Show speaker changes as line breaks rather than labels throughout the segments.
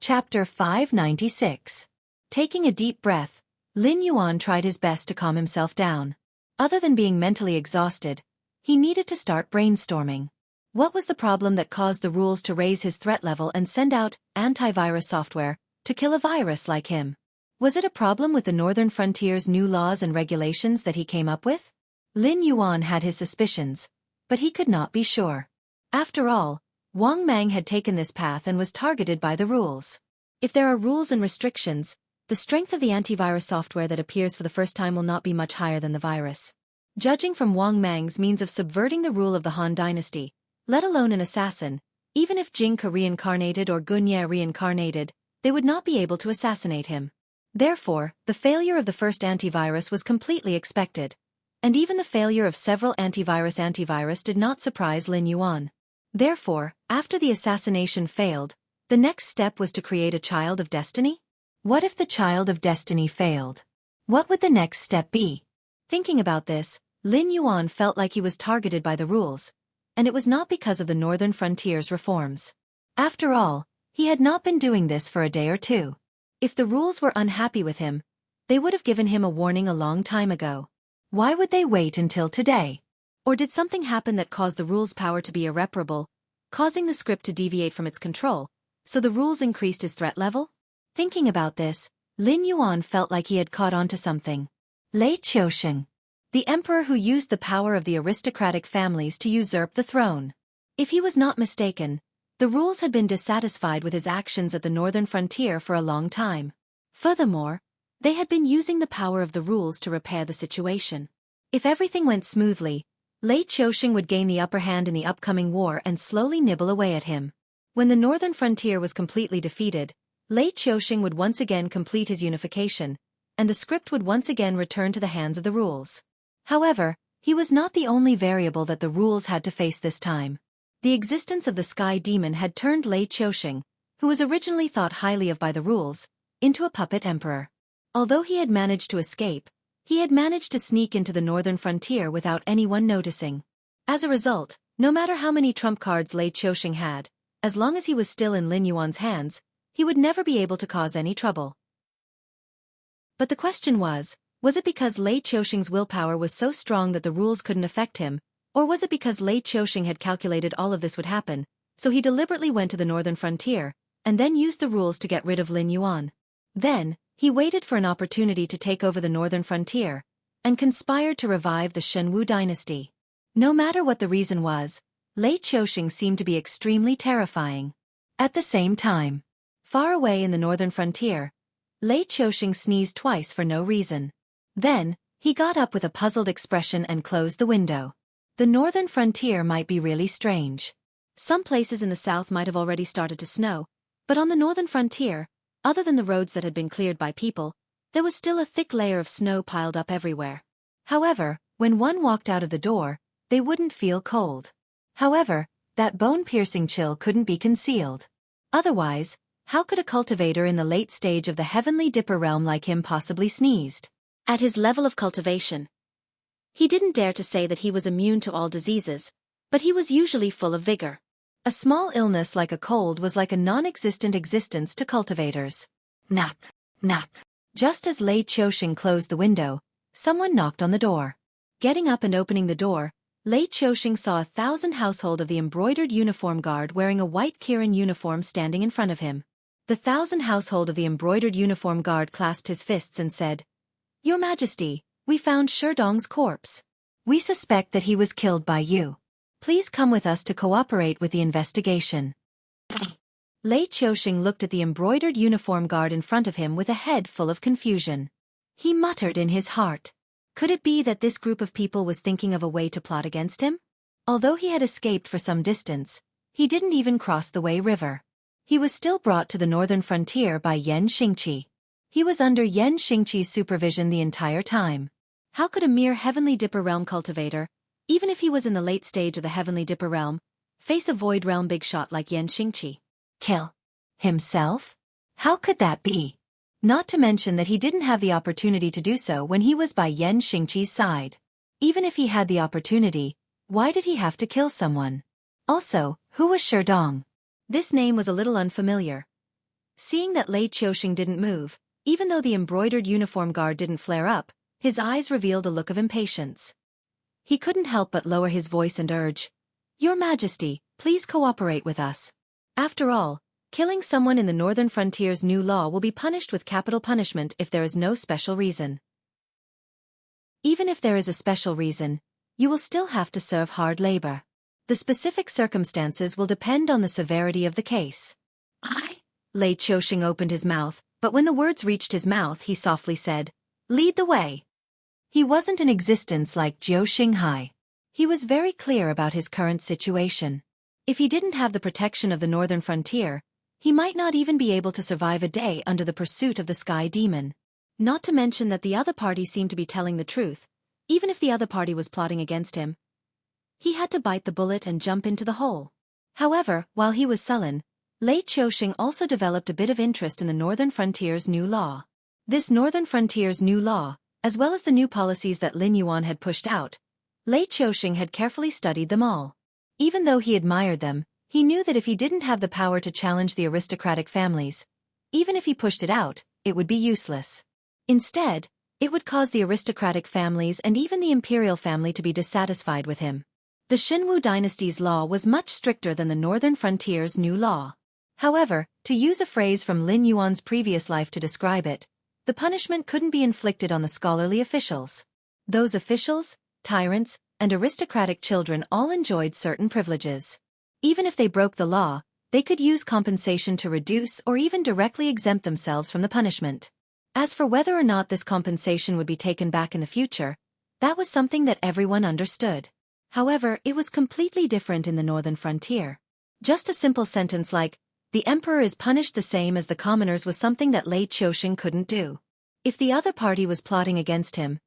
Chapter 596. Taking a deep breath, Lin Yuan tried his best to calm himself down. Other than being mentally exhausted, he needed to start brainstorming. What was the problem that caused the rules to raise his threat level and send out antivirus software to kill a virus like him? Was it a problem with the Northern Frontier's new laws and regulations that he came up with? Lin Yuan had his suspicions, but he could not be sure. After all, Wang Mang had taken this path and was targeted by the rules. If there are rules and restrictions, the strength of the antivirus software that appears for the first time will not be much higher than the virus. Judging from Wang Mang's means of subverting the rule of the Han dynasty, let alone an assassin, even if Jingke reincarnated or Gunye reincarnated, they would not be able to assassinate him. Therefore, the failure of the first antivirus was completely expected. And even the failure of several antivirus did not surprise Lin Yuan. Therefore, after the assassination failed, the next step was to create a child of destiny? What if the child of destiny failed? What would the next step be? Thinking about this, Lin Yuan felt like he was targeted by the rules, and it was not because of the Northern Frontier's reforms. After all, he had not been doing this for a day or two. If the rules were unhappy with him, they would have given him a warning a long time ago. Why would they wait until today? Or did something happen that caused the rules' power to be irreparable, causing the script to deviate from its control, so the rules increased his threat level? Thinking about this, Lin Yuan felt like he had caught on to something. Lei Qiusheng, the emperor who used the power of the aristocratic families to usurp the throne. If he was not mistaken, the rules had been dissatisfied with his actions at the Northern Frontier for a long time. Furthermore, they had been using the power of the rules to repair the situation. If everything went smoothly, Lei Qiusheng would gain the upper hand in the upcoming war and slowly nibble away at him. When the Northern Frontier was completely defeated, Lei Qiusheng would once again complete his unification, and the script would once again return to the hands of the rules. However, he was not the only variable that the rules had to face this time. The existence of the Sky Demon had turned Lei Qiusheng, who was originally thought highly of by the rules, into a puppet emperor. Although he had managed to escape, he had managed to sneak into the Northern Frontier without anyone noticing. As a result, no matter how many trump cards Lei Qiusheng had, as long as he was still in Lin Yuan's hands, he would never be able to cause any trouble. But the question was it because Lei Qiusheng's willpower was so strong that the rules couldn't affect him, or was it because Lei Qiusheng had calculated all of this would happen, so he deliberately went to the Northern Frontier, and then used the rules to get rid of Lin Yuan? Then, he waited for an opportunity to take over the Northern Frontier, and conspired to revive the Shenwu dynasty. No matter what the reason was, Lei Qiusheng seemed to be extremely terrifying. At the same time, far away in the Northern Frontier, Lei Qiusheng sneezed twice for no reason. Then, he got up with a puzzled expression and closed the window. The Northern Frontier might be really strange. Some places in the south might have already started to snow, but on the Northern Frontier, other than the roads that had been cleared by people, there was still a thick layer of snow piled up everywhere. However, when one walked out of the door, they wouldn't feel cold. However, that bone-piercing chill couldn't be concealed. Otherwise, how could a cultivator in the late stage of the Heavenly Dipper realm like him possibly sneezed? At his level of cultivation, he didn't dare to say that he was immune to all diseases, but he was usually full of vigor. A small illness like a cold was like a non-existent existence to cultivators. Knock, knock. Just as Lei Qiusheng closed the window, someone knocked on the door. Getting up and opening the door, Lei Qiusheng saw 1,000 household of the embroidered uniform guard wearing a white Kirin uniform standing in front of him. The 1,000 household of the embroidered uniform guard clasped his fists and said, "Your Majesty, we found Sherdong's corpse. We suspect that he was killed by you. Please come with us to cooperate with the investigation." Lei Qiusheng looked at the embroidered uniform guard in front of him with a head full of confusion. He muttered in his heart. Could it be that this group of people was thinking of a way to plot against him? Although he had escaped for some distance, he didn't even cross the Wei River. He was still brought to the Northern Frontier by Yan Xingqi. He was under Yan Xingqi's supervision the entire time. How could a mere Heavenly Dipper realm cultivator, even if he was in the late stage of the Heavenly Dipper realm, face a Void realm big shot like Yan Xingqi? Kill himself? How could that be? Not to mention that he didn't have the opportunity to do so when he was by Yan Xingqi's side. Even if he had the opportunity, why did he have to kill someone? Also, who was Sherdong? This name was a little unfamiliar. Seeing that Lei Qiuxing didn't move, even though the embroidered uniform guard didn't flare up, his eyes revealed a look of impatience. He couldn't help but lower his voice and urge, "Your Majesty, please cooperate with us. After all, killing someone in the Northern Frontier's new law will be punished with capital punishment if there is no special reason. Even if there is a special reason, you will still have to serve hard labor. The specific circumstances will depend on the severity of the case." Lei Qiuxing opened his mouth, but when the words reached his mouth he softly said, "Lead the way." He wasn't in existence like Zhou Xinghai. He was very clear about his current situation. If he didn't have the protection of the Northern Frontier, he might not even be able to survive a day under the pursuit of the Sky Demon. Not to mention that the other party seemed to be telling the truth, even if the other party was plotting against him. He had to bite the bullet and jump into the hole. However, while he was sullen, Lei Qiuxing also developed a bit of interest in the Northern Frontier's new law. This Northern Frontier's new law, as well as the new policies that Lin Yuan had pushed out, Lei Qiuxing had carefully studied them all. Even though he admired them, he knew that if he didn't have the power to challenge the aristocratic families, even if he pushed it out, it would be useless. Instead, it would cause the aristocratic families and even the imperial family to be dissatisfied with him. The Xinwu dynasty's law was much stricter than the Northern Frontier's new law. However, to use a phrase from Lin Yuan's previous life to describe it, the punishment couldn't be inflicted on the scholarly officials. Those officials, tyrants, and aristocratic children all enjoyed certain privileges. Even if they broke the law, they could use compensation to reduce or even directly exempt themselves from the punishment. As for whether or not this compensation would be taken back in the future, that was something that everyone understood. However, it was completely different in the Northern Frontier. Just a simple sentence like, "The emperor is punished the same as the commoners," was something that Lei Qiuxing couldn't do. If the other party was plotting against him,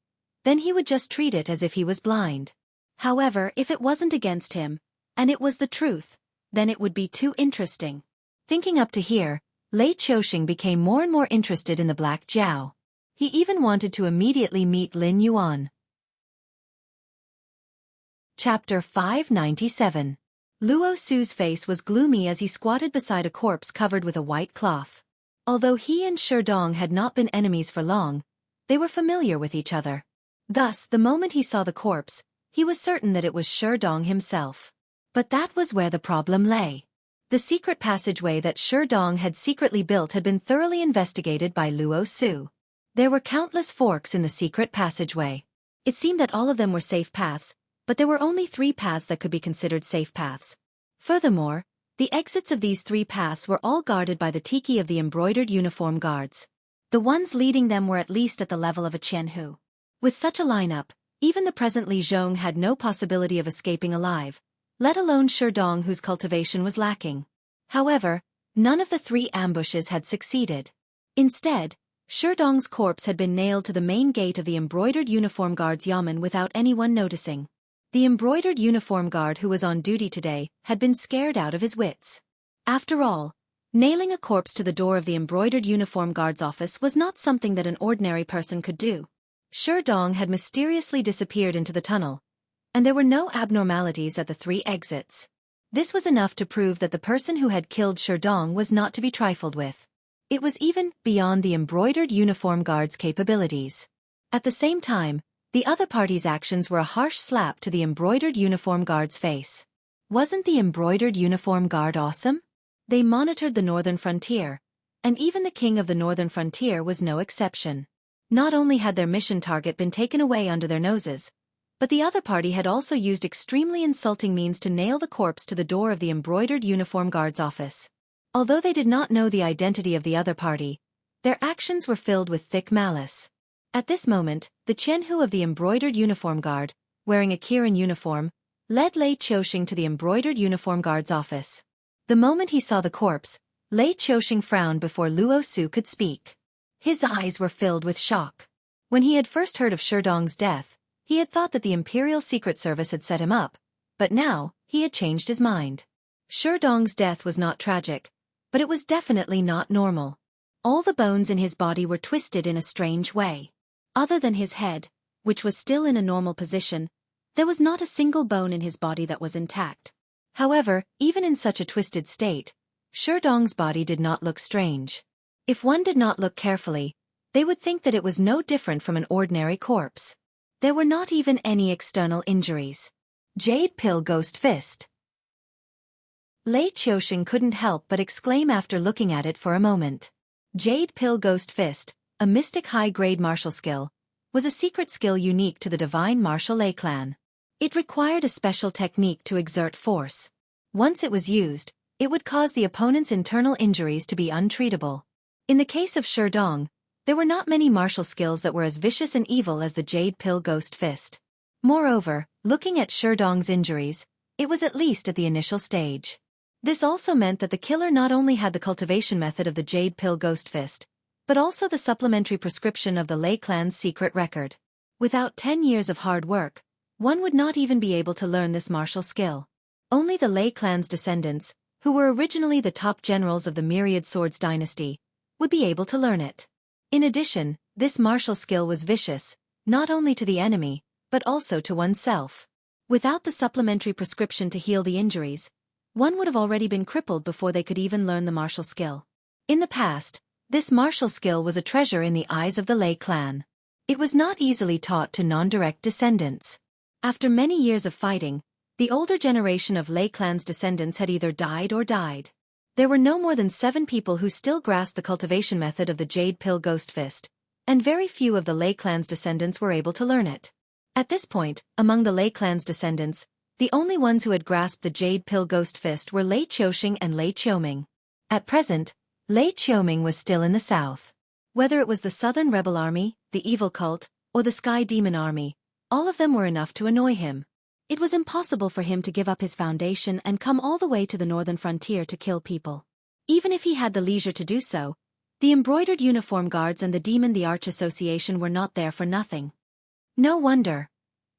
then he would just treat it as if he was blind. However, if it wasn't against him, and it was the truth, then it would be too interesting. Thinking up to here, Lei Qiuxing became more and more interested in the Black Jiao. He even wanted to immediately meet Lin Yuan. Chapter 597. Luo Su's face was gloomy as he squatted beside a corpse covered with a white cloth. Although he and Sherdong had not been enemies for long, they were familiar with each other. Thus, the moment he saw the corpse, he was certain that it was Sherdong himself. But that was where the problem lay. The secret passageway that Sherdong had secretly built had been thoroughly investigated by Luo Su. There were countless forks in the secret passageway. It seemed that all of them were safe paths, but there were only 3 paths that could be considered safe paths. Furthermore, the exits of these 3 paths were all guarded by the tiki of the embroidered uniform guards. The ones leading them were at least at the level of a Qianhu. With such a lineup, even the present Li Zhong had no possibility of escaping alive, let alone Sherdong, whose cultivation was lacking. However, none of the 3 ambushes had succeeded. Instead, Sherdong's corpse had been nailed to the main gate of the embroidered uniform guard's yamen without anyone noticing. The embroidered uniform guard who was on duty today had been scared out of his wits. After all, nailing a corpse to the door of the embroidered uniform guard's office was not something that an ordinary person could do. Sherdong had mysteriously disappeared into the tunnel, and there were no abnormalities at the 3 exits. This was enough to prove that the person who had killed Sherdong was not to be trifled with. It was even beyond the embroidered uniform guard's capabilities. At the same time, the other party's actions were a harsh slap to the embroidered uniform guard's face. Wasn't the embroidered uniform guard awesome? They monitored the Northern Frontier, and even the king of the Northern Frontier was no exception. Not only had their mission target been taken away under their noses, but the other party had also used extremely insulting means to nail the corpse to the door of the embroidered uniform guard's office. Although they did not know the identity of the other party, their actions were filled with thick malice. At this moment, the Qianhu of the embroidered uniform guard, wearing a Kirin uniform, led Lei Qiuxing to the embroidered uniform guard's office. The moment he saw the corpse, Lei Qiuxing frowned before Luo Su could speak. His eyes were filled with shock. When he had first heard of Sherdong's death, he had thought that the Imperial Secret Service had set him up, but now, he had changed his mind. Sherdong's death was not tragic, but it was definitely not normal. All the bones in his body were twisted in a strange way. Other than his head, which was still in a normal position, there was not a single bone in his body that was intact. However, even in such a twisted state, Sherdong's body did not look strange. If one did not look carefully, they would think that it was no different from an ordinary corpse. There were not even any external injuries. Jade Pill Ghost Fist. Lei Qiusheng couldn't help but exclaim after looking at it for a moment. Jade Pill Ghost Fist, a mystic high-grade martial skill, was a secret skill unique to the divine martial Lei clan. It required a special technique to exert force. Once it was used, it would cause the opponent's internal injuries to be untreatable. In the case of Sherdong, there were not many martial skills that were as vicious and evil as the Jade Pill Ghost Fist. Moreover, looking at Sherdong's injuries, it was at least at the initial stage. This also meant that the killer not only had the cultivation method of the Jade Pill Ghost Fist, but also the supplementary prescription of the Lei clan's secret record. Without 10 years of hard work, one would not even be able to learn this martial skill. Only the Lei clan's descendants, who were originally the top generals of the Myriad Swords dynasty, would be able to learn it. In addition, this martial skill was vicious, not only to the enemy, but also to oneself. Without the supplementary prescription to heal the injuries, one would have already been crippled before they could even learn the martial skill. In the past, this martial skill was a treasure in the eyes of the Lei clan. It was not easily taught to non-direct descendants. After many years of fighting, the older generation of Lei clan's descendants had either died or died. There were no more than 7 people who still grasped the cultivation method of the Jade Pill Ghost Fist, and very few of the Lei clan's descendants were able to learn it. At this point, among the Lei clan's descendants, the only ones who had grasped the Jade Pill Ghost Fist were Lei Qiusheng and Lei Qiuming. At present, Lei Qiuming was still in the south. Whether it was the Southern Rebel Army, the Evil Cult, or the Sky Demon Army, all of them were enough to annoy him. It was impossible for him to give up his foundation and come all the way to the northern frontier to kill people. Even if he had the leisure to do so, the embroidered uniform guards and the Demon the Arch Association were not there for nothing. No wonder.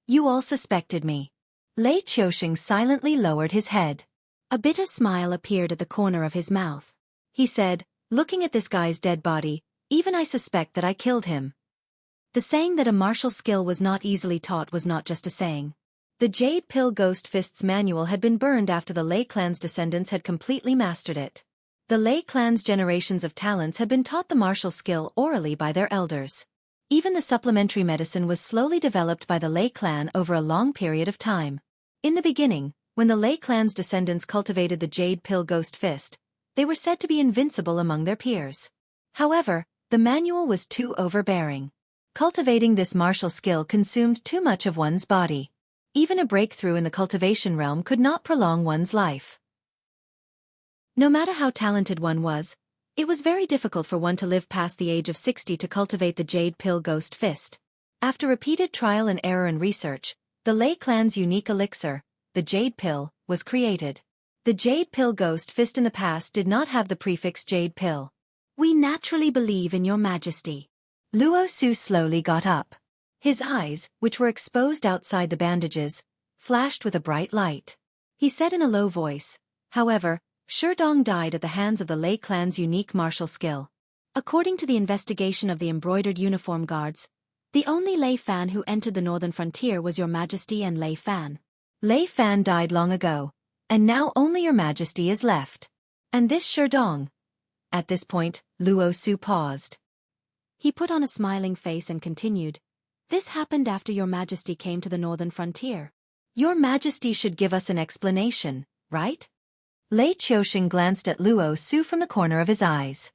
You all suspected me. Lei Qiusheng silently lowered his head. A bitter smile appeared at the corner of his mouth. He said, looking at this guy's dead body, even I suspect that I killed him. The saying that a martial skill was not easily taught was not just a saying. The Jade Pill Ghost Fist's manual had been burned after the Lei clan's descendants had completely mastered it. The Lei clan's generations of talents had been taught the martial skill orally by their elders. Even the supplementary medicine was slowly developed by the Lei clan over a long period of time. In the beginning, when the Lei clan's descendants cultivated the Jade Pill Ghost Fist, they were said to be invincible among their peers. However, the manual was too overbearing. Cultivating this martial skill consumed too much of one's body. Even a breakthrough in the cultivation realm could not prolong one's life. No matter how talented one was, it was very difficult for one to live past the age of 60 to cultivate the Jade Pill Ghost Fist. After repeated trial and error and research, the Lei clan's unique elixir, the Jade Pill, was created. The Jade Pill Ghost Fist in the past did not have the prefix Jade Pill. We naturally believe in your majesty. Luo Su slowly got up. His eyes, which were exposed outside the bandages, flashed with a bright light. He said in a low voice, however, Sherdong died at the hands of the Lei clan's unique martial skill. According to the investigation of the embroidered uniform guards, the only Lei Fan who entered the northern frontier was your majesty and Lei Fan. Lei Fan died long ago, and now only your majesty is left. And this Sherdong. At this point, Luo Su paused. He put on a smiling face and continued, this happened after your majesty came to the northern frontier. Your majesty should give us an explanation, right? Lei Qiusheng glanced at Luo Su from the corner of his eyes.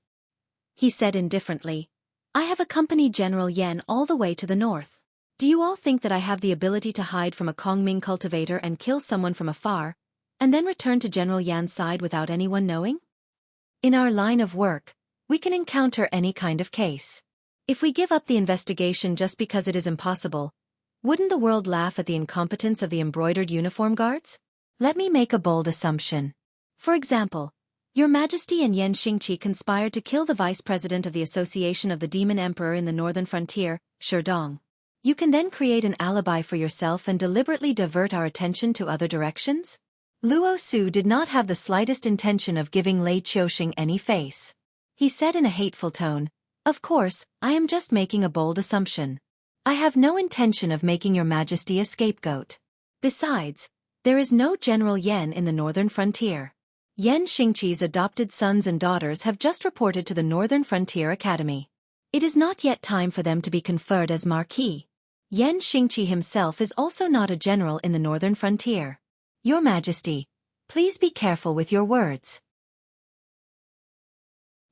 He said indifferently, I have accompanied General Yan all the way to the north. Do you all think that I have the ability to hide from a Kongming cultivator and kill someone from afar, and then return to General Yan's side without anyone knowing? In our line of work, we can encounter any kind of case. If we give up the investigation just because it is impossible, wouldn't the world laugh at the incompetence of the embroidered uniform guards? Let me make a bold assumption. For example, Your Majesty and Yan Xingqi conspired to kill the Vice President of the Association of the Demon Emperor in the northern frontier, Sherdong. You can then create an alibi for yourself and deliberately divert our attention to other directions? Luo Su did not have the slightest intention of giving Lei Qiusheng any face. He said in a hateful tone, Of course, I am just making a bold assumption. I have no intention of making your Majesty a scapegoat. Besides, there is no General Yan in the northern frontier. Yan Xingqi's adopted sons and daughters have just reported to the Northern Frontier Academy. It is not yet time for them to be conferred as Marquis. Yan Xingqi himself is also not a general in the Northern Frontier. Your Majesty, please be careful with your words.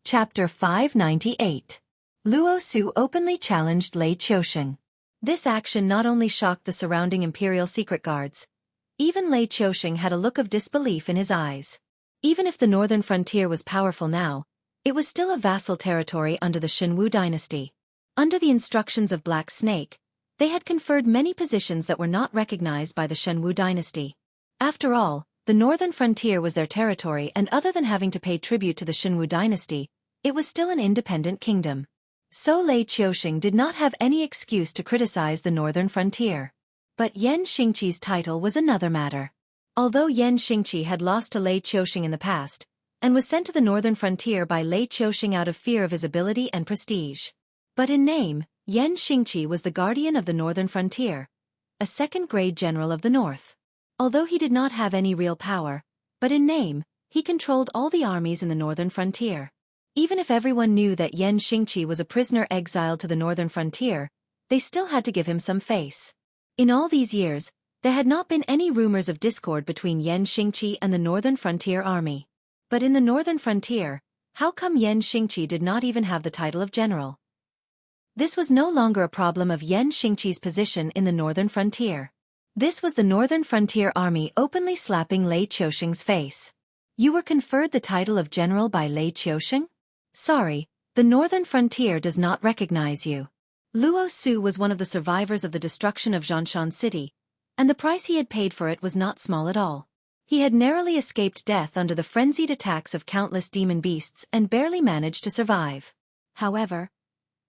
Chapter 598. Luo Su openly challenged Lei Qiusheng. This action not only shocked the surrounding imperial secret guards, even Lei Qiusheng had a look of disbelief in his eyes. Even if the northern frontier was powerful now, it was still a vassal territory under the Shenwu dynasty. Under the instructions of Black Snake, they had conferred many positions that were not recognized by the Shenwu dynasty. After all, the northern frontier was their territory, and other than having to pay tribute to the Shenwu dynasty, it was still an independent kingdom. So Lei Qiusheng did not have any excuse to criticize the northern frontier. But Yan Xingqi's title was another matter. Although Yan Xingqi had lost to Lei Qiusheng in the past, and was sent to the northern frontier by Lei Qiusheng out of fear of his ability and prestige. But in name, Yan Xingqi was the guardian of the northern frontier, a second-grade general of the north. Although he did not have any real power, but in name, he controlled all the armies in the northern frontier. Even if everyone knew that Yan Xingqi was a prisoner exiled to the northern frontier, they still had to give him some face. In all these years, there had not been any rumors of discord between Yan Xingqi and the northern frontier army. But in the northern frontier, how come Yan Xingqi did not even have the title of general? This was no longer a problem of Yan Xingqi's position in the northern frontier. This was the northern frontier army openly slapping Lei Qiusheng's face. You were conferred the title of general by Lei Qiusheng? Sorry, the northern frontier does not recognize you. Luo Su was one of the survivors of the destruction of Zhongshan City, and the price he had paid for it was not small at all. He had narrowly escaped death under the frenzied attacks of countless demon beasts and barely managed to survive. However,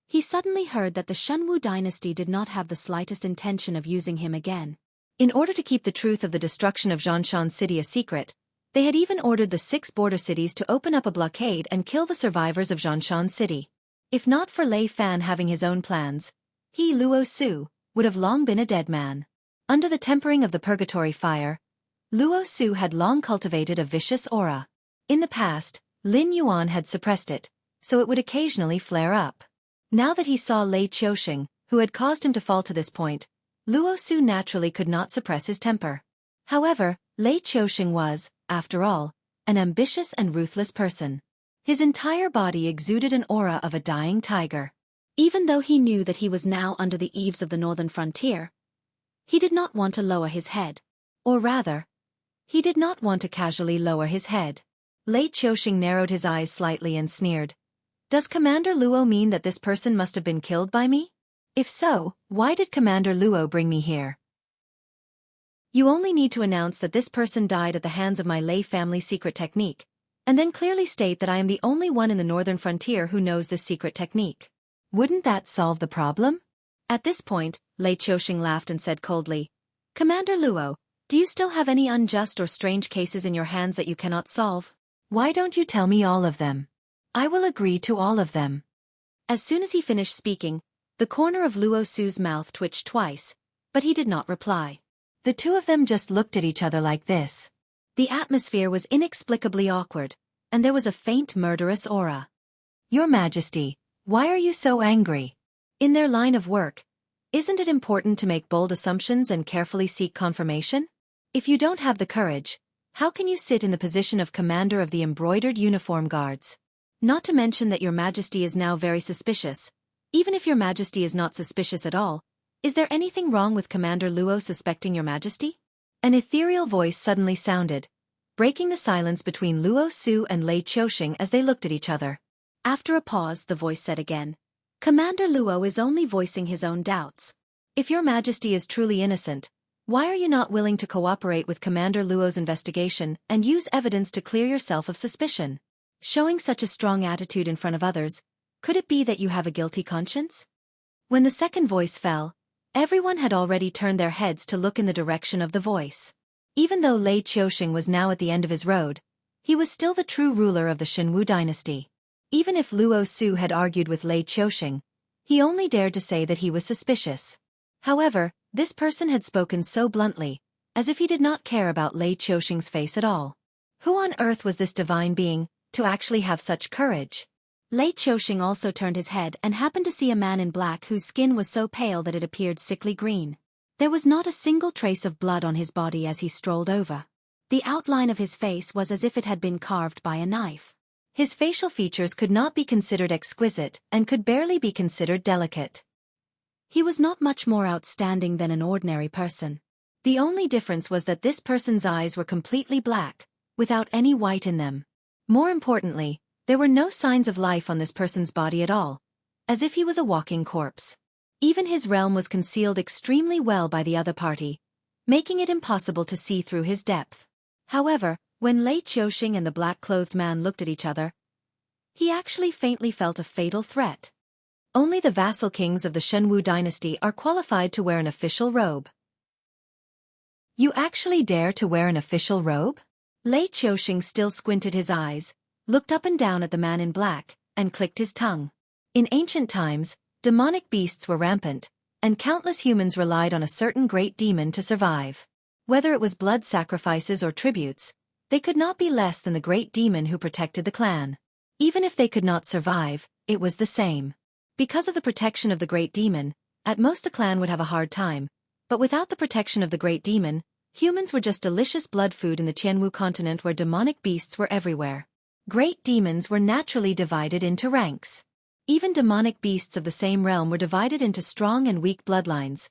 he suddenly heard that the Shenwu dynasty did not have the slightest intention of using him again. In order to keep the truth of the destruction of Zhongshan City a secret, they had even ordered the 6 border cities to open up a blockade and kill the survivors of Zhongshan City. If not for Lei Fan having his own plans, he, Luo Su, would have long been a dead man. Under the tempering of the purgatory fire, Luo Su had long cultivated a vicious aura. In the past, Lin Yuan had suppressed it, so it would occasionally flare up. Now that he saw Lei Qiusheng, who had caused him to fall to this point, Luo Su naturally could not suppress his temper. However, Lei Qiusheng was, after all, an ambitious and ruthless person. His entire body exuded an aura of a dying tiger. Even though he knew that he was now under the eaves of the northern frontier, he did not want to lower his head. Or rather, he did not want to casually lower his head. Lei Qiusheng narrowed his eyes slightly and sneered. Does Commander Luo mean that this person must have been killed by me? If so, why did Commander Luo bring me here? You only need to announce that this person died at the hands of my Lei family secret technique, and then clearly state that I am the only one in the northern frontier who knows this secret technique. Wouldn't that solve the problem? At this point, Lei Qiusheng laughed and said coldly, Commander Luo, do you still have any unjust or strange cases in your hands that you cannot solve? Why don't you tell me all of them? I will agree to all of them. As soon as he finished speaking, the corner of Luo Su's mouth twitched twice, but he did not reply. The two of them just looked at each other like this. The atmosphere was inexplicably awkward, and there was a faint murderous aura. Your Majesty, why are you so angry? In their line of work, isn't it important to make bold assumptions and carefully seek confirmation? If you don't have the courage, how can you sit in the position of commander of the embroidered uniform guards? Not to mention that your Majesty is now very suspicious. Even if your Majesty is not suspicious at all, is there anything wrong with Commander Luo suspecting your Majesty? An ethereal voice suddenly sounded, breaking the silence between Luo Su and Lei Qiusheng as they looked at each other. After a pause, the voice said again, Commander Luo is only voicing his own doubts. If your Majesty is truly innocent, why are you not willing to cooperate with Commander Luo's investigation and use evidence to clear yourself of suspicion? Showing such a strong attitude in front of others, could it be that you have a guilty conscience? When the second voice fell, everyone had already turned their heads to look in the direction of the voice. Even though Lei Qiusheng was now at the end of his road, he was still the true ruler of the Shenwu dynasty. Even if Luo Su had argued with Lei Qiusheng, he only dared to say that he was suspicious. However, this person had spoken so bluntly, as if he did not care about Lei Qiusheng's face at all. Who on earth was this divine being, to actually have such courage? Lei Qiuxing also turned his head and happened to see a man in black whose skin was so pale that it appeared sickly green. There was not a single trace of blood on his body as he strolled over. The outline of his face was as if it had been carved by a knife. His facial features could not be considered exquisite and could barely be considered delicate. He was not much more outstanding than an ordinary person. The only difference was that this person's eyes were completely black, without any white in them. More importantly, there were no signs of life on this person's body at all, as if he was a walking corpse. Even his realm was concealed extremely well by the other party, making it impossible to see through his depth. However, when Lei Qiuxing and the black-clothed man looked at each other, he actually faintly felt a fatal threat. Only the vassal kings of the Shenwu dynasty are qualified to wear an official robe. You actually dare to wear an official robe? Lei Qiuxing still squinted his eyes, looked up and down at the man in black, and clicked his tongue. In ancient times, demonic beasts were rampant, and countless humans relied on a certain great demon to survive. Whether it was blood sacrifices or tributes, they could not be less than the great demon who protected the clan. Even if they could not survive, it was the same. Because of the protection of the great demon, at most the clan would have a hard time, but without the protection of the great demon, humans were just delicious blood food in the Tianwu continent where demonic beasts were everywhere. Great demons were naturally divided into ranks. Even demonic beasts of the same realm were divided into strong and weak bloodlines,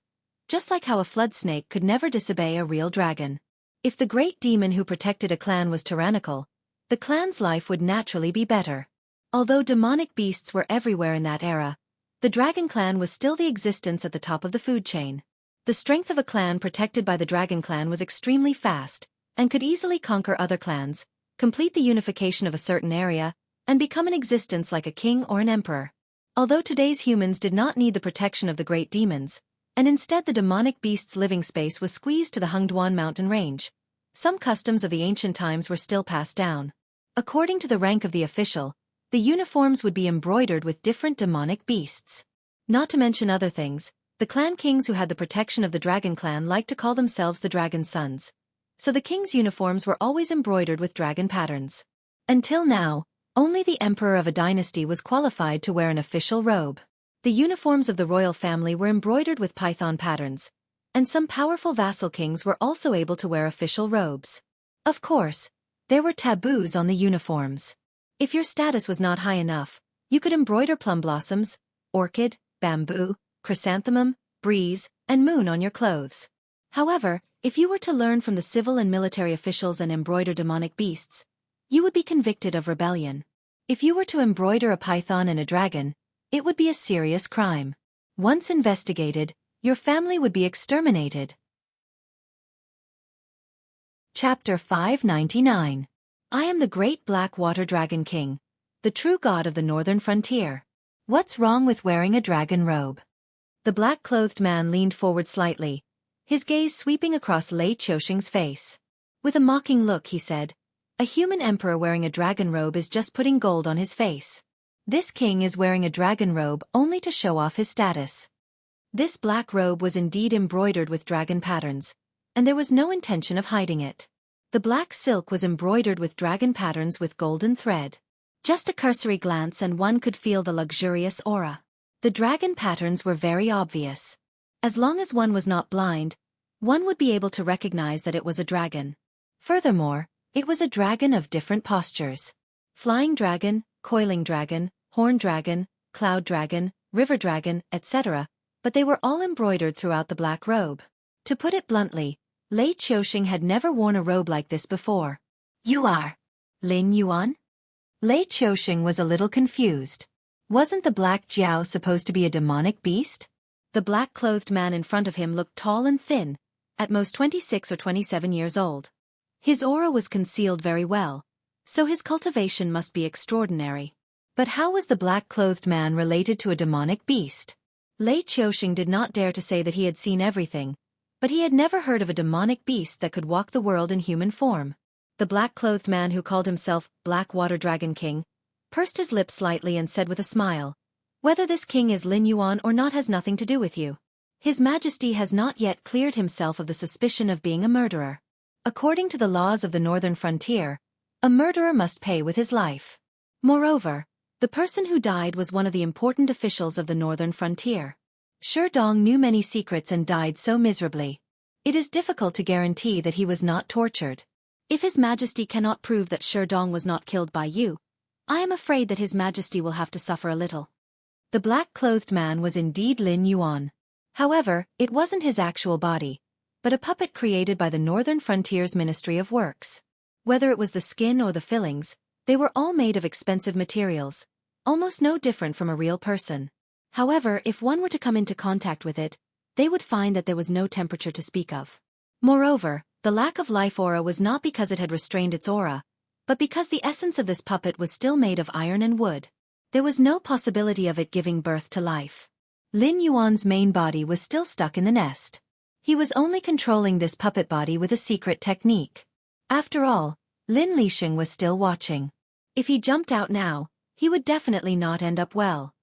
just like how a flood snake could never disobey a real dragon. If the great demon who protected a clan was tyrannical, the clan's life would naturally be better. Although demonic beasts were everywhere in that era, the dragon clan was still the existence at the top of the food chain. The strength of a clan protected by the dragon clan was extremely fast, and could easily conquer other clans, complete the unification of a certain area, and become an existence like a king or an emperor. Although today's humans did not need the protection of the great demons, and instead the demonic beast's living space was squeezed to the Hengduan mountain range, some customs of the ancient times were still passed down. According to the rank of the official, the uniforms would be embroidered with different demonic beasts. Not to mention other things, the clan kings who had the protection of the dragon clan liked to call themselves the dragon sons, so the king's uniforms were always embroidered with dragon patterns. Until now, only the emperor of a dynasty was qualified to wear an official robe. The uniforms of the royal family were embroidered with python patterns, and some powerful vassal kings were also able to wear official robes. Of course, there were taboos on the uniforms. If your status was not high enough, you could embroider plum blossoms, orchid, bamboo, chrysanthemum, breeze, and moon on your clothes. However, if you were to learn from the civil and military officials and embroider demonic beasts, you would be convicted of rebellion. If you were to embroider a python and a dragon, it would be a serious crime. Once investigated, your family would be exterminated. Chapter 599. I am the great black water dragon king, the true god of the northern frontier. What's wrong with wearing a dragon robe? The black-clothed man leaned forward slightly, his gaze sweeping across Lei Qiuxing's face. With a mocking look he said, "A human emperor wearing a dragon robe is just putting gold on his face. This king is wearing a dragon robe only to show off his status." This black robe was indeed embroidered with dragon patterns, and there was no intention of hiding it. The black silk was embroidered with dragon patterns with golden thread. Just a cursory glance and one could feel the luxurious aura. The dragon patterns were very obvious. As long as one was not blind, one would be able to recognize that it was a dragon. Furthermore, it was a dragon of different postures. Flying dragon, coiling dragon, horn dragon, cloud dragon, river dragon, etc., but they were all embroidered throughout the black robe. To put it bluntly, Lei Qiuxing had never worn a robe like this before. "You are Lin Yuan?" Lei Qiuxing was a little confused. Wasn't the black Jiao supposed to be a demonic beast? The black-clothed man in front of him looked tall and thin, at most 26 or 27 years old. His aura was concealed very well, so his cultivation must be extraordinary. But how was the black-clothed man related to a demonic beast? Lei Qiuxing did not dare to say that he had seen everything, but he had never heard of a demonic beast that could walk the world in human form. The black-clothed man who called himself Black Water Dragon King pursed his lips slightly and said with a smile, "Whether this king is Lin Yuan or not has nothing to do with you. His Majesty has not yet cleared himself of the suspicion of being a murderer. According to the laws of the northern frontier, A murderer must pay with his life. Moreover, the person who died was one of the important officials of the northern frontier. Sherdong knew many secrets and died so miserably. It is difficult to guarantee that he was not tortured. If His Majesty cannot prove that Sherdong was not killed by you, I am afraid that His Majesty will have to suffer a little. The black-clothed man was indeed Lin Yuan. However, it wasn't his actual body, but a puppet created by the Northern Frontier's Ministry of Works. Whether it was the skin or the fillings, they were all made of expensive materials, almost no different from a real person. However, if one were to come into contact with it, they would find that there was no temperature to speak of. Moreover, the lack of life aura was not because it had restrained its aura, but because the essence of this puppet was still made of iron and wood. There was no possibility of it giving birth to life. Lin Yuan's main body was still stuck in the nest. He was only controlling this puppet body with a secret technique. After all, Lin Lixing was still watching. If he jumped out now, he would definitely not end up well.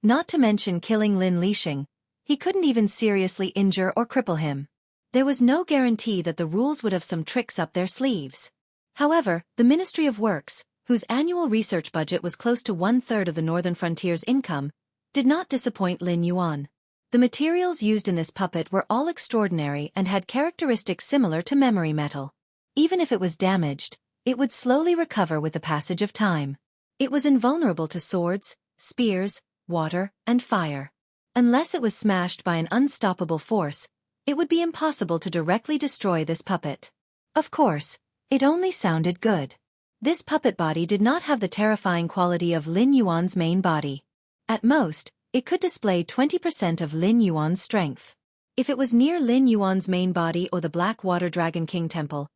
Not to mention killing Lin Lixing, he couldn't even seriously injure or cripple him. There was no guarantee that the rules would have some tricks up their sleeves. However, the Ministry of Works, whose annual research budget was close to 1/3 of the Northern Frontier's income, did not disappoint Lin Yuan. The materials used in this puppet were all extraordinary and had characteristics similar to memory metal. Even if it was damaged, it would slowly recover with the passage of time. It was invulnerable to swords, spears, water, and fire. Unless it was smashed by an unstoppable force, it would be impossible to directly destroy this puppet. Of course, it only sounded good. This puppet body did not have the terrifying quality of Lin Yuan's main body. At most, it could display 20% of Lin Yuan's strength. If it was near Lin Yuan's main body or the Black Water Dragon King Temple,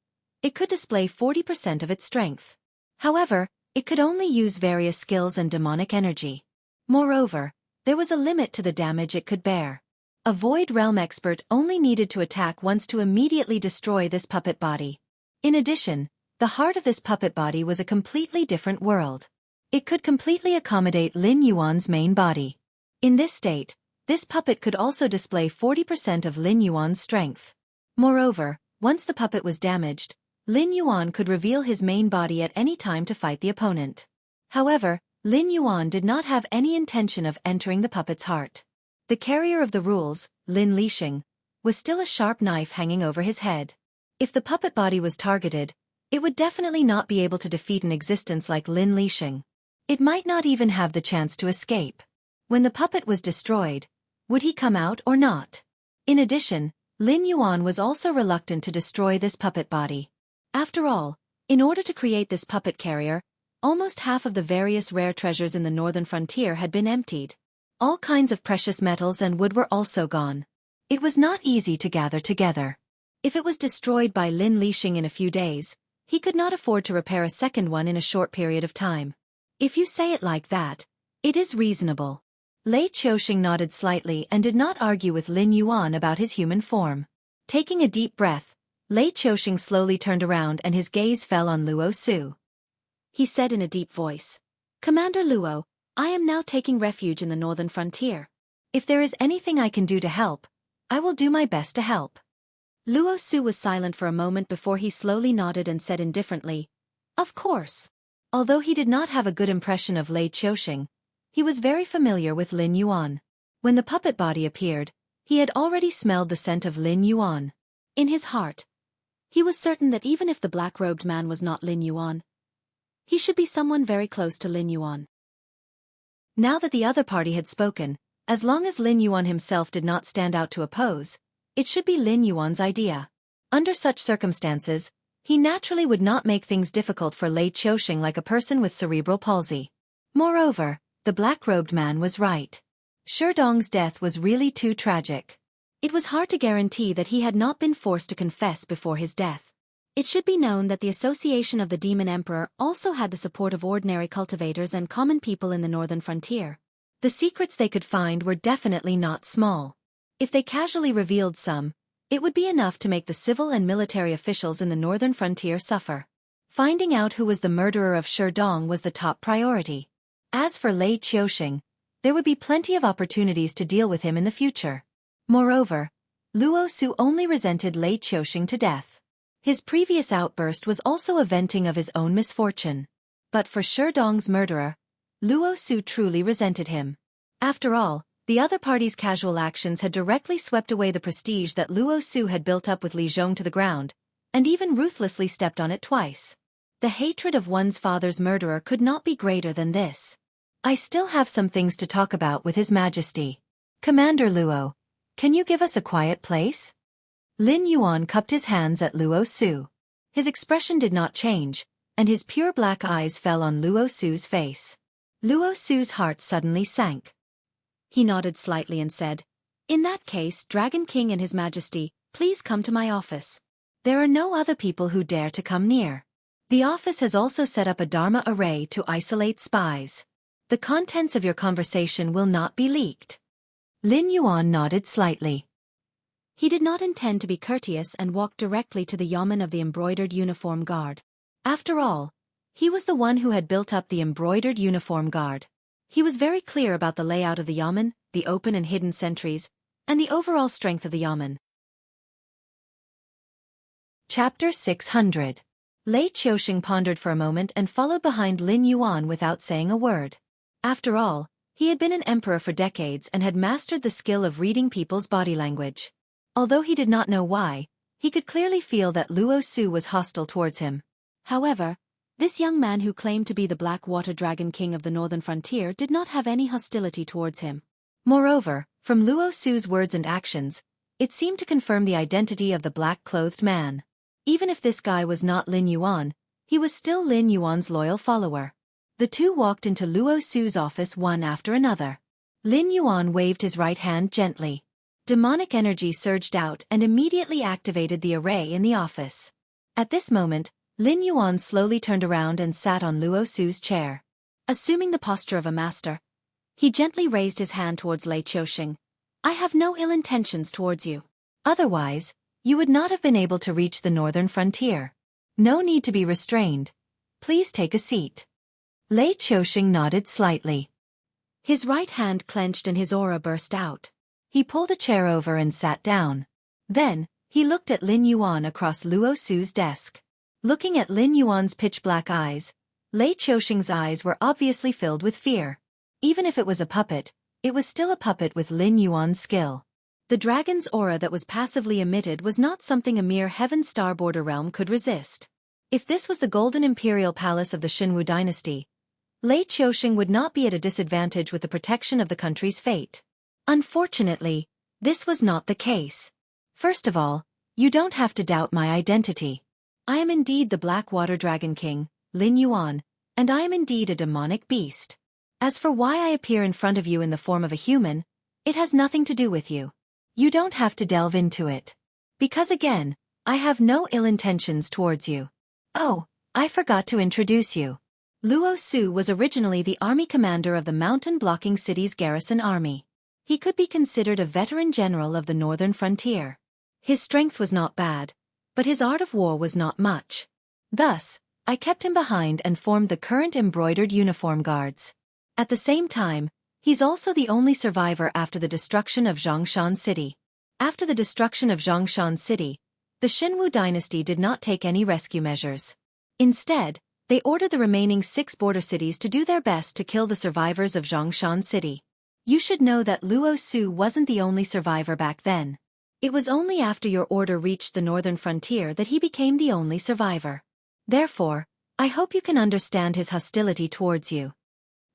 it could display 40% of its strength. However, it could only use various skills and demonic energy. Moreover, there was a limit to the damage it could bear. A Void Realm expert only needed to attack once to immediately destroy this puppet body. In addition, the heart of this puppet body was a completely different world. It could completely accommodate Lin Yuan's main body. In this state, this puppet could also display 40% of Lin Yuan's strength. Moreover, once the puppet was damaged, Lin Yuan could reveal his main body at any time to fight the opponent. However, Lin Yuan did not have any intention of entering the puppet's heart. The carrier of the rules, Lin Lixing, was still a sharp knife hanging over his head. If the puppet body was targeted, it would definitely not be able to defeat an existence like Lin Lixing. It might not even have the chance to escape. When the puppet was destroyed, would he come out or not? In addition, Lin Yuan was also reluctant to destroy this puppet body. After all, in order to create this puppet carrier, almost half of the various rare treasures in the northern frontier had been emptied. All kinds of precious metals and wood were also gone. It was not easy to gather together. If it was destroyed by Lin Lixing in a few days, he could not afford to repair a second one in a short period of time. If you say it like that, it is reasonable. Lei Qiuxing nodded slightly and did not argue with Lin Yuan about his human form. Taking a deep breath, Lei Qiuxing slowly turned around and his gaze fell on Luo Su. He said in a deep voice, "Commander Luo, I am now taking refuge in the northern frontier. If there is anything I can do to help, I will do my best to help." Luo Su was silent for a moment before he slowly nodded and said indifferently, "Of course." Although he did not have a good impression of Lei Qiuxing, he was very familiar with Lin Yuan. When the puppet body appeared, he had already smelled the scent of Lin Yuan. In his heart, he was certain that even if the black-robed man was not Lin Yuan, he should be someone very close to Lin Yuan. Now that the other party had spoken, as long as Lin Yuan himself did not stand out to oppose, it should be Lin Yuan's idea. Under such circumstances, he naturally would not make things difficult for Lei Qiuxing like a person with cerebral palsy. Moreover, the black-robed man was right. Sherdong's death was really too tragic. It was hard to guarantee that he had not been forced to confess before his death. It should be known that the Association of the Demon Emperor also had the support of ordinary cultivators and common people in the northern frontier. The secrets they could find were definitely not small. If they casually revealed some, it would be enough to make the civil and military officials in the northern frontier suffer. Finding out who was the murderer of Sherdong was the top priority. As for Lei Qiuxing, there would be plenty of opportunities to deal with him in the future. Moreover, Luo Su only resented Lei Qiuxing to death. His previous outburst was also a venting of his own misfortune. But for Sherdong's murderer, Luo Su truly resented him. After all, the other party's casual actions had directly swept away the prestige that Luo Su had built up with Li Zhong to the ground, and even ruthlessly stepped on it twice. The hatred of one's father's murderer could not be greater than this. I still have some things to talk about with His Majesty. Commander Luo, can you give us a quiet place? Lin Yuan cupped his hands at Luo Su. His expression did not change, and his pure black eyes fell on Luo Su's face. Luo Su's heart suddenly sank. He nodded slightly and said, "In that case, Dragon King and His Majesty, please come to my office. There are no other people who dare to come near. The office has also set up a Dharma array to isolate spies. The contents of your conversation will not be leaked." Lin Yuan nodded slightly. He did not intend to be courteous and walked directly to the yamen of the embroidered uniform guard. After all, he was the one who had built up the embroidered uniform guard. He was very clear about the layout of the yamen, the open and hidden sentries, and the overall strength of the yamen. Chapter 600. Lei Qiusheng pondered for a moment and followed behind Lin Yuan without saying a word. After all, he had been an emperor for decades and had mastered the skill of reading people's body language. Although he did not know why, he could clearly feel that Luo Su was hostile towards him. However, this young man who claimed to be the Blackwater Dragon King of the Northern Frontier did not have any hostility towards him. Moreover, from Luo Su's words and actions, it seemed to confirm the identity of the black-clothed man. Even if this guy was not Lin Yuan, he was still Lin Yuan's loyal follower. The two walked into Luo Su's office one after another. Lin Yuan waved his right hand gently. Demonic energy surged out and immediately activated the array in the office. At this moment, Lin Yuan slowly turned around and sat on Luo Su's chair. Assuming the posture of a master, he gently raised his hand towards Lei Qiusheng. "I have no ill intentions towards you. Otherwise, you would not have been able to reach the northern frontier. No need to be restrained. Please take a seat." Lei Qiusheng nodded slightly. His right hand clenched and his aura burst out. He pulled a chair over and sat down. Then, he looked at Lin Yuan across Luo Su's desk. Looking at Lin Yuan's pitch-black eyes, Lei Qiusheng's eyes were obviously filled with fear. Even if it was a puppet, it was still a puppet with Lin Yuan's skill. The dragon's aura that was passively emitted was not something a mere heaven-star border realm could resist. If this was the Golden Imperial Palace of the Xinwu dynasty, Lei Qiusheng would not be at a disadvantage with the protection of the country's fate. Unfortunately, this was not the case. First of all, you don't have to doubt my identity. I am indeed the Blackwater Dragon King, Lin Yuan, and I am indeed a demonic beast. As for why I appear in front of you in the form of a human, it has nothing to do with you. You don't have to delve into it. Because again, I have no ill intentions towards you. Oh, I forgot to introduce you. Luo Su was originally the army commander of the mountain-blocking city's garrison army. He could be considered a veteran general of the northern frontier. His strength was not bad, but his art of war was not much. Thus, I kept him behind and formed the current embroidered uniform guards. At the same time, he's also the only survivor after the destruction of Zhongshan City. After the destruction of Zhongshan City, the Xinwu dynasty did not take any rescue measures. Instead, they ordered the remaining 6 border cities to do their best to kill the survivors of Zhongshan City. You should know that Luo Su wasn't the only survivor back then. It was only after your order reached the northern frontier that he became the only survivor. Therefore, I hope you can understand his hostility towards you.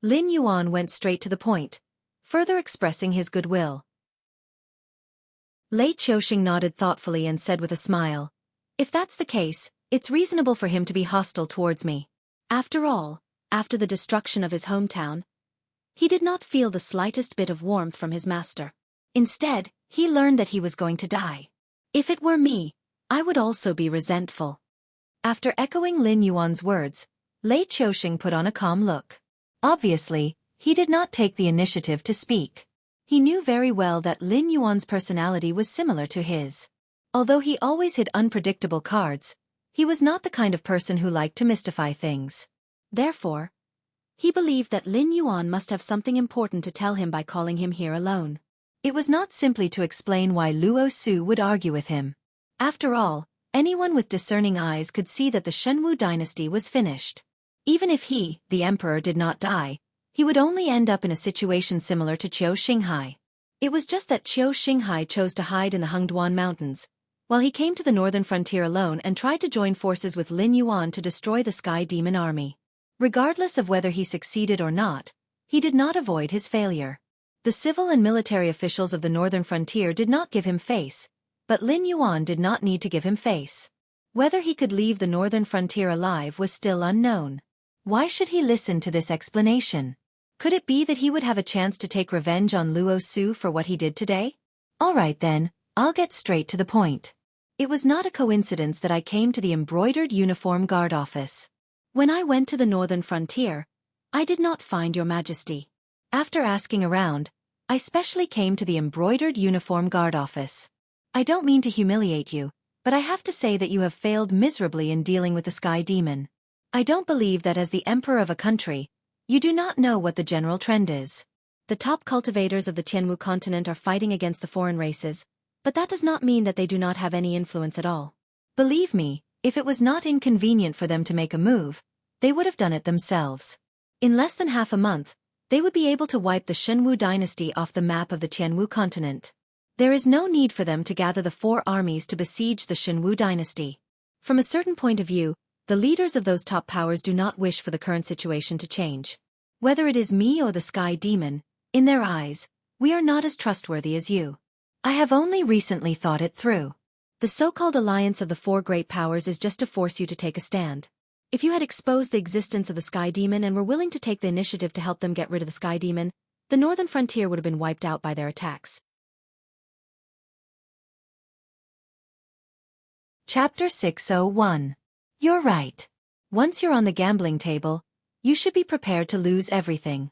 Lin Yuan went straight to the point, further expressing his goodwill. Lei Qiusheng nodded thoughtfully and said with a smile, "If that's the case, it's reasonable for him to be hostile towards me. After all, after the destruction of his hometown, he did not feel the slightest bit of warmth from his master. Instead, he learned that he was going to die. If it were me, I would also be resentful." After echoing Lin Yuan's words, Lei Qiusheng put on a calm look. Obviously, he did not take the initiative to speak. He knew very well that Lin Yuan's personality was similar to his. Although he always hit unpredictable cards, he was not the kind of person who liked to mystify things. Therefore, he believed that Lin Yuan must have something important to tell him by calling him here alone. It was not simply to explain why Luo Su would argue with him. After all, Anyone with discerning eyes could see that the Shenwu dynasty was finished. Even if he, the emperor, did not die, he would only end up in a situation similar to Qiu Xinghai. It was just that Qiu Xinghai chose to hide in the Hengduan Mountains, while he came to the northern frontier alone and tried to join forces with Lin Yuan to destroy the Sky Demon army. Regardless of whether he succeeded or not, he did not avoid his failure. The civil and military officials of the northern frontier did not give him face, but Lin Yuan did not need to give him face. Whether he could leave the northern frontier alive was still unknown. Why should he listen to this explanation? Could it be that he would have a chance to take revenge on Luo Su for what he did today? Alright then, I'll get straight to the point. It was not a coincidence that I came to the embroidered uniform guard office. When I went to the northern frontier, I did not find your majesty. After asking around, I specially came to the embroidered uniform guard office. I don't mean to humiliate you, but I have to say that you have failed miserably in dealing with the Sky Demon. I don't believe that as the emperor of a country, you do not know what the general trend is. The top cultivators of the Tianwu continent are fighting against the foreign races, but that does not mean that they do not have any influence at all. Believe me, if it was not inconvenient for them to make a move, they would have done it themselves. In less than half a month, they would be able to wipe the Shenwu dynasty off the map of the Tianwu continent. There is no need for them to gather the 4 armies to besiege the Shenwu dynasty. From a certain point of view, the leaders of those top powers do not wish for the current situation to change. Whether it is me or the Sky Demon, in their eyes, we are not as trustworthy as you. I have only recently thought it through. The so-called alliance of the 4 great powers is just to force you to take a stand. If you had exposed the existence of the Sky Demon and were willing to take the initiative to help them get rid of the Sky Demon, the northern frontier would have been wiped out by their attacks. Chapter 601. You're right. Once you're on the gambling table, you should be prepared to lose everything.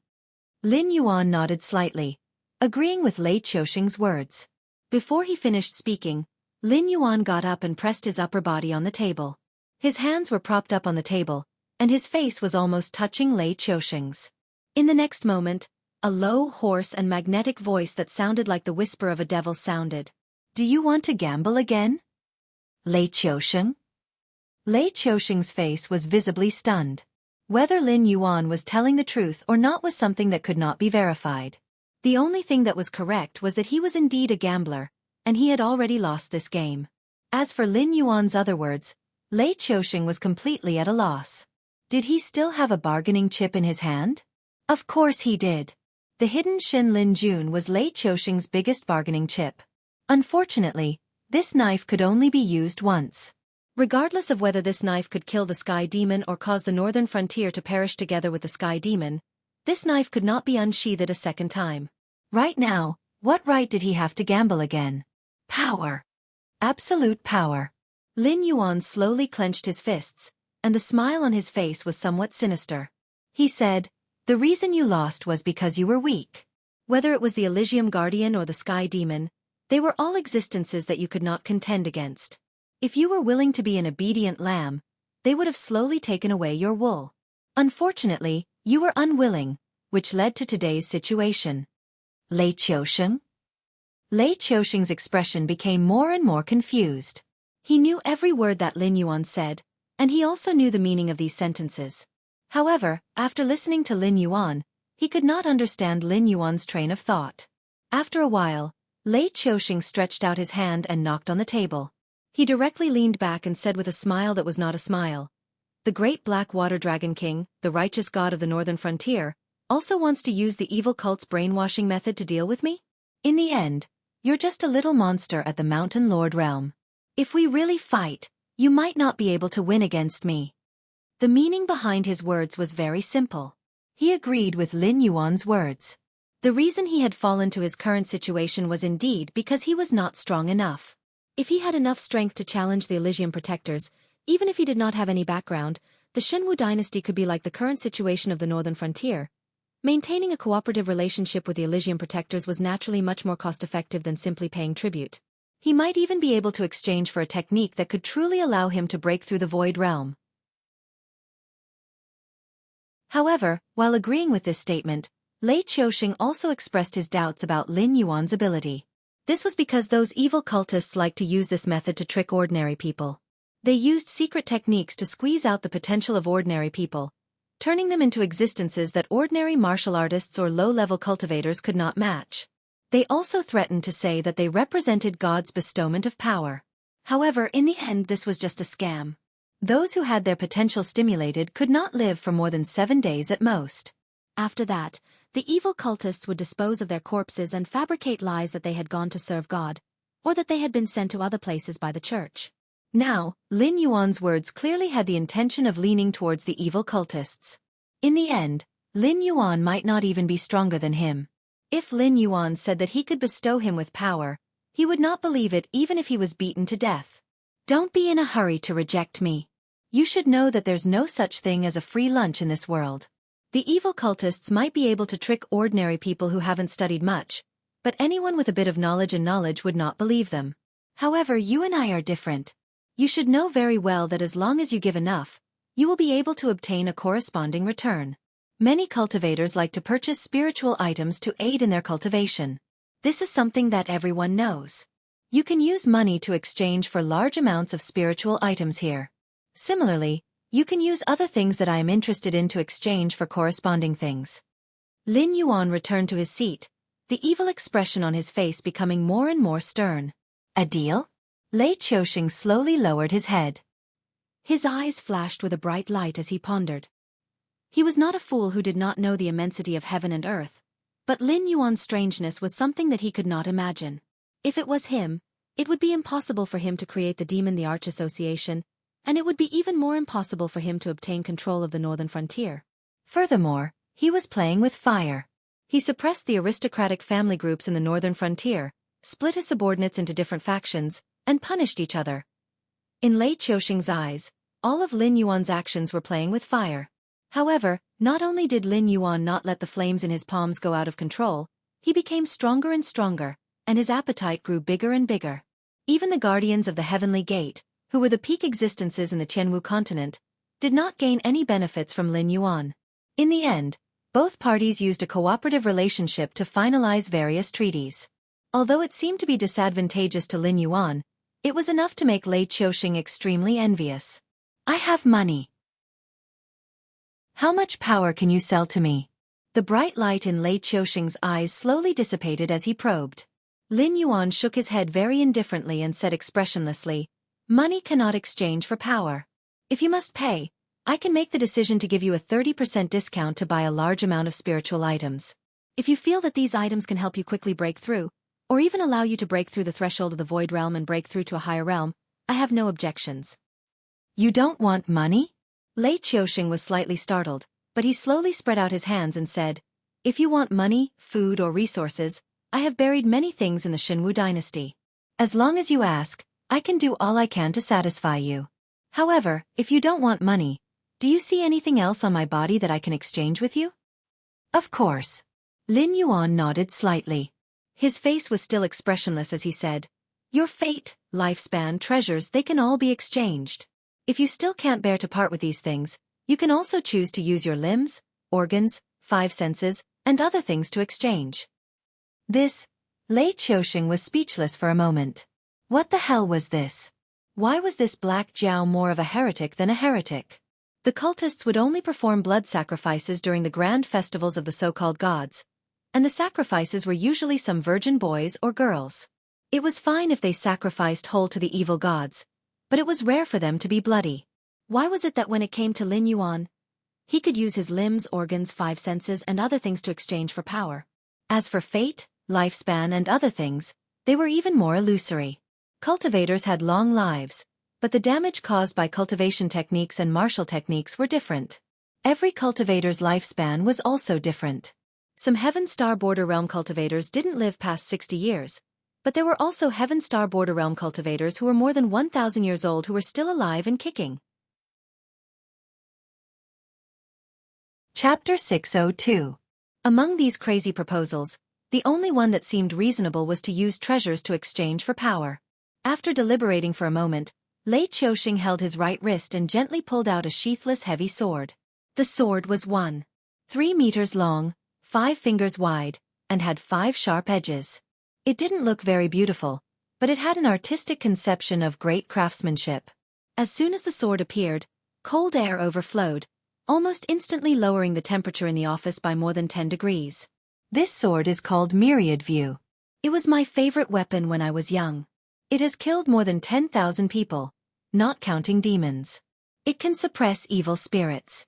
Lin Yuan nodded slightly, agreeing with Lei Qiusheng's words. Before he finished speaking, Lin Yuan got up and pressed his upper body on the table. His hands were propped up on the table, and his face was almost touching Lei Qiusheng's. In the next moment, a low, hoarse and magnetic voice that sounded like the whisper of a devil sounded. Do you want to gamble again? Lei Qiusheng? Lei Qiusheng's face was visibly stunned. Whether Lin Yuan was telling the truth or not was something that could not be verified. The only thing that was correct was that he was indeed a gambler, and he had already lost this game. As for Lin Yuan's other words, Lei Qiusheng was completely at a loss. Did he still have a bargaining chip in his hand? Of course he did. The hidden Shin Lin Jun was Lei Qiusheng's biggest bargaining chip. Unfortunately, this knife could only be used once. Regardless of whether this knife could kill the Sky Demon or cause the northern frontier to perish together with the Sky Demon, this knife could not be unsheathed a second time. Right now, what right did he have to gamble again? Power. Absolute power. Lin Yuan slowly clenched his fists, and the smile on his face was somewhat sinister. He said, the reason you lost was because you were weak. Whether it was the Elysium Guardian or the Sky Demon, they were all existences that you could not contend against. If you were willing to be an obedient lamb, they would have slowly taken away your wool. Unfortunately, you were unwilling, which led to today's situation. Lei Qiusheng? Lei Qiusheng's expression became more and more confused. He knew every word that Lin Yuan said, and he also knew the meaning of these sentences. However, after listening to Lin Yuan, he could not understand Lin Yuan's train of thought. After a while, Lei Qiusheng stretched out his hand and knocked on the table. He directly leaned back and said with a smile that was not a smile, the great black water dragon king, the righteous god of the northern frontier, also wants to use the evil cult's brainwashing method to deal with me? In the end, you're just a little monster at the Mountain Lord realm. If we really fight, you might not be able to win against me. The meaning behind his words was very simple. He agreed with Lin Yuan's words. The reason he had fallen to his current situation was indeed because he was not strong enough. If he had enough strength to challenge the Elysium protectors, even if he did not have any background, the Shenwu dynasty could be like the current situation of the northern frontier. Maintaining a cooperative relationship with the Elysium protectors was naturally much more cost-effective than simply paying tribute. He might even be able to exchange for a technique that could truly allow him to break through the void realm. However, while agreeing with this statement, Lei Qiusheng also expressed his doubts about Lin Yuan's ability. This was because those evil cultists like to use this method to trick ordinary people. They used secret techniques to squeeze out the potential of ordinary people, turning them into existences that ordinary martial artists or low-level cultivators could not match. They also threatened to say that they represented God's bestowment of power. However, in the end this was just a scam. Those who had their potential stimulated could not live for more than 7 days at most. After that, the evil cultists would dispose of their corpses and fabricate lies that they had gone to serve God, or that they had been sent to other places by the church. Now, Lin Yuan's words clearly had the intention of leaning towards the evil cultists. In the end, Lin Yuan might not even be stronger than him. If Lin Yuan said that he could bestow him with power, he would not believe it even if he was beaten to death. Don't be in a hurry to reject me. You should know that there's no such thing as a free lunch in this world. The evil cultists might be able to trick ordinary people who haven't studied much, but anyone with a bit of knowledge would not believe them. However, you and I are different. You should know very well that as long as you give enough, you will be able to obtain a corresponding return. Many cultivators like to purchase spiritual items to aid in their cultivation. This is something that everyone knows. You can use money to exchange for large amounts of spiritual items here. Similarly, you can use other things that I am interested in to exchange for corresponding things. Lin Yuan returned to his seat, the evil expression on his face becoming more and more stern. A deal? Lei Qiuxing slowly lowered his head. His eyes flashed with a bright light as he pondered. He was not a fool who did not know the immensity of heaven and earth, but Lin Yuan's strangeness was something that he could not imagine. If it was him, it would be impossible for him to create the Demon the Arch Association, and it would be even more impossible for him to obtain control of the northern frontier. Furthermore, he was playing with fire. He suppressed the aristocratic family groups in the northern frontier, split his subordinates into different factions, and punished each other. In Lei Qiuxing's eyes, all of Lin Yuan's actions were playing with fire. However, not only did Lin Yuan not let the flames in his palms go out of control, he became stronger and stronger, and his appetite grew bigger and bigger. Even the guardians of the Heavenly Gate, who were the peak existences in the Tianwu continent, did not gain any benefits from Lin Yuan. In the end, both parties used a cooperative relationship to finalize various treaties. Although it seemed to be disadvantageous to Lin Yuan, it was enough to make Lei Qiuxing extremely envious. I have money. How much power can you sell to me? The bright light in Lei Qiuxing's eyes slowly dissipated as he probed. Lin Yuan shook his head very indifferently and said expressionlessly, money cannot exchange for power. If you must pay, I can make the decision to give you a 30% discount to buy a large amount of spiritual items. If you feel that these items can help you quickly break through, or even allow you to break through the threshold of the void realm and break through to a higher realm, I have no objections. You don't want money? Lei Qiuxing was slightly startled, but he slowly spread out his hands and said, if you want money, food or resources, I have buried many things in the Xinwu dynasty. As long as you ask, I can do all I can to satisfy you. However, if you don't want money, do you see anything else on my body that I can exchange with you? Of course. Lin Yuan nodded slightly. His face was still expressionless as he said, your fate, lifespan, treasures, they can all be exchanged. If you still can't bear to part with these things, you can also choose to use your limbs, organs, 5 senses, and other things to exchange. Lei Qiuxing was speechless for a moment. What the hell was this? Why was this Black Jiao more of a heretic than a heretic? The cultists would only perform blood sacrifices during the grand festivals of the so-called gods, and the sacrifices were usually some virgin boys or girls. It was fine if they sacrificed whole to the evil gods, but it was rare for them to be bloody. Why was it that when it came to Lin Yuan, he could use his limbs, organs, 5 senses, and other things to exchange for power? As for fate, lifespan, and other things, they were even more illusory. Cultivators had long lives, but the damage caused by cultivation techniques and martial techniques were different. Every cultivator's lifespan was also different. Some Heaven Star Border Realm cultivators didn't live past 60 years, but there were also Heaven Star Border Realm cultivators who were more than 1,000 years old who were still alive and kicking. Chapter 602. Among these crazy proposals, the only one that seemed reasonable was to use treasures to exchange for power. After deliberating for a moment, Lei Qiuxing held his right wrist and gently pulled out a sheathless heavy sword. The sword was 3 meters long, 5 fingers wide, and had 5 sharp edges. It didn't look very beautiful, but it had an artistic conception of great craftsmanship. As soon as the sword appeared, cold air overflowed, almost instantly lowering the temperature in the office by more than 10 degrees. This sword is called Myriad View. It was my favorite weapon when I was young. It has killed more than 10,000 people, not counting demons. It can suppress evil spirits.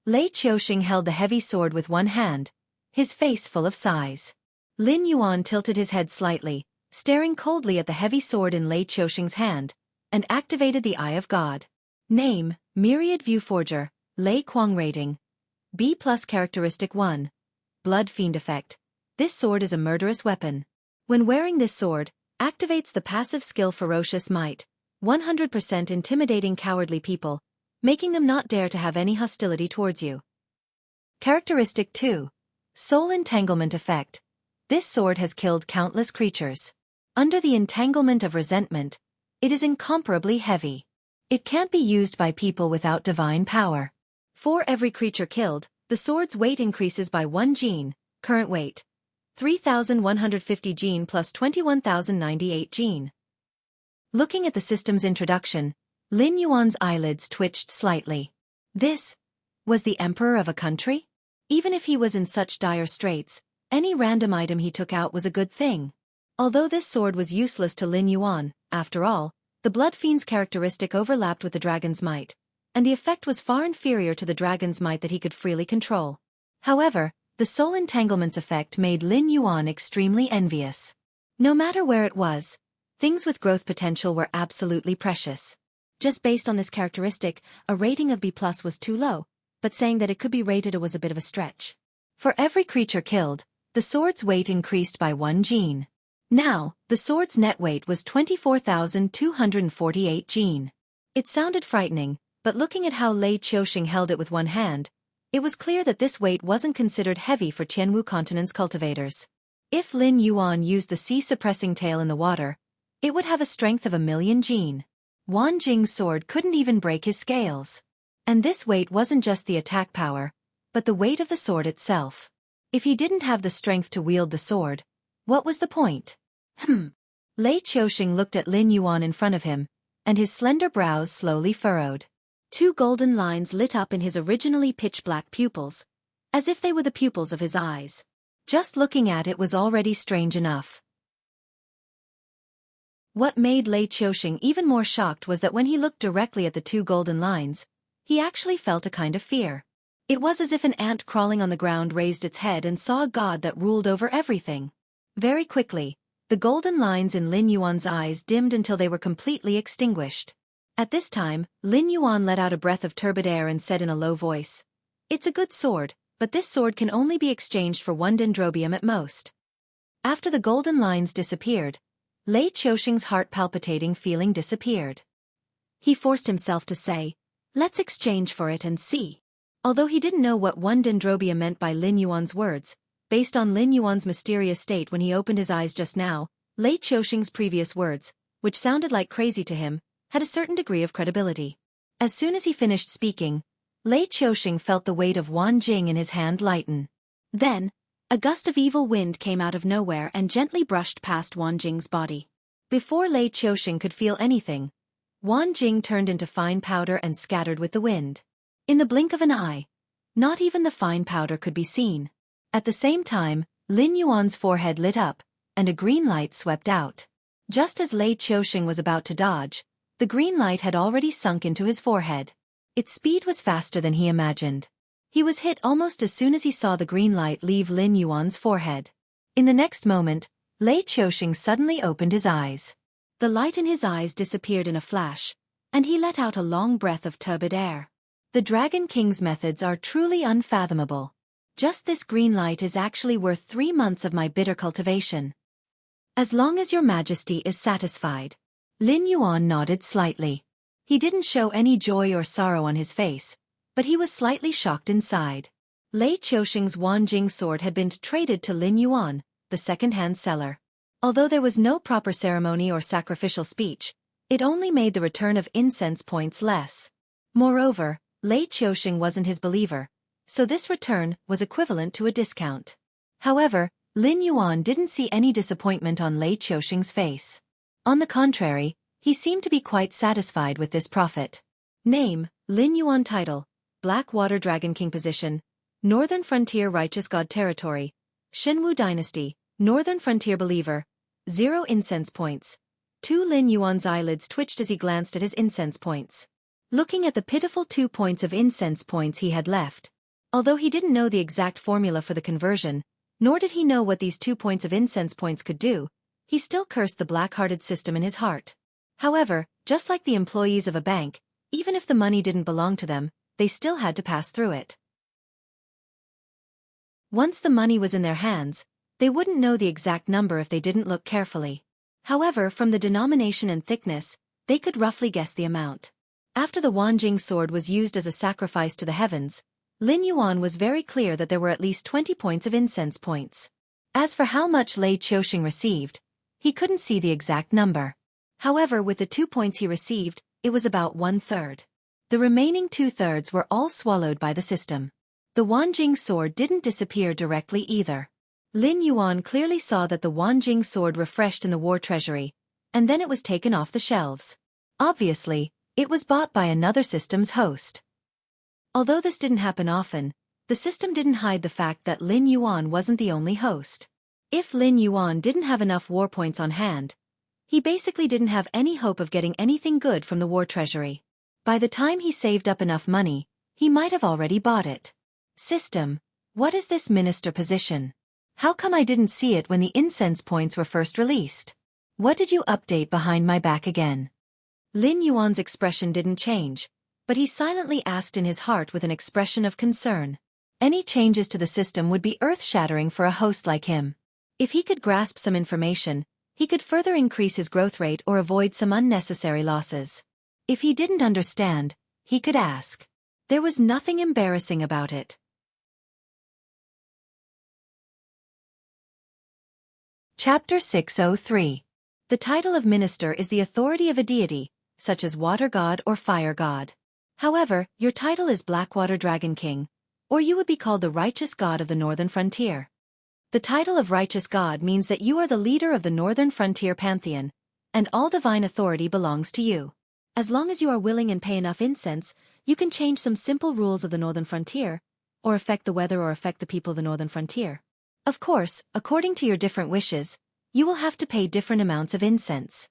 Lei Qiuxing held the heavy sword with one hand, his face full of sighs. Lin Yuan tilted his head slightly, staring coldly at the heavy sword in Lei Qiuxing's hand, and activated the Eye of God. Name, Myriad View Forger, Lei Kuang Rating. B+ Characteristic 1. Blood Fiend Effect. This sword is a murderous weapon. When wearing this sword, activates the passive skill Ferocious Might, 100% intimidating cowardly people, making them not dare to have any hostility towards you. Characteristic 2. Soul Entanglement Effect. This sword has killed countless creatures. Under the entanglement of resentment, it is incomparably heavy. It can't be used by people without divine power. For every creature killed, the sword's weight increases by 1 gene, current weight. 3,150 gene plus 21,098 gene. Looking at the system's introduction, Lin Yuan's eyelids twitched slightly. This was the emperor of a country? Even if he was in such dire straits, any random item he took out was a good thing. Although this sword was useless to Lin Yuan, after all, the Blood Fiend's characteristic overlapped with the dragon's might, and the effect was far inferior to the dragon's might that he could freely control. However, the soul entanglement's effect made Lin Yuan extremely envious. No matter where it was, things with growth potential were absolutely precious. Just based on this characteristic, a rating of B+ was too low, but saying that it could be rated A was a bit of a stretch. For every creature killed, the sword's weight increased by 1 gene. Now, the sword's net weight was 24,248 gene. It sounded frightening, but looking at how Lei Qiuxing held it with one hand, it was clear that this weight wasn't considered heavy for Tianwu Continent's cultivators. If Lin Yuan used the sea-suppressing tail in the water, it would have a strength of 1,000,000 gene. Wan Jing's sword couldn't even break his scales. And this weight wasn't just the attack power, but the weight of the sword itself. If he didn't have the strength to wield the sword, what was the point? Lei Qiuxing looked at Lin Yuan in front of him, and his slender brows slowly furrowed. 2 golden lines lit up in his originally pitch-black pupils, as if they were the pupils of his eyes. Just looking at it was already strange enough. What made Lei Qiuxing even more shocked was that when he looked directly at the 2 golden lines, he actually felt a kind of fear. It was as if an ant crawling on the ground raised its head and saw a god that ruled over everything. Very quickly, the golden lines in Lin Yuan's eyes dimmed until they were completely extinguished. At this time, Lin Yuan let out a breath of turbid air and said in a low voice, "It's a good sword, but this sword can only be exchanged for 1 dendrobium at most." After the golden lines disappeared, Lei Qiuxing's heart palpitating feeling disappeared. He forced himself to say, "Let's exchange for it and see." Although he didn't know what 1 dendrobium meant by Lin Yuan's words, based on Lin Yuan's mysterious state when he opened his eyes just now, Lei Qiuxing's previous words, which sounded like crazy to him, had a certain degree of credibility. As soon as he finished speaking, Lei Qiuxing felt the weight of Wan Jing in his hand lighten. Then, a gust of evil wind came out of nowhere and gently brushed past Wan Jing's body. Before Lei Qiuxing could feel anything, Wan Jing turned into fine powder and scattered with the wind. In the blink of an eye, not even the fine powder could be seen. At the same time, Lin Yuan's forehead lit up, and a green light swept out. Just as Lei Qiuxing was about to dodge, the green light had already sunk into his forehead. Its speed was faster than he imagined. He was hit almost as soon as he saw the green light leave Lin Yuan's forehead. In the next moment, Lei Qiuxing suddenly opened his eyes. The light in his eyes disappeared in a flash, and he let out a long breath of turbid air. The Dragon King's methods are truly unfathomable. Just this green light is actually worth 3 months of my bitter cultivation. As long as your majesty is satisfied. Lin Yuan nodded slightly. He didn't show any joy or sorrow on his face, but he was slightly shocked inside. Lei Qiuxing's Wan Jing sword had been traded to Lin Yuan, the second-hand seller. Although there was no proper ceremony or sacrificial speech, it only made the return of incense points less. Moreover, Lei Qiuxing wasn't his believer, so this return was equivalent to a discount. However, Lin Yuan didn't see any disappointment on Lei Qiuxing's face. On the contrary, He seemed to be quite satisfied with this profit. Name, Lin Yuan. Title, Black Water Dragon King. Position, Northern Frontier Righteous God. Territory, Shenwu Dynasty, Northern Frontier. Believer, 0 incense points. 2 Lin Yuan's eyelids twitched as he glanced at his incense points. Looking at the pitiful 2 points of incense points he had left. Although he didn't know the exact formula for the conversion, nor did he know what these 2 points of incense points could do, he still cursed the black-hearted system in his heart. However, just like the employees of a bank, even if the money didn't belong to them, they still had to pass through it. Once the money was in their hands, they wouldn't know the exact number if they didn't look carefully. However, from the denomination and thickness, they could roughly guess the amount. After the Wanjing sword was used as a sacrifice to the heavens, Lin Yuan was very clear that there were at least 20 points of incense points. As for how much Lei Qiuxing received, he couldn't see the exact number. However, with the 2 points he received, it was about 1/3. The remaining 2/3 were all swallowed by the system. The Wanjing sword didn't disappear directly either. Lin Yuan clearly saw that the Wanjing sword refreshed in the war treasury, and then it was taken off the shelves. Obviously, it was bought by another system's host. Although this didn't happen often, the system didn't hide the fact that Lin Yuan wasn't the only host. If Lin Yuan didn't have enough war points on hand, he basically didn't have any hope of getting anything good from the war treasury. By the time he saved up enough money, he might have already bought it. System, what is this minister position? How come I didn't see it when the incense points were first released? What did you update behind my back again? Lin Yuan's expression didn't change, but he silently asked in his heart with an expression of concern. Any changes to the system would be earth-shattering for a host like him. If he could grasp some information, he could further increase his growth rate or avoid some unnecessary losses. If he didn't understand, he could ask. There was nothing embarrassing about it. Chapter 603. The title of minister is the authority of a deity, such as water god or fire god. However, your title is Blackwater Dragon King, or you would be called the righteous god of the northern frontier. The title of righteous god means that you are the leader of the northern frontier pantheon, and all divine authority belongs to you. As long as you are willing and pay enough incense, you can change some simple rules of the northern frontier, or affect the weather or affect the people of the northern frontier. Of course, according to your different wishes, you will have to pay different amounts of incense.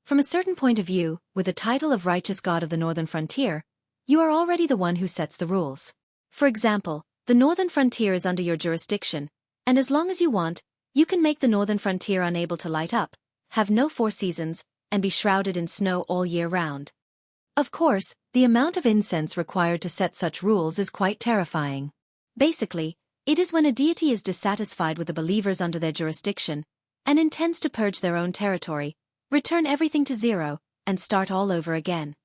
From a certain point of view, with the title of righteous god of the northern frontier, you are already the one who sets the rules. For example, the northern frontier is under your jurisdiction, and as long as you want, you can make the northern frontier unable to light up, have no 4 seasons, and be shrouded in snow all year round. Of course, the amount of incense required to set such rules is quite terrifying. Basically, it is when a deity is dissatisfied with the believers under their jurisdiction, and intends to purge their own territory, return everything to 0, and start all over again.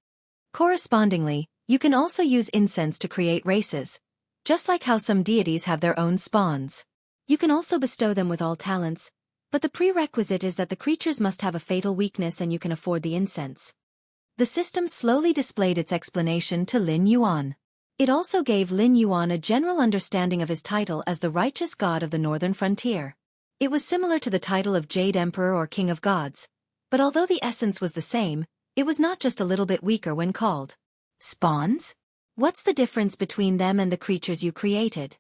Correspondingly, you can also use incense to create races, just like how some deities have their own spawns. You can also bestow them with all talents, but the prerequisite is that the creatures must have a fatal weakness and you can afford the incense. The system slowly displayed its explanation to Lin Yuan. It also gave Lin Yuan a general understanding of his title as the righteous god of the northern frontier. It was similar to the title of Jade Emperor or King of Gods, but although the essence was the same, it was not just a little bit weaker when called spawns? What's the difference between them and the creatures you created?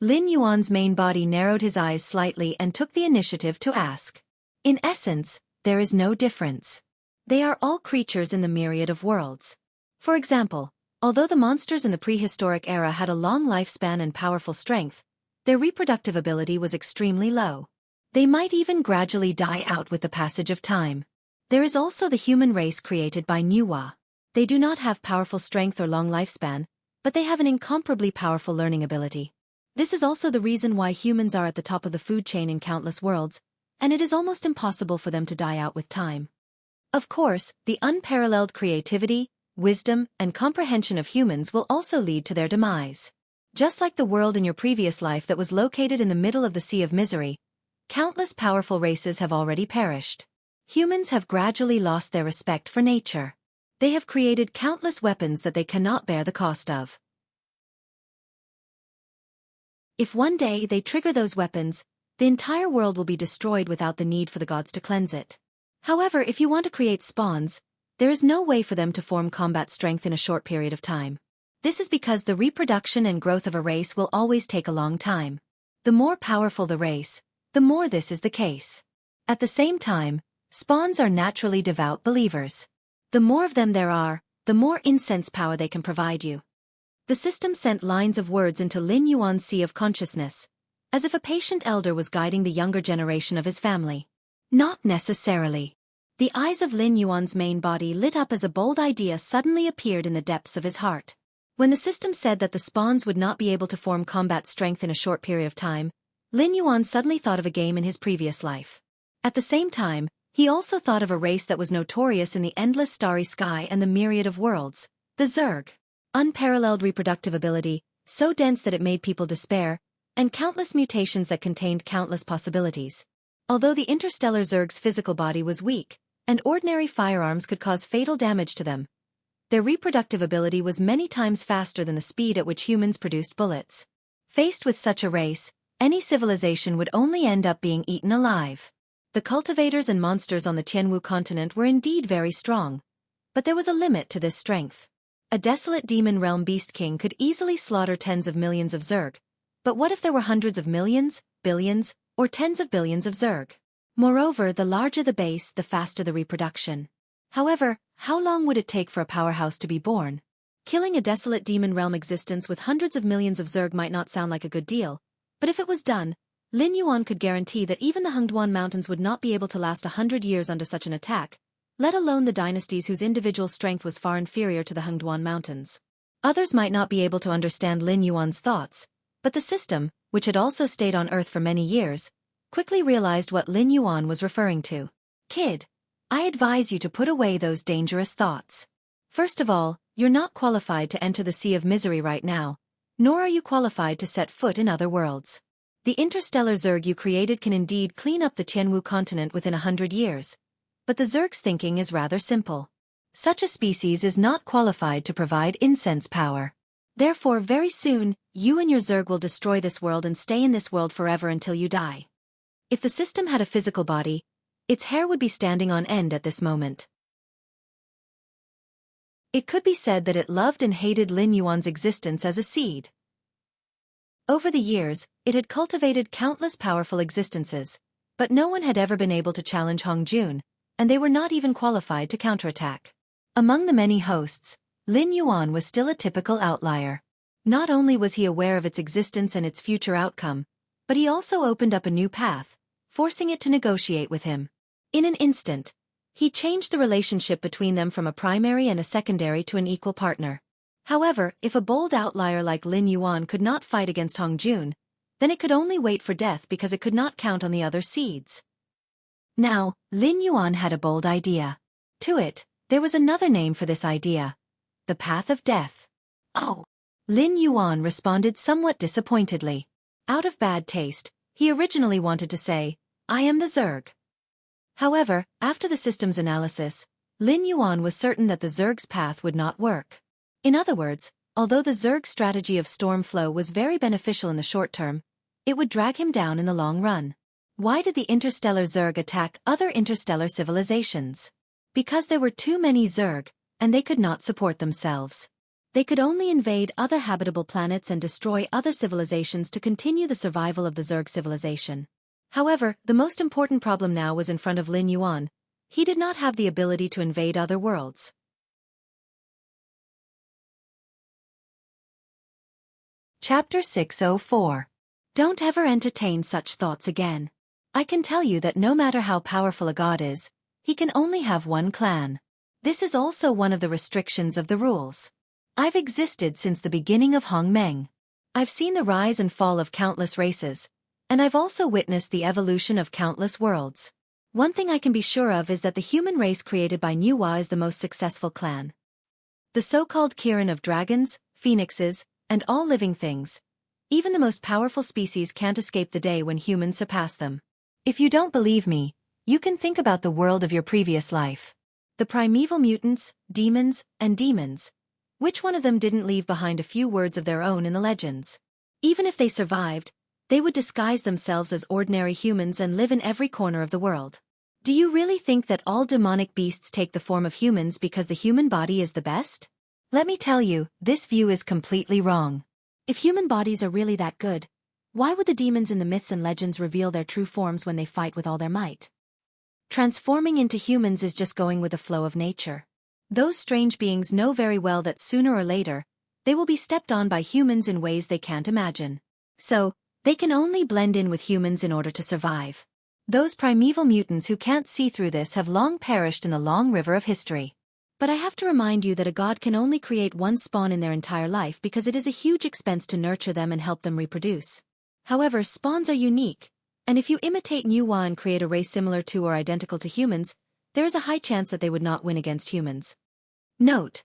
Lin Yuan's main body narrowed his eyes slightly and took the initiative to ask. In essence, there is no difference. They are all creatures in the myriad of worlds. For example, although the monsters in the prehistoric era had a long lifespan and powerful strength, their reproductive ability was extremely low. They might even gradually die out with the passage of time. There is also the human race created by Nuwa. They do not have powerful strength or long lifespan, but they have an incomparably powerful learning ability. This is also the reason why humans are at the top of the food chain in countless worlds, and it is almost impossible for them to die out with time. Of course, the unparalleled creativity, wisdom, and comprehension of humans will also lead to their demise. Just like the world in your previous life that was located in the middle of the Sea of Misery, countless powerful races have already perished. Humans have gradually lost their respect for nature. They have created countless weapons that they cannot bear the cost of. If one day they trigger those weapons, the entire world will be destroyed without the need for the gods to cleanse it. However, if you want to create spawns, there is no way for them to form combat strength in a short period of time. This is because the reproduction and growth of a race will always take a long time. The more powerful the race, the more this is the case. At the same time, spawns are naturally devout believers. The more of them there are, the more incense power they can provide you. The system sent lines of words into Lin Yuan's sea of consciousness, as if a patient elder was guiding the younger generation of his family. Not necessarily. The eyes of Lin Yuan's main body lit up as a bold idea suddenly appeared in the depths of his heart. When the system said that the spawns would not be able to form combat strength in a short period of time, Lin Yuan suddenly thought of a game in his previous life. At the same time, he also thought of a race that was notorious in the endless starry sky and the myriad of worlds, the Zerg. Unparalleled reproductive ability, so dense that it made people despair, and countless mutations that contained countless possibilities. Although the interstellar Zerg's physical body was weak, and ordinary firearms could cause fatal damage to them, their reproductive ability was many times faster than the speed at which humans produced bullets. Faced with such a race, any civilization would only end up being eaten alive. The cultivators and monsters on the Tianwu continent were indeed very strong, but there was a limit to this strength. A desolate demon realm beast king could easily slaughter tens of millions of Zerg, but what if there were hundreds of millions, billions, or tens of billions of Zerg? Moreover, the larger the base, the faster the reproduction. However, how long would it take for a powerhouse to be born? Killing a desolate demon realm existence with hundreds of millions of Zerg might not sound like a good deal, but if it was done, Lin Yuan could guarantee that even the Hengduan Mountains would not be able to last 100 years under such an attack, let alone the dynasties whose individual strength was far inferior to the Hengduan Mountains. Others might not be able to understand Lin Yuan's thoughts, but the system, which had also stayed on Earth for many years, quickly realized what Lin Yuan was referring to. Kid, I advise you to put away those dangerous thoughts. First of all, you're not qualified to enter the Sea of Misery right now, nor are you qualified to set foot in other worlds. The interstellar Zerg you created can indeed clean up the Tianwu continent within 100 years, but the Zerg's thinking is rather simple. Such a species is not qualified to provide incense power. Therefore, very soon, you and your Zerg will destroy this world and stay in this world forever until you die. If the system had a physical body, its hair would be standing on end at this moment. It could be said that it loved and hated Lin Yuan's existence as a seed. Over the years, it had cultivated countless powerful existences, but no one had ever been able to challenge Hongjun, and they were not even qualified to counterattack. Among the many hosts, Lin Yuan was still a typical outlier. Not only was he aware of its existence and its future outcome, but he also opened up a new path, forcing it to negotiate with him. In an instant, he changed the relationship between them from a primary and a secondary to an equal partner. However, if a bold outlier like Lin Yuan could not fight against Hongjun, then it could only wait for death because it could not count on the other seeds. Now, Lin Yuan had a bold idea. To it, there was another name for this idea: the path of death. Oh! Lin Yuan responded somewhat disappointedly. Out of bad taste, he originally wanted to say, I am the Zerg. However, after the system's analysis, Lin Yuan was certain that the Zerg's path would not work. In other words, although the Zerg strategy of storm flow was very beneficial in the short term, it would drag him down in the long run. Why did the interstellar Zerg attack other interstellar civilizations? Because there were too many Zerg, and they could not support themselves. They could only invade other habitable planets and destroy other civilizations to continue the survival of the Zerg civilization. However, the most important problem now was in front of Lin Yuan. He did not have the ability to invade other worlds. Chapter 604. Don't ever entertain such thoughts again. I can tell you that no matter how powerful a god is, he can only have one clan. This is also one of the restrictions of the rules. I've existed since the beginning of Hongmeng. I've seen the rise and fall of countless races, and I've also witnessed the evolution of countless worlds. One thing I can be sure of is that the human race created by Nuwa is the most successful clan. The so-called Kirin of dragons, phoenixes, and all living things. Even the most powerful species can't escape the day when humans surpass them. If you don't believe me, you can think about the world of your previous life. The primeval mutants, demons, and demons. Which one of them didn't leave behind a few words of their own in the legends? Even if they survived, they would disguise themselves as ordinary humans and live in every corner of the world. Do you really think that all demonic beasts take the form of humans because the human body is the best? Let me tell you, this view is completely wrong. If human bodies are really that good, why would the demons in the myths and legends reveal their true forms when they fight with all their might? Transforming into humans is just going with the flow of nature. Those strange beings know very well that sooner or later, they will be stepped on by humans in ways they can't imagine. So, they can only blend in with humans in order to survive. Those primeval mutants who can't see through this have long perished in the long river of history. But I have to remind you that a god can only create one spawn in their entire life because it is a huge expense to nurture them and help them reproduce. However, spawns are unique, and if you imitate Nuwa and create a race similar to or identical to humans, there is a high chance that they would not win against humans. Note: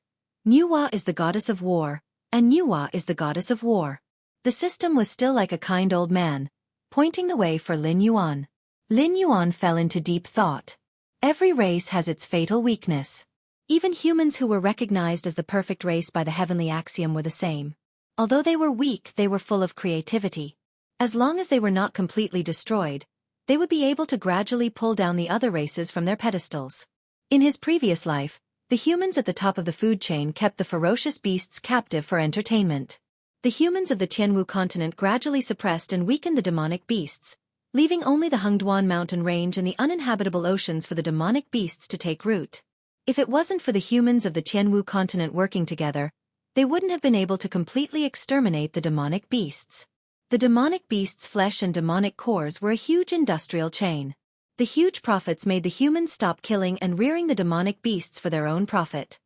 Nuwa is the goddess of war, and Nuwa is the goddess of war. The system was still like a kind old man, pointing the way for Lin Yuan. Lin Yuan fell into deep thought. Every race has its fatal weakness. Even humans who were recognized as the perfect race by the heavenly axiom were the same. Although they were weak, they were full of creativity. As long as they were not completely destroyed, they would be able to gradually pull down the other races from their pedestals. In his previous life, the humans at the top of the food chain kept the ferocious beasts captive for entertainment. The humans of the Tianwu continent gradually suppressed and weakened the demonic beasts, leaving only the Hengduan mountain range and the uninhabitable oceans for the demonic beasts to take root. If it wasn't for the humans of the Tianwu continent working together, they wouldn't have been able to completely exterminate the demonic beasts. The demonic beasts' flesh and demonic cores were a huge industrial chain. The huge profits made the humans stop killing and rearing the demonic beasts for their own profit.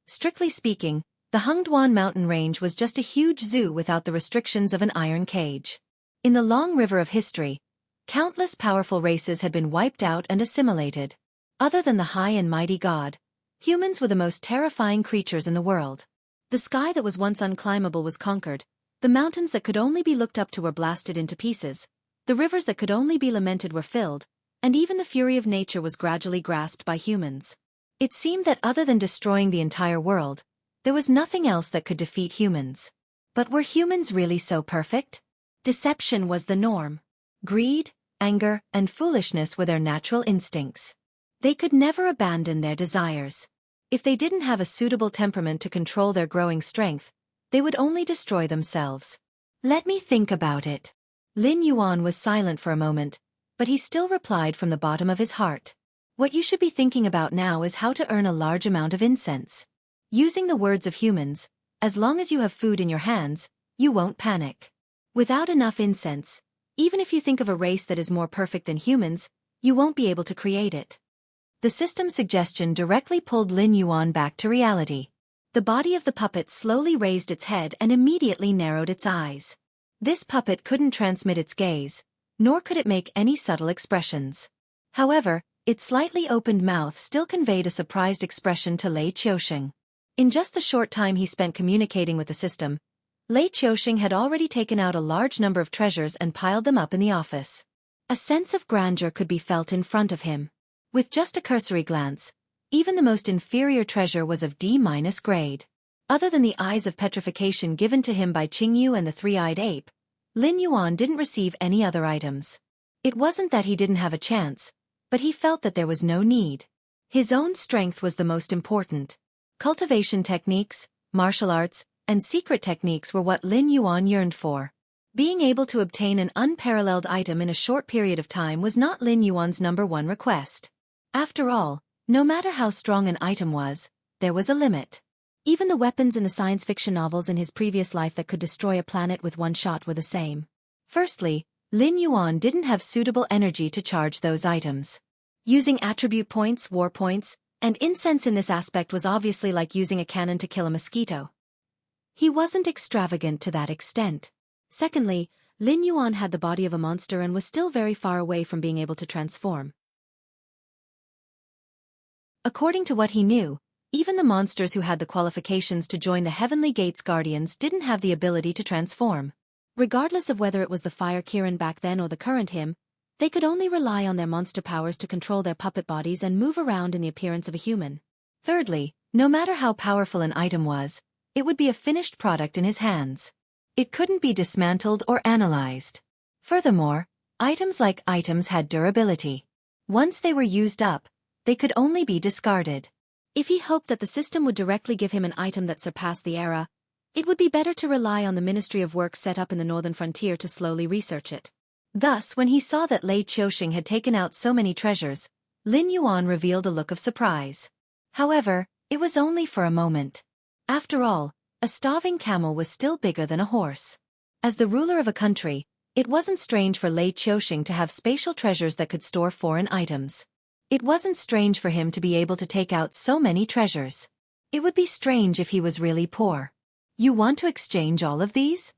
Strictly speaking, the Hengduan mountain range was just a huge zoo without the restrictions of an iron cage. In the long river of history, countless powerful races had been wiped out and assimilated. Other than the high and mighty god, humans were the most terrifying creatures in the world. The sky that was once unclimbable was conquered, the mountains that could only be looked up to were blasted into pieces, the rivers that could only be lamented were filled, and even the fury of nature was gradually grasped by humans. It seemed that other than destroying the entire world, there was nothing else that could defeat humans. But were humans really so perfect? Deception was the norm. Greed, anger, and foolishness were their natural instincts. They could never abandon their desires. If they didn't have a suitable temperament to control their growing strength, they would only destroy themselves. Let me think about it. Lin Yuan was silent for a moment, but he still replied from the bottom of his heart. What you should be thinking about now is how to earn a large amount of incense. Using the words of humans, as long as you have food in your hands, you won't panic. Without enough incense, even if you think of a race that is more perfect than humans, you won't be able to create it. The system's suggestion directly pulled Lin Yuan back to reality. The body of the puppet slowly raised its head and immediately narrowed its eyes. This puppet couldn't transmit its gaze, nor could it make any subtle expressions. However, its slightly opened mouth still conveyed a surprised expression to Lei Qiusheng. In just the short time he spent communicating with the system, Lei Qiusheng had already taken out a large number of treasures and piled them up in the office. A sense of grandeur could be felt in front of him. With just a cursory glance, even the most inferior treasure was of D- grade. Other than the eyes of petrification given to him by Qingyu and the three-eyed ape, Lin Yuan didn't receive any other items. It wasn't that he didn't have a chance, but he felt that there was no need. His own strength was the most important. Cultivation techniques, martial arts, and secret techniques were what Lin Yuan yearned for. Being able to obtain an unparalleled item in a short period of time was not Lin Yuan's #1 request. After all, no matter how strong an item was, there was a limit. Even the weapons in the science fiction novels in his previous life that could destroy a planet with one shot were the same. Firstly, Lin Yuan didn't have suitable energy to charge those items. Using attribute points, war points, and incense in this aspect was obviously like using a cannon to kill a mosquito. He wasn't extravagant to that extent. Secondly, Lin Yuan had the body of a monster and was still very far away from being able to transform. According to what he knew, even the monsters who had the qualifications to join the Heavenly Gate's guardians didn't have the ability to transform. Regardless of whether it was the Fire Kirin back then or the current him, they could only rely on their monster powers to control their puppet bodies and move around in the appearance of a human. Thirdly, no matter how powerful an item was, it would be a finished product in his hands. It couldn't be dismantled or analyzed. Furthermore, Items had durability. Once they were used up, they could only be discarded. If he hoped that the system would directly give him an item that surpassed the era, it would be better to rely on the Ministry of Work set up in the northern frontier to slowly research it. Thus, when he saw that Lei Qiuxing had taken out so many treasures, Lin Yuan revealed a look of surprise. However, it was only for a moment. After all, a starving camel was still bigger than a horse. As the ruler of a country, it wasn't strange for Lei Qiuxing to have spatial treasures that could store foreign items. It wasn't strange for him to be able to take out so many treasures. It would be strange if he was really poor. You want to exchange all of these?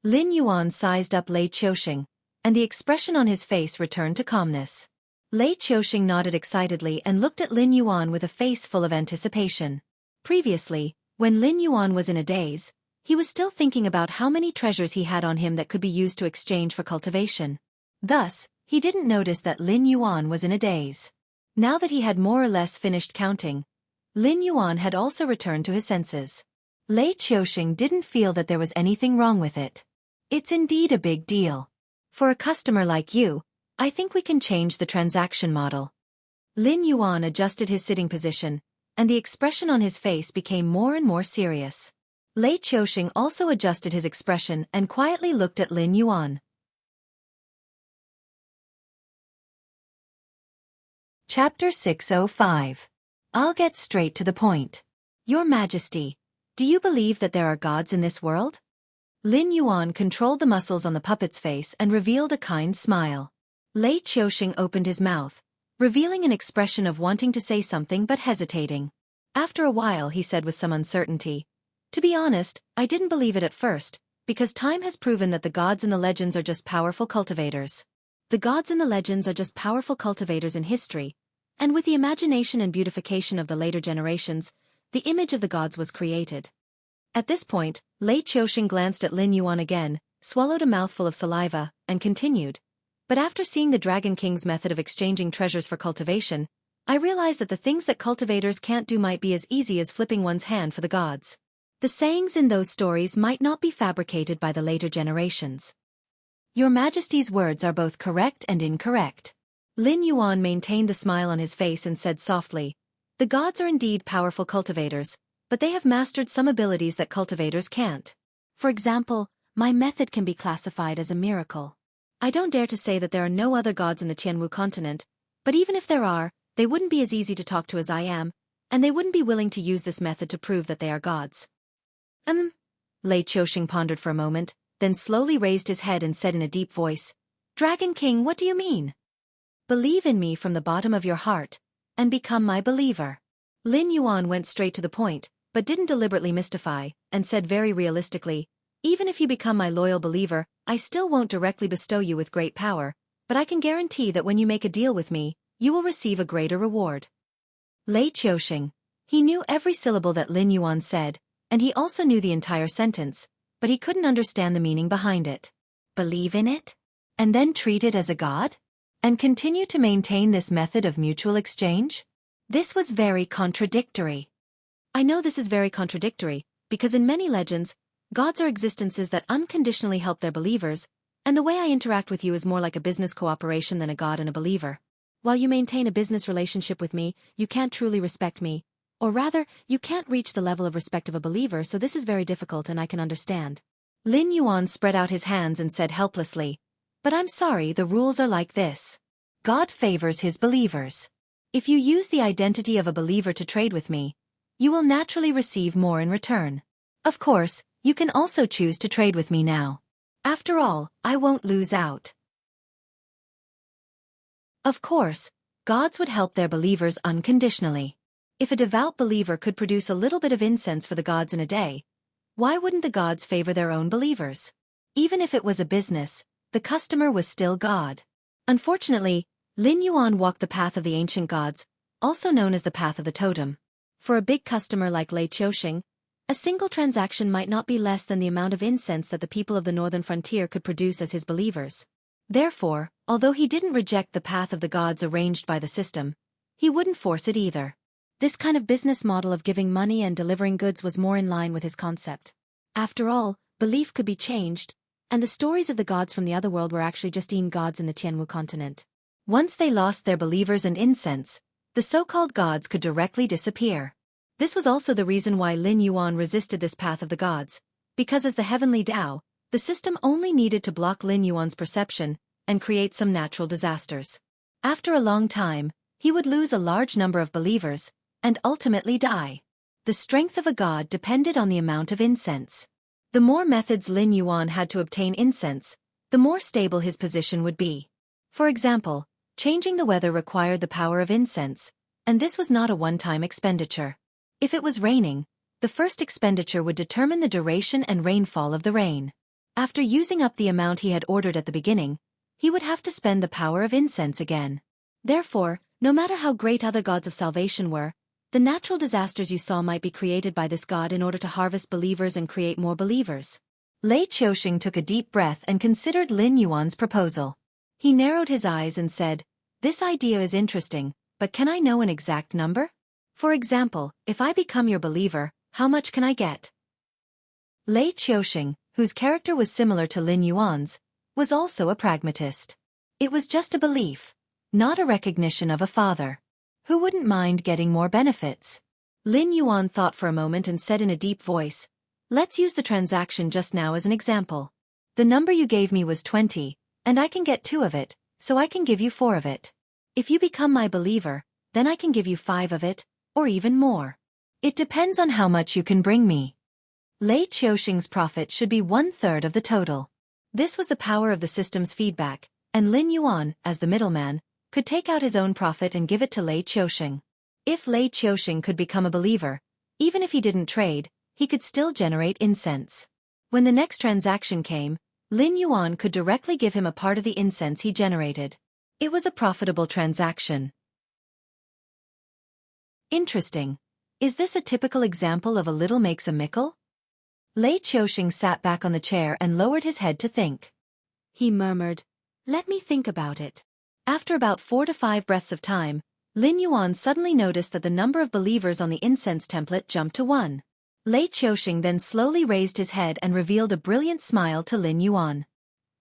Lin Yuan sized up Lei Qiuxing, and the expression on his face returned to calmness. Lei Qiuxing nodded excitedly and looked at Lin Yuan with a face full of anticipation. Previously, when Lin Yuan was in a daze, he was still thinking about how many treasures he had on him that could be used to exchange for cultivation. Thus, he didn't notice that Lin Yuan was in a daze. Now that he had more or less finished counting, Lin Yuan had also returned to his senses. Lei Qiuxing didn't feel that there was anything wrong with it. It's indeed a big deal. For a customer like you, I think we can change the transaction model. Lin Yuan adjusted his sitting position, and the expression on his face became more and more serious. Lei Qiuxing also adjusted his expression and quietly looked at Lin Yuan. Chapter 605. I'll get straight to the point. Your Majesty, do you believe that there are gods in this world? Lin Yuan controlled the muscles on the puppet's face and revealed a kind smile. Lei Qiuxing opened his mouth, revealing an expression of wanting to say something but hesitating. After a while he said with some uncertainty, "To be honest, I didn't believe it at first, because time has proven that the gods in the legends are just powerful cultivators. The gods in the legends are just powerful cultivators in history, and with the imagination and beautification of the later generations, the image of the gods was created." At this point, Lei Qiuxing glanced at Lin Yuan again, swallowed a mouthful of saliva, and continued, "But after seeing the Dragon King's method of exchanging treasures for cultivation, I realized that the things that cultivators can't do might be as easy as flipping one's hand for the gods. The sayings in those stories might not be fabricated by the later generations. Your Majesty's words are both correct and incorrect." Lin Yuan maintained the smile on his face and said softly, "The gods are indeed powerful cultivators, but they have mastered some abilities that cultivators can't. For example, my method can be classified as a miracle. I don't dare to say that there are no other gods in the Tianwu continent, but even if there are, they wouldn't be as easy to talk to as I am, and they wouldn't be willing to use this method to prove that they are gods." Lei Qiuxing pondered for a moment, then slowly raised his head and said in a deep voice, "Dragon King, what do you mean?" "Believe in me from the bottom of your heart, and become my believer." Lin Yuan went straight to the point, but didn't deliberately mystify, and said very realistically, "Even if you become my loyal believer, I still won't directly bestow you with great power, but I can guarantee that when you make a deal with me, you will receive a greater reward." Lei Qiuxing. He knew every syllable that Lin Yuan said, and he also knew the entire sentence, but he couldn't understand the meaning behind it. Believe in it? And then treat it as a god? And continue to maintain this method of mutual exchange? This was very contradictory. I know this is very contradictory, because in many legends, gods are existences that unconditionally help their believers, and the way I interact with you is more like a business cooperation than a god and a believer. While you maintain a business relationship with me, you can't truly respect me. Or rather, you can't reach the level of respect of a believer, so this is very difficult and I can understand. Lin Yuan spread out his hands and said helplessly, "But I'm sorry, the rules are like this. God favors his believers. If you use the identity of a believer to trade with me, you will naturally receive more in return. Of course, you can also choose to trade with me now. After all, I won't lose out." Of course, gods would help their believers unconditionally. If a devout believer could produce a little bit of incense for the gods in a day, why wouldn't the gods favor their own believers? Even if it was a business, the customer was still God. Unfortunately, Lin Yuan walked the path of the ancient gods, also known as the path of the totem. For a big customer like Lei Qiuxing, a single transaction might not be less than the amount of incense that the people of the northern frontier could produce as his believers. Therefore, although he didn't reject the path of the gods arranged by the system, he wouldn't force it either. This kind of business model of giving money and delivering goods was more in line with his concept. After all, belief could be changed,
And the stories of the gods from the other world were actually just gods in the Tianwu continent.
Once they lost their believers and incense, the so-called gods could directly disappear. This was also the reason why Lin Yuan resisted this path of the gods, because as the heavenly Tao, the system only needed to block Lin Yuan's perception and create some natural disasters. After a long time, he would lose a large number of believers and ultimately die. The strength of a god depended on the amount of incense. The more methods Lin Yuan had to obtain incense, the more stable his position would be. For example, changing the weather required the power of incense, and this was not a one-time expenditure. If it was raining, the first expenditure would determine the duration and rainfall of the rain. After using up the amount he had ordered at the beginning, he would have to spend the power of incense again. Therefore, no matter how great other gods of salvation were, the natural disasters you saw might be created by this god in order to harvest believers and create more believers. Lei Qiusheng took a deep breath and considered Lin Yuan's proposal. He narrowed his eyes and said, "This idea is interesting, but can I know an exact number? For example, if I become your believer, how much can I get?" Lei Qiusheng, whose character was similar to Lin Yuan's, was also a pragmatist. It was just a belief, not a recognition of a father. Who wouldn't mind getting more benefits? Lin Yuan thought for a moment and said in a deep voice, "Let's use the transaction just now as an example. The number you gave me was 20, and I can get 2 of it, so I can give you 4 of it. If you become my believer, then I can give you 5 of it, or even more. It depends on how much you can bring me." Lei Qiusheng's profit should be 1/3 of the total. This was the power of the system's feedback, and Lin Yuan, as the middleman, could take out his own profit and give it to Lei Qiusheng. If Lei Qiusheng could become a believer, even if he didn't trade, he could still generate incense. When the next transaction came, Lin Yuan could directly give him a part of the incense he generated. It was a profitable transaction. Interesting. Is this a typical example of a little makes a mickle? Lei Qiusheng sat back on the chair and lowered his head to think. He murmured, "Let me think about it." After about 4 to 5 breaths of time, Lin Yuan suddenly noticed that the number of believers on the incense template jumped to 1. Lei Qiusheng then slowly raised his head and revealed a brilliant smile to Lin Yuan.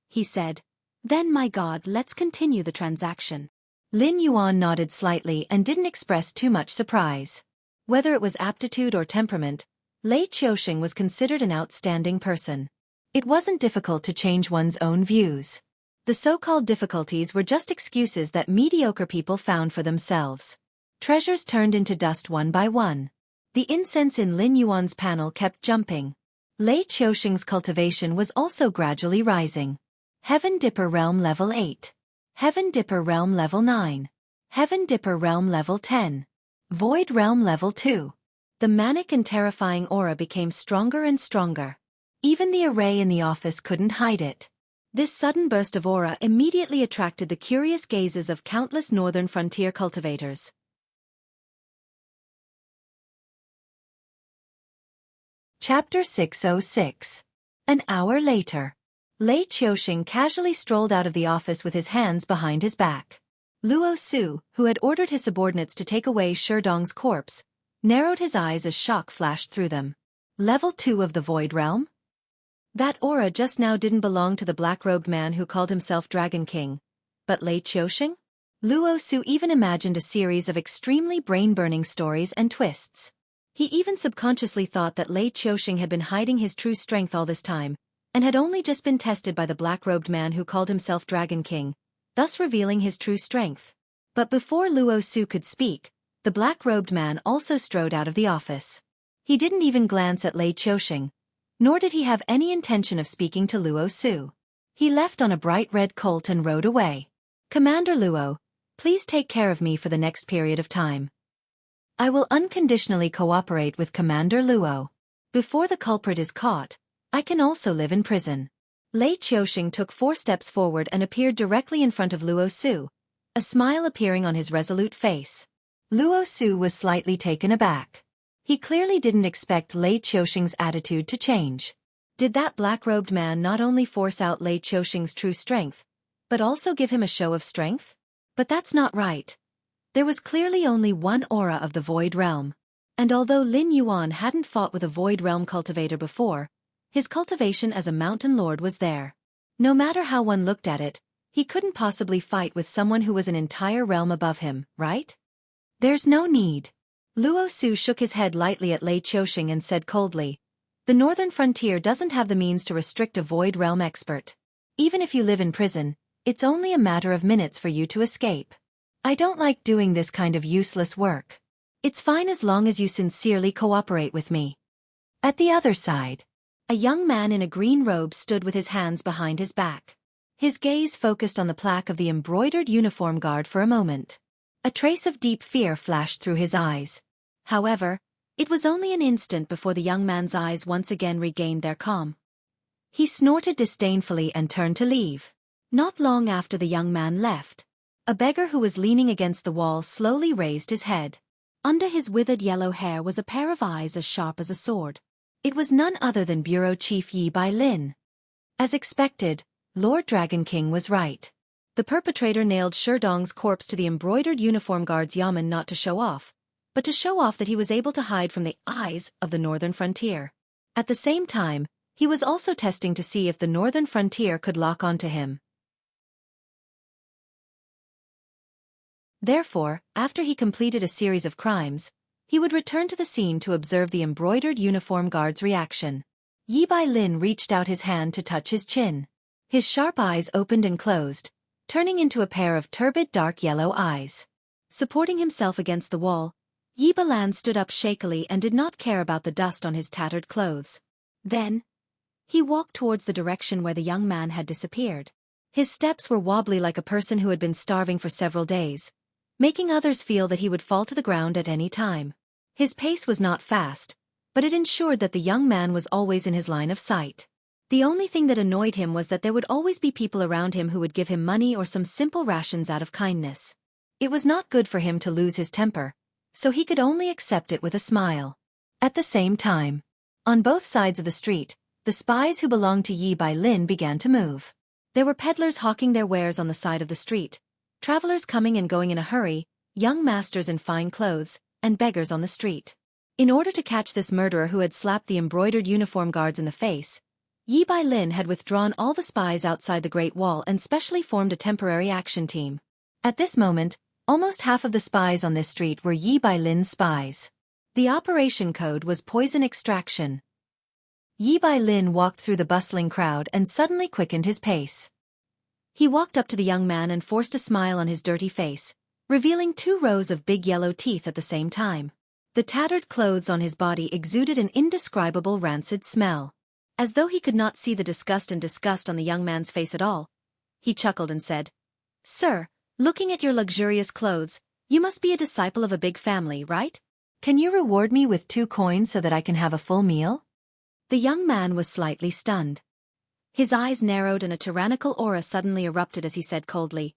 He said, "Then my god, let's continue the transaction." Lin Yuan nodded slightly and didn't express too much surprise. Whether it was aptitude or temperament, Lei Qiusheng was considered an outstanding person. It wasn't difficult to change one's own views. The so-called difficulties were just excuses that mediocre people found for themselves. Treasures turned into dust one by one. The incense in Lin Yuan's panel kept jumping. Lei Qiusheng's cultivation was also gradually rising. Heaven Dipper Realm Level 8. Heaven Dipper Realm Level 9. Heaven Dipper Realm Level 10. Void Realm Level 2. The manic and terrifying aura became stronger and stronger. Even the array in the office couldn't hide it. This sudden burst of aura immediately attracted the curious gazes of countless northern frontier cultivators. Chapter 606. An hour later. Lei Qiusheng casually strolled out of the office with his hands behind his back. Luo Su, who had ordered his subordinates to take away Sherdong's corpse, narrowed his eyes as shock flashed through them. Level 2 of the Void Realm? That aura just now didn't belong to the black-robed man who called himself Dragon King, but Lei Qiusheng? Luo Su even imagined a series of extremely brain-burning stories and twists. He even subconsciously thought that Lei Qiusheng had been hiding his true strength all this time, and had only just been tested by the black-robed man who called himself Dragon King, thus revealing his true strength. But before Luo Su could speak, the black-robed man also strode out of the office. He didn't even glance at Lei Qiusheng, nor did he have any intention of speaking to Luo Su. He left on a bright red colt and rode away. "Commander Luo, please take care of me for the next period of time. I will unconditionally cooperate with Commander Luo. Before the culprit is caught, I can also live in prison." Lei Qiusheng took 4 steps forward and appeared directly in front of Luo Su, a smile appearing on his resolute face. Luo Su was slightly taken aback. He clearly didn't expect Lei Qiusheng's attitude to change. Did that black-robed man not only force out Lei Qiusheng's true strength, but also give him a show of strength? But that's not right. There was clearly only one aura of the Void Realm. And although Lin Yuan hadn't fought with a Void Realm cultivator before, His cultivation as a mountain lord was there. No matter how one looked at it, he couldn't possibly fight with someone who was an entire realm above him, right? There's no need. Luo Su shook his head lightly at Lei Qiuxing and said coldly, the northern frontier doesn't have the means to restrict a void realm expert. Even if you live in prison, it's only a matter of minutes for you to escape. I don't like doing this kind of useless work. It's fine as long as you sincerely cooperate with me. At the other side, a young man in a green robe stood with his hands behind his back. His gaze focused on the plaque of the embroidered uniform guard for a moment. A trace of deep fear flashed through his eyes. However, it was only an instant before the young man's eyes once again regained their calm. He snorted disdainfully and turned to leave. Not long after the young man left, a beggar who was leaning against the wall slowly raised his head. Under his withered yellow hair was a pair of eyes as sharp as a sword. It was none other than Bureau Chief Yi Bailin. As expected, Lord Dragon King was right. The perpetrator nailed Sherdong's corpse to the embroidered uniform guard's yamen not to show off, but to show off that he was able to hide from the eyes of the northern frontier. At the same time, he was also testing to see if the northern frontier could lock onto him. Therefore, after he completed a series of crimes, he would return to the scene to observe the embroidered uniform guard's reaction. Yi Bailin reached out his hand to touch his chin. His sharp eyes opened and closed, turning into a pair of turbid dark yellow eyes. Supporting himself against the wall, Yi Bailin stood up shakily and did not care about the dust on his tattered clothes. Then, he walked towards the direction where the young man had disappeared. His steps were wobbly like a person who had been starving for several days, making others feel that he would fall to the ground at any time. His pace was not fast, but it ensured that the young man was always in his line of sight. The only thing that annoyed him was that there would always be people around him who would give him money or some simple rations out of kindness. It was not good for him to lose his temper, so he could only accept it with a smile. At the same time, on both sides of the street, the spies who belonged to Yi Bailin began to move. There were peddlers hawking their wares on the side of the street, travelers coming and going in a hurry, young masters in fine clothes, and beggars on the street. In order to catch this murderer who had slapped the embroidered uniform guards in the face, Yi Bailin had withdrawn all the spies outside the Great Wall and specially formed a temporary action team. At this moment, almost half of the spies on this street were Yi Bailin's spies. The operation code was poison extraction. Yi Bailin walked through the bustling crowd and suddenly quickened his pace. He walked up to the young man and forced a smile on his dirty face, revealing 2 rows of big yellow teeth at the same time. The tattered clothes on his body exuded an indescribable rancid smell. As though he could not see the disgust on the young man's face at all, he chuckled and said, "Sir, looking at your luxurious clothes, you must be a disciple of a big family, right? Can you reward me with 2 coins so that I can have a full meal?" The young man was slightly stunned. His eyes narrowed and a tyrannical aura suddenly erupted as he said coldly,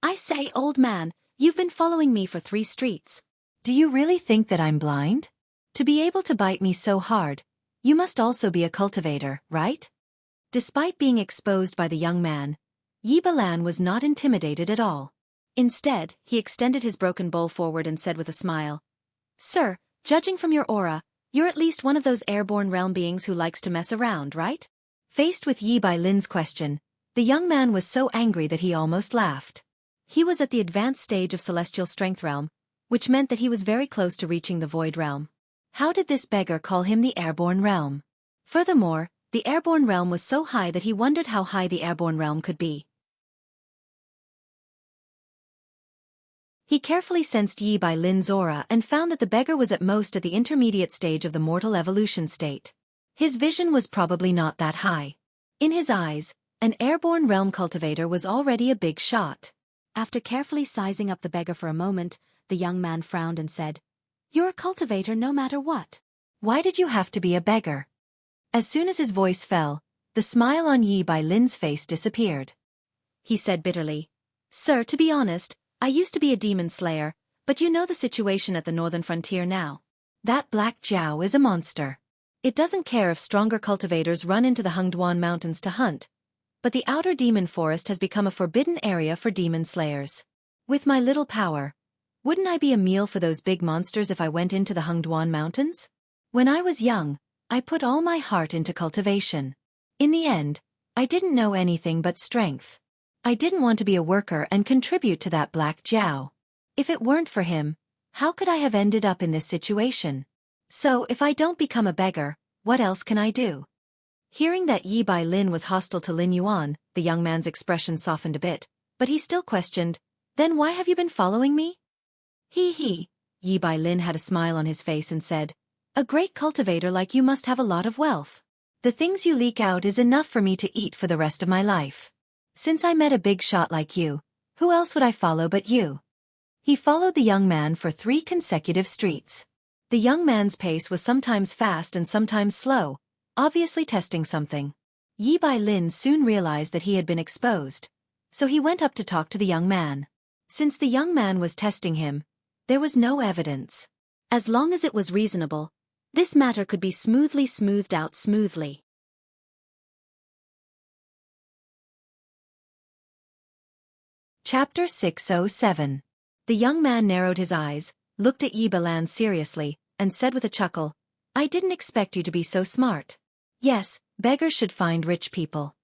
"I say, old man, you've been following me for 3 streets. Do you really think that I'm blind? To be able to bite me so hard, you must also be a cultivator, right?" Despite being exposed by the young man, Yi Bailin was not intimidated at all. Instead, he extended his broken bowl forward and said with a smile, "Sir, judging from your aura, you're at least one of those airborne realm beings who likes to mess around, right?" Faced with Yi Bailin's question, the young man was so angry that he almost laughed. He was at the advanced stage of Celestial Strength Realm, which meant that he was very close to reaching the Void Realm. How did this beggar call him the Airborne Realm? Furthermore, the Airborne Realm was so high that he wondered how high the Airborne Realm could be. He carefully sensed Yi Bailin's aura and found that the beggar was at most at the intermediate stage of the mortal evolution state. His vision was probably not that high. In his eyes, an airborne realm cultivator was already a big shot. After carefully sizing up the beggar for a moment, the young man frowned and said, "You're a cultivator no matter what. Why did you have to be a beggar?" As soon as his voice fell, the smile on Yi Bailin's face disappeared. He said bitterly, "Sir, to be honest, I used to be a demon slayer, but you know the situation at the northern frontier now. That Black Jiao is a monster. It doesn't care if stronger cultivators run into the Hengduan Mountains to hunt, but the outer demon forest has become a forbidden area for demon slayers. With my little power, wouldn't I be a meal for those big monsters if I went into the Hengduan Mountains? When I was young, I put all my heart into cultivation. In the end, I didn't know anything but strength. I didn't want to be a worker and contribute to that black Jiao. If it weren't for him, how could I have ended up in this situation? So if I don't become a beggar, what else can I do? Hearing that Yi Bailin was hostile to Lin Yuan, the young man's expression softened a bit, but he still questioned, "Then why have you been following me?" He. Yi Bailin had a smile on his face and said, "A great cultivator like you must have a lot of wealth. The things you leak out is enough for me to eat for the rest of my life. Since I met a big shot like you, who else would I follow but you?" He followed the young man for 3 consecutive streets. The young man's pace was sometimes fast and sometimes slow, obviously testing something. Yi Bailin soon realized that he had been exposed, so he went up to talk to the young man. Since the young man was testing him, there was no evidence.
As long as it was reasonable, this matter could be smoothed out smoothly.
Chapter 607. The young man narrowed his eyes, looked at Yi Bailin seriously, and said with a chuckle, "I didn't expect you to be so smart. Yes, beggars should find rich people."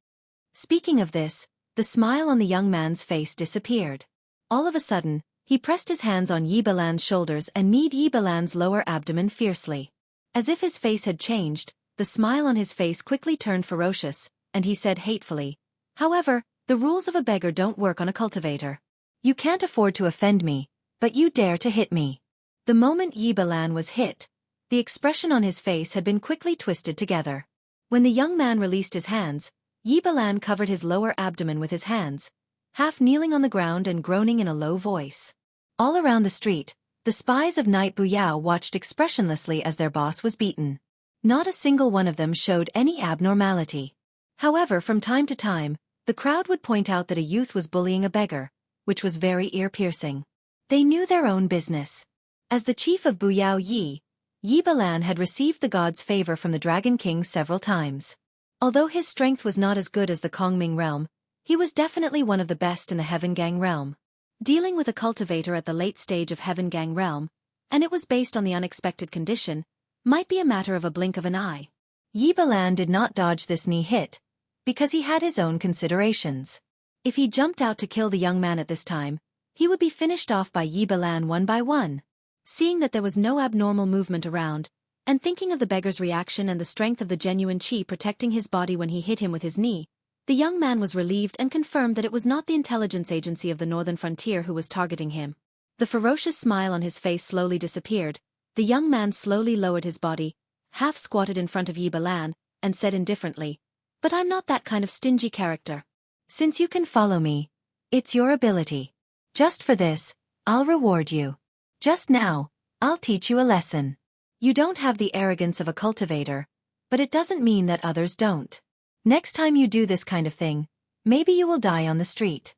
Speaking of this, the smile on the young man's face disappeared. All of a sudden, he pressed his hands on Yi Bailin's shoulders and kneed Yi Bailin's lower abdomen fiercely. As if his face had changed, the smile on his face quickly turned ferocious, and he said hatefully, "However, the rules of a beggar don't work on a cultivator. You can't afford to offend me, but you dare to hit me." The moment Yi Bailin was hit, the expression on his face had been quickly twisted together. When the young man released his hands, Yi Bailin covered his lower abdomen with his hands, half kneeling on the ground and groaning in a low voice. All around the street, the spies of Knight Buyao watched expressionlessly as their boss was beaten. Not a single one of them showed any abnormality. However, from time to time, the crowd would point out that a youth was bullying a beggar, which was very ear-piercing. They knew their own business. As the chief of Buyao Yi, Yi Bailin had received the god's favor from the Dragon King several times. Although his strength was not as good as the Kongming realm, he was definitely one of the best in the Heaven Gang realm. Dealing with a cultivator at the late stage of Heaven Gang realm, and it was based on the unexpected condition, might be a matter of a blink of an eye. Yi Bailin did not dodge this knee hit, because he had his own considerations. If he jumped out to kill the young man at this time, he would be finished off by Yi Bailin one by one. Seeing that there was no abnormal movement around, and thinking of the beggar's reaction and the strength of the genuine chi protecting his body when he hit him with his knee, the young man was relieved and confirmed that it was not the intelligence agency of the northern frontier who was targeting him. The ferocious smile on his face slowly disappeared. The young man slowly lowered his body, half squatted in front of Yi Bailin, and said indifferently, "But I'm not that kind of stingy character. Since you can follow me, it's your ability. Just for this, I'll reward you. Just now, I'll teach you a lesson. You don't have the arrogance of a cultivator, but it doesn't mean that others don't. Next time you do this kind of thing, maybe you will die on the street."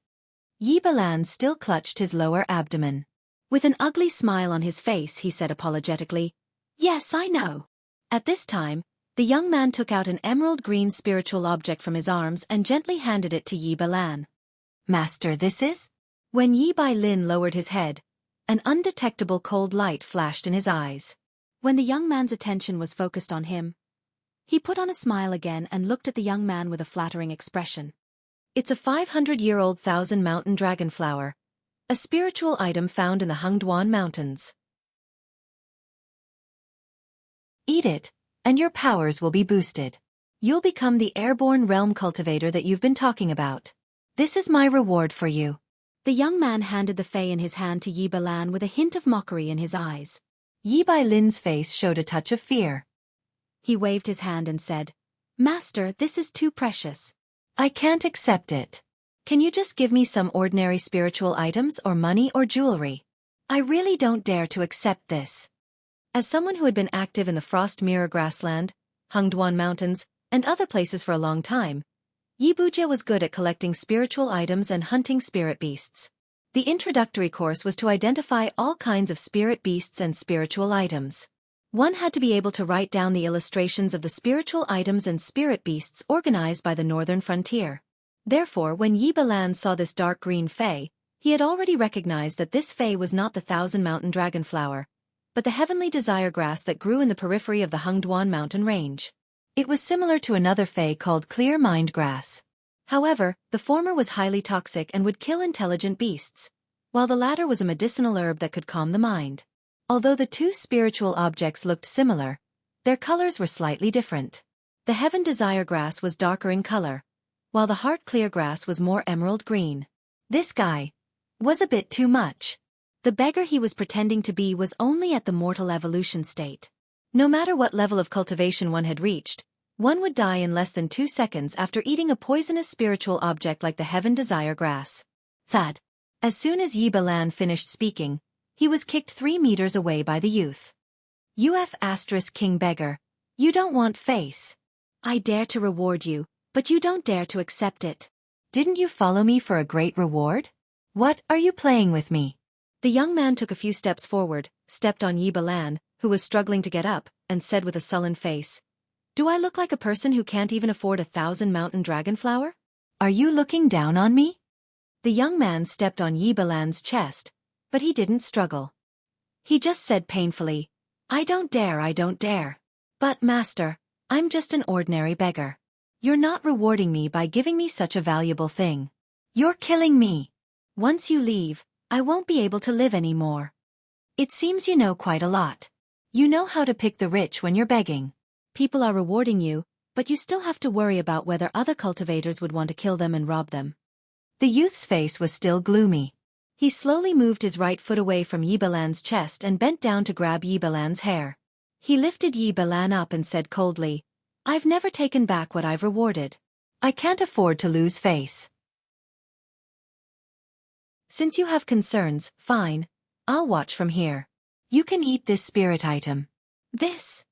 Yi Bailin still clutched his lower abdomen. With an ugly smile on his face, he said apologetically, "Yes, I know." At this time, the young man took out an emerald green spiritual object from his arms and gently handed it to Yi Bailin. "Master, this is?" When Yi Bailin lowered his head, an undetectable cold light flashed in his eyes. When the young man's attention was focused on him, he put on a smile again and looked at the young man with a flattering expression. "It's a 500-year-old thousand mountain dragonflower, a spiritual item found in the Hengduan Mountains. Eat it, and your powers will be boosted. You'll become the airborne realm cultivator that you've been talking about. This is my reward for you." The young man handed the fei in his hand to Yi Bailin with a hint of mockery in his eyes. Yi Bailin's face showed a touch of fear. He waved his hand and said, "Master, this is too precious. I can't accept it. Can you just give me some ordinary spiritual items or money or jewelry? I really don't dare to accept this." As someone who had been active in the Frost Mirror Grassland, Hengduan Mountains, and other places for a long time, Yi Bujie was good at collecting spiritual items and hunting spirit beasts. The introductory course was to identify all kinds of spirit beasts and spiritual items. One had to be able to write down the illustrations of the spiritual items and spirit beasts organized by the northern frontier. Therefore, when Yi Bailin saw this dark green fei, he had already recognized that this fei was not the Thousand Mountain Dragonflower, but the heavenly desire grass that grew in the periphery of the Hungduan mountain range. It was similar to another fei called clear mind grass. However, the former was highly toxic and would kill intelligent beasts, while the latter was a medicinal herb that could calm the mind. Although the two spiritual objects looked similar, their colors were slightly different. The heaven desire grass was darker in color, while the heart clear grass was more emerald green. This guy was a bit too much. The beggar he was pretending to be was only at the mortal evolution state. No matter what level of cultivation one had reached, one would die in less than 2 seconds after eating a poisonous spiritual object like the heaven desire grass. Thud. As soon as Yi Balan finished speaking, he was kicked 3 meters away by the youth. King beggar. You don't want face. I dare to reward you, but you don't dare to accept it. Didn't you follow me for a great reward? What are you playing with me? The young man took a few steps forward, stepped on Yi Balan, who was struggling to get up, and said with a sullen face, "Do I look like a person who can't even afford 1,000 mountain dragon flower? Are you looking down on me?" The young man stepped on Yi Balan's chest, but he didn't struggle. He just said painfully, I don't dare. But master, I'm just an ordinary beggar. You're not rewarding me by giving me such a valuable thing. You're killing me. Once you leave, I won't be able to live anymore. It seems you know quite a lot. You know how to pick the rich when you're begging. People are rewarding you, but you still have to worry about whether other cultivators would want to kill them and rob them. The youth's face was still gloomy. He slowly moved his right foot away from Yi Balan's chest and bent down to grab Yi Balan's hair. He lifted Yi Balan up and said coldly, I've never taken back what I've rewarded. I can't afford to lose face. Since you have concerns, fine, I'll watch from here. You can eat this spirit item. This?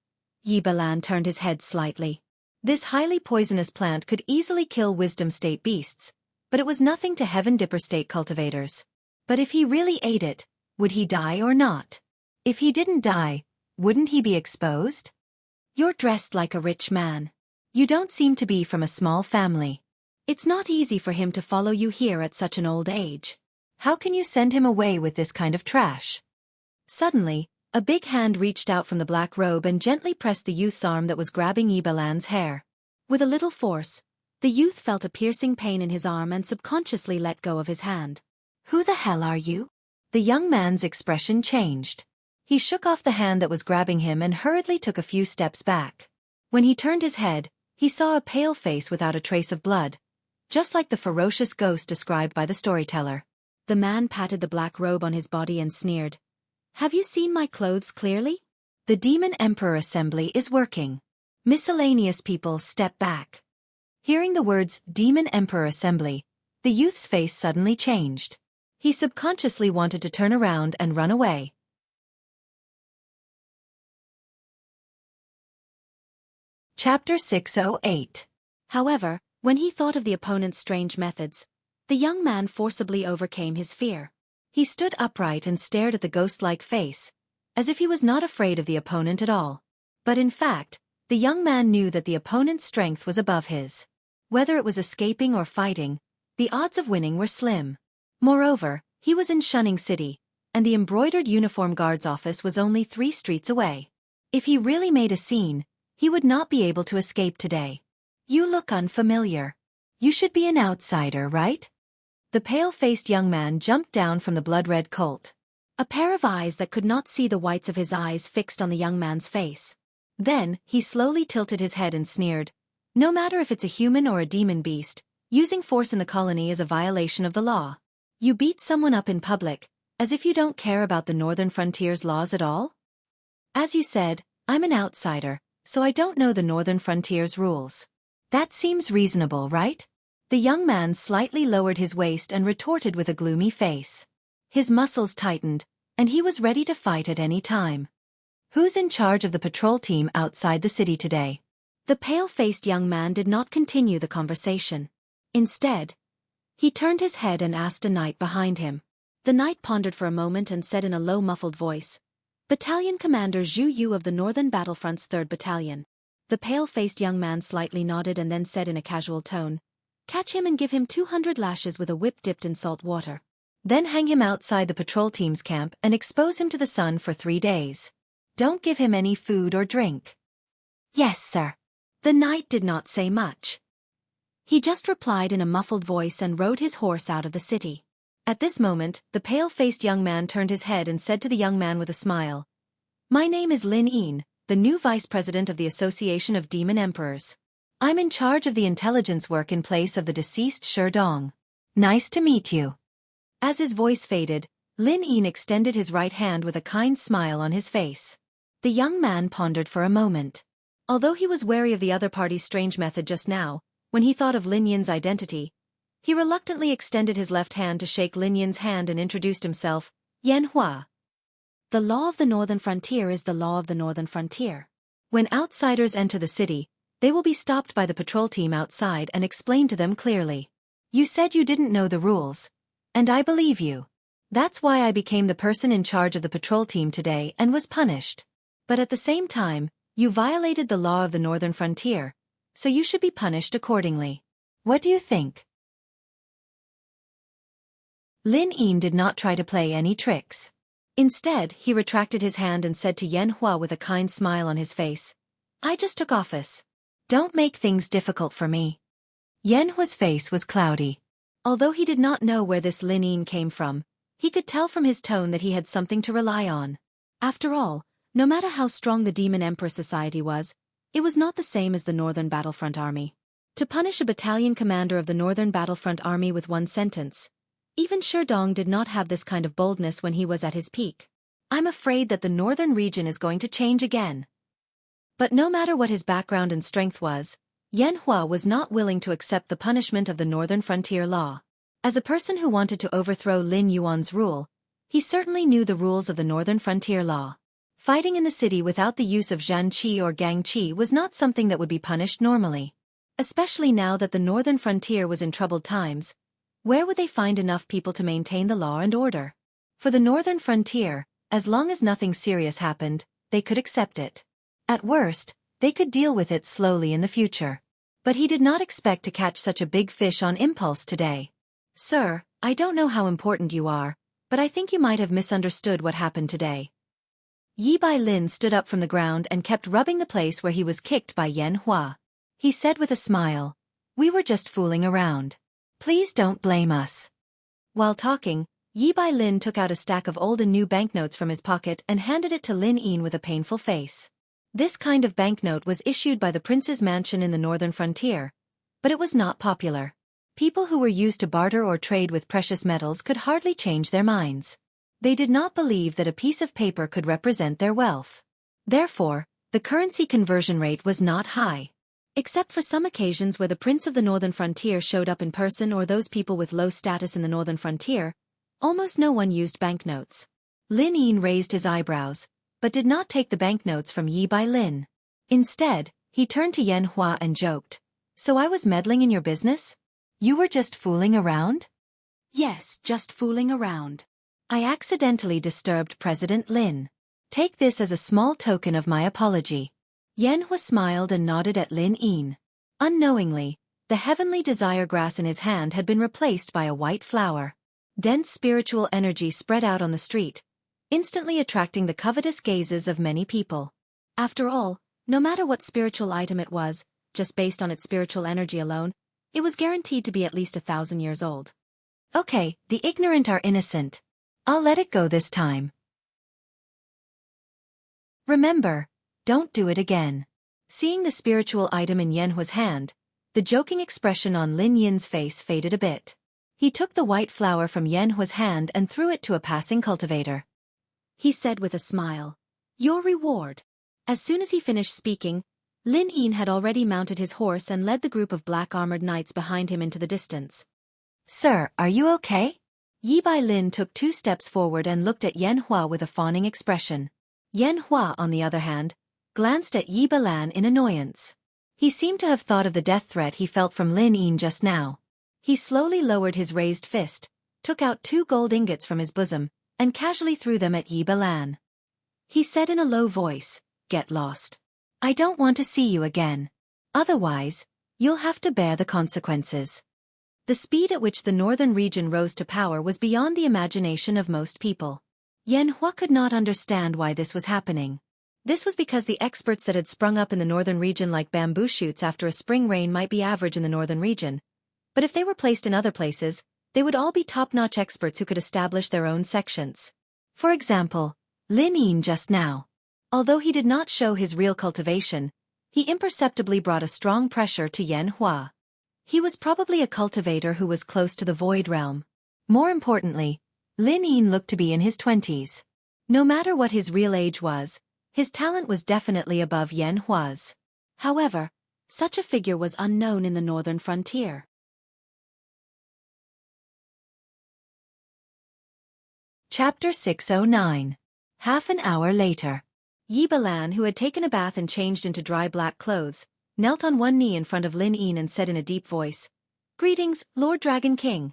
Yi Balan turned his head slightly. This highly poisonous plant could easily kill wisdom state beasts, but it was nothing to heaven dipper state cultivators. But if he really ate it, would he die or not? If he didn't die, wouldn't he be exposed? You're dressed like a rich man. You don't seem to be from a small family. It's not easy for him to follow you here at such an old age. How can you send him away with this kind of trash? Suddenly, a big hand reached out from the black robe and gently pressed the youth's arm that was grabbing Yi Balan's hair. With a little force, the youth felt a piercing pain in his arm and subconsciously let go of his hand. Who the hell are you? The young man's expression changed. He shook off the hand that was grabbing him and hurriedly took a few steps back. When he turned his head, he saw a pale face without a trace of blood, just like the ferocious ghost described by the storyteller. The man patted the black robe on his body and sneered. Have you seen my clothes clearly? The Demon Emperor Assembly is working. Miscellaneous people step back. Hearing the words Demon Emperor Assembly, the youth's face suddenly changed. He subconsciously wanted to turn around and run away. Chapter 608. However, when he thought of the opponent's strange methods, the young man forcibly overcame his fear. He stood upright and stared at the ghost-like face, as if he was not afraid of the opponent at all. But in fact, the young man knew that the opponent's strength was above his. Whether it was escaping or fighting, the odds of winning were slim. Moreover, he was in Shunning City, and the embroidered uniform guard's office was only 3 streets away. If he really made a scene, he would not be able to escape today. You look unfamiliar. You should be an outsider, right? The pale-faced young man jumped down from the blood-red colt. A pair of eyes that could not see the whites of his eyes fixed on the young man's face. Then, he slowly tilted his head and sneered. No matter if it's a human or a demon beast, using force in the colony is a violation of the law. You beat someone up in public, as if you don't care about the Northern Frontier's laws at all? As you said, I'm an outsider, so I don't know the Northern Frontier's rules. That seems reasonable, right? The young man slightly lowered his waist and retorted with a gloomy face. His muscles tightened, and he was ready to fight at any time. Who's in charge of the patrol team outside the city today? The pale-faced young man did not continue the conversation. Instead, he turned his head and asked a knight behind him. The knight pondered for a moment and said in a low muffled voice, Battalion Commander Zhu Yu of the Northern Battlefront's 3rd Battalion. The pale-faced young man slightly nodded and then said in a casual tone, Catch him and give him 200 lashes with a whip dipped in salt water. Then hang him outside the patrol team's camp and expose him to the sun for 3 days. Don't give him any food or drink."
"Yes, sir." The knight did not say much. He just replied in a muffled voice and rode his horse out of the city.
At this moment, the pale-faced young man turned his head and said to the young man with a smile, "My name is Lin Yin, the new vice president of the Association of Demon Emperors. I'm in charge of the intelligence work in place of the deceased Shi Dong. Nice to meet you." As his voice faded, Lin Yin extended his right hand with a kind smile on his face. The young man pondered for a moment. Although he was wary of the other party's strange method just now, when he thought of Lin Yin's identity, he reluctantly extended his left hand to shake Lin Yin's hand and introduced himself, "Yan Hua."
The law of the northern frontier is the law of the northern frontier.
When outsiders enter the city, they will be stopped by the patrol team outside and explained to them clearly. You said you didn't know the rules, and I believe you. That's why I became the person in charge of the patrol team today and was punished. But at the same time, you violated the law of the northern frontier, so you should be punished accordingly. What do you think? Lin Yin did not try to play any tricks. Instead, he retracted his hand and said to Yan Hua with a kind smile on his face, "I just took office. Don't make things difficult for me." Yan Hua's face was cloudy. Although he did not know where this Lin Yin came from, he could tell from his tone that he had something to rely on. After all, no matter how strong the Demon Emperor Society was, it was not the same as the Northern Battlefront Army. To punish a battalion commander of the Northern Battlefront Army with one sentence, even Shi Dong did not have this kind of boldness when he was at his peak. I'm afraid that the northern region is going to change again. But no matter what his background and strength was, Yan Hua was not willing to accept the punishment of the Northern Frontier Law. As a person who wanted to overthrow Lin Yuan's rule, he certainly knew the rules of the Northern Frontier Law. Fighting in the city without the use of Zhan Qi or Gang Qi was not something that would be punished normally. Especially now that the Northern Frontier was in troubled times, where would they find enough people to maintain the law and order? For the Northern Frontier, as long as nothing serious happened, they could accept it. At worst, they could deal with it slowly in the future. But he did not expect to catch such a big fish on impulse today. "Sir, I don't know how important you are, but I think you might have misunderstood what happened today." Yi Bai Lin stood up from the ground and kept rubbing the place where he was kicked by Yan Hua. He said with a smile, "We were just fooling around. Please don't blame us." While talking, Yi Bai Lin took out a stack of old and new banknotes from his pocket and handed it to Lin Yin with a painful face. This kind of banknote was issued by the prince's mansion in the northern frontier, but it was not popular. People who were used to barter or trade with precious metals could hardly change their minds. They did not believe that a piece of paper could represent their wealth. Therefore, the currency conversion rate was not high. Except for some occasions where the prince of the northern frontier showed up in person or those people with low status in the northern frontier, almost no one used banknotes. Lin Yin raised his eyebrows, but did not take the banknotes from Yi Bai Lin. Instead, he turned to Yan Hua and joked, "So I was meddling in your business? You were just fooling around?"
"Yes, just fooling around.
I accidentally disturbed President Lin. Take this as a small token of my apology." Yan Hua smiled and nodded at Lin Yin. Unknowingly, the heavenly desire grass in his hand had been replaced by a white flower. Dense spiritual energy spread out on the street, instantly attracting the covetous gazes of many people. After all, no matter what spiritual item it was, just based on its spiritual energy alone, it was guaranteed to be at least 1,000 years old. Okay, the ignorant are innocent. I'll let it go this time. Remember, don't do it again. Seeing the spiritual item in Yan Hua's hand, the joking expression on Lin Yin's face faded a bit. He took the white flower from Yan Hua's hand and threw it to a passing cultivator. He said with a smile, "Your reward." As soon as he finished speaking, Lin Yin had already mounted his horse and led the group of black-armored knights behind him into the distance. "Sir, are you okay?" Yi Bai Lin took 2 steps forward and looked at Yan Hua with a fawning expression. Yan Hua, on the other hand, glanced at Yi Bai Lan in annoyance. He seemed to have thought of the death threat he felt from Lin Yin just now. He slowly lowered his raised fist, took out 2 gold ingots from his bosom, and casually threw them at Yi Bai Lan. He said in a low voice, "Get lost. I don't want to see you again. Otherwise, you'll have to bear the consequences." The speed at which the northern region rose to power was beyond the imagination of most people. Yan Hua could not understand why this was happening. This was because the experts that had sprung up in the northern region like bamboo shoots after a spring rain might be average in the northern region, but if they were placed in other places, they would all be top-notch experts who could establish their own sections. For example, Lin Yin just now. Although he did not show his real cultivation, he imperceptibly brought a strong pressure to Yan Hua. He was probably a cultivator who was close to the void realm. More importantly, Lin Yin looked to be in his 20s. No matter what his real age was, his talent was definitely above Yan Hua's. However, such a figure was unknown in the northern frontier. Chapter 609. Half an hour later. Yi Balan, who had taken a bath and changed into dry black clothes, knelt on one knee in front of Lin Yin and said in a deep voice, "Greetings, Lord Dragon King."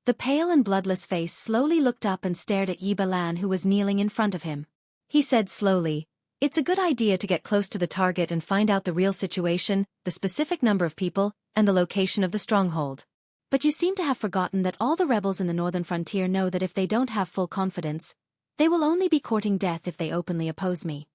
The pale and bloodless face slowly looked up and stared at Yi Balan, who was kneeling in front of him. He said slowly, "It's a good idea to get close to the target and find out the real situation, the specific number of people, and the location of the stronghold. But you seem to have forgotten that all the rebels in the northern frontier know that if they don't have full confidence, they will only be courting death if they openly oppose me."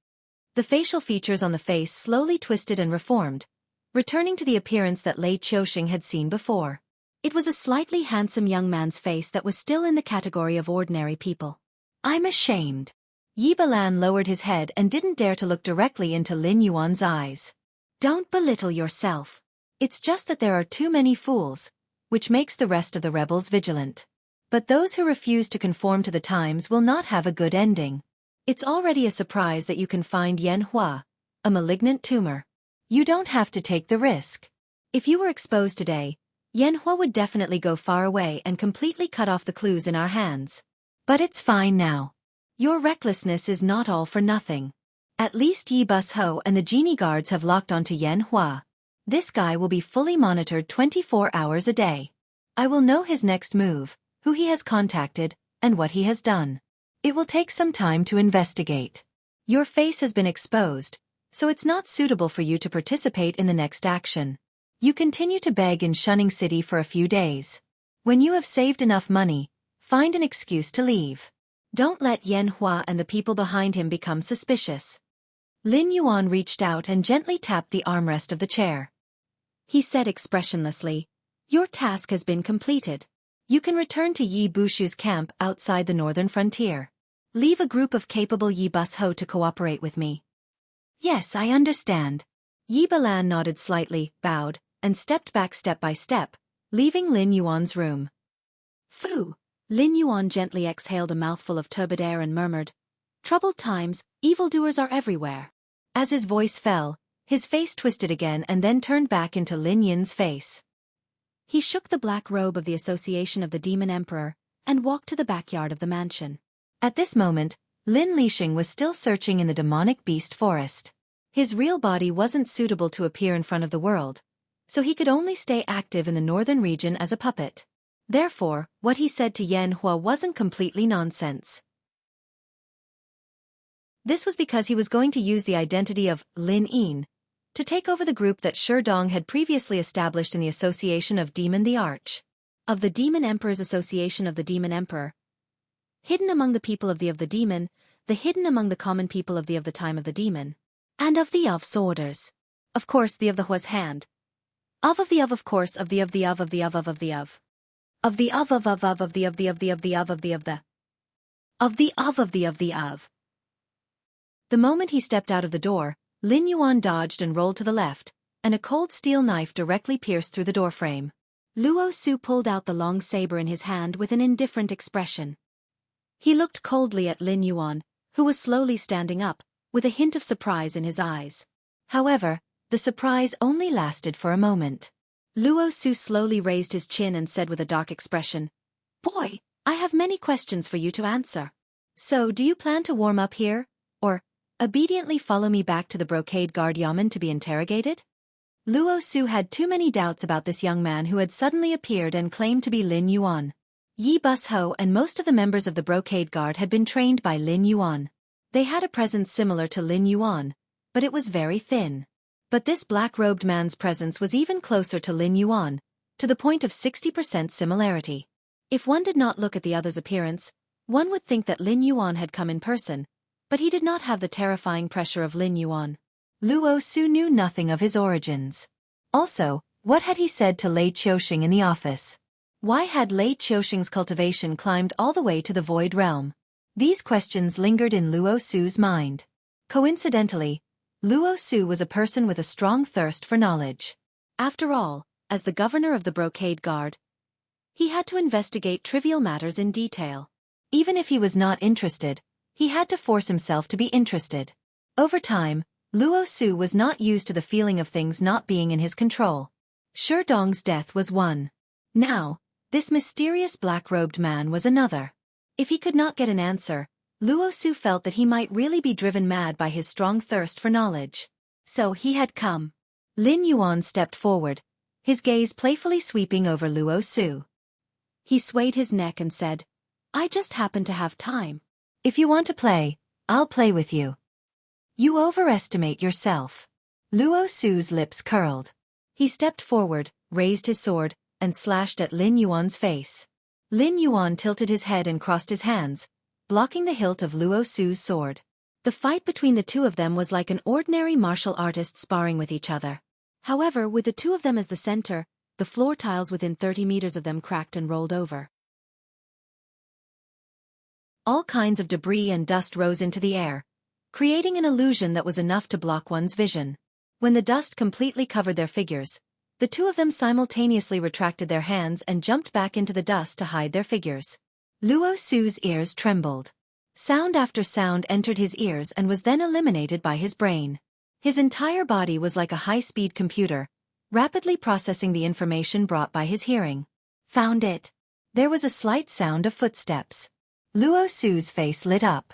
The facial features on the face slowly twisted and reformed, returning to the appearance that Lei Qiuxing had seen before. It was a slightly handsome young man's face that was still in the category of ordinary people. "I'm ashamed." Yi Balan lowered his head and didn't dare to look directly into Lin Yuan's eyes. "Don't belittle yourself. It's just that there are too many fools, which makes the rest of the rebels vigilant. But those who refuse to conform to the times will not have a good ending. It's already a surprise that you can find Yan Hua, a malignant tumor. You don't have to take the risk. If you were exposed today, Yan Hua would definitely go far away and completely cut off the clues in our hands. But it's fine now. Your recklessness is not all for nothing. At least Yi Bus Ho and the genie guards have locked onto Yan Hua. This guy will be fully monitored 24 hours a day. I will know his next move, who he has contacted, and what he has done. It will take some time to investigate. Your face has been exposed, so it's not suitable for you to participate in the next action. You continue to beg in Shunning City for a few days. When you have saved enough money, find an excuse to leave. Don't let Yan Hua and the people behind him become suspicious." Lin Yuan reached out and gently tapped the armrest of the chair. He said expressionlessly, "Your task has been completed. You can return to Yi Bushu's camp outside the northern frontier. Leave a group of capable Yi Bus Ho to cooperate with me." "Yes, I understand." Yi Balan nodded slightly, bowed, and stepped back step by step, leaving Lin Yuan's room. "Phew!" Lin Yuan gently exhaled a mouthful of turbid air and murmured, "Troubled times, evildoers are everywhere." As his voice fell, his face twisted again and then turned back into Lin Yin's face. He shook the black robe of the Association of the Demon Emperor and walked to the backyard of the mansion. At this moment, Lin Lixing was still searching in the demonic beast forest. His real body wasn't suitable to appear in front of the world, so he could only stay active in the northern region as a puppet. Therefore, what he said to Yan Hua wasn't completely nonsense. This was because he was going to use the identity of Lin Yin to take over the group that Sherdong had previously established in the Association of Demon the Arch. Of the Demon Emperor's Association of the Demon Emperor. Hidden among the people of the Demon, the hidden among the common people of the time of the Demon. And of the Of's orders. Of course the of the Hua's hand. Of the of course of the of the of the of the of the of. Of the of the of the of the of the of the of the of the. Of the of the of. The moment he stepped out of the door, Lin Yuan dodged and rolled to the left, and a cold steel knife directly pierced through the doorframe. Luo Su pulled out the long saber in his hand with an indifferent expression. He looked coldly at Lin Yuan, who was slowly standing up, with a hint of surprise in his eyes. However, the surprise only lasted for a moment. Luo Su slowly raised his chin and said with a dark expression, "Boy, I have many questions for you to answer. So do you plan to warm up here, or obediently follow me back to the Brocade Guard Yamen to be interrogated?" Luo Su had too many doubts about this young man who had suddenly appeared and claimed to be Lin Yuan. Yi Bus Ho and most of the members of the Brocade Guard had been trained by Lin Yuan. They had a presence similar to Lin Yuan, but it was very thin. But this black-robed man's presence was even closer to Lin Yuan, to the point of 60% similarity. If one did not look at the other's appearance, one would think that Lin Yuan had come in person, but he did not have the terrifying pressure of Lin Yuan. Luo Su knew nothing of his origins. Also, what had he said to Lei Qiuxing in the office? Why had Lei Qiuxing's cultivation climbed all the way to the Void Realm? These questions lingered in Luo Su's mind. Coincidentally, Luo Su was a person with a strong thirst for knowledge. After all, as the governor of the Brocade Guard, he had to investigate trivial matters in detail. Even if he was not interested, he had to force himself to be interested. Over time, Luo Su was not used to the feeling of things not being in his control. Shi Dong's death was one. Now, this mysterious black-robed man was another. If he could not get an answer, Luo Su felt that he might really be driven mad by his strong thirst for knowledge. So he had come. Lin Yuan stepped forward, his gaze playfully sweeping over Luo Su. He swayed his neck and said, "I just happen to have time. If you want to play, I'll play with you." "You overestimate yourself." Luo Su's lips curled. He stepped forward, raised his sword, and slashed at Lin Yuan's face. Lin Yuan tilted his head and crossed his hands, blocking the hilt of Luo Su's sword. The fight between the two of them was like an ordinary martial artist sparring with each other. However, with the two of them as the center, the floor tiles within 30 meters of them cracked and rolled over. All kinds of debris and dust rose into the air, creating an illusion that was enough to block one's vision. When the dust completely covered their figures, the two of them simultaneously retracted their hands and jumped back into the dust to hide their figures. Luo Su's ears trembled. Sound after sound entered his ears and was then eliminated by his brain. His entire body was like a high-speed computer, rapidly processing the information brought by his hearing. Found it. There was a slight sound of footsteps. Luo Su's face lit up.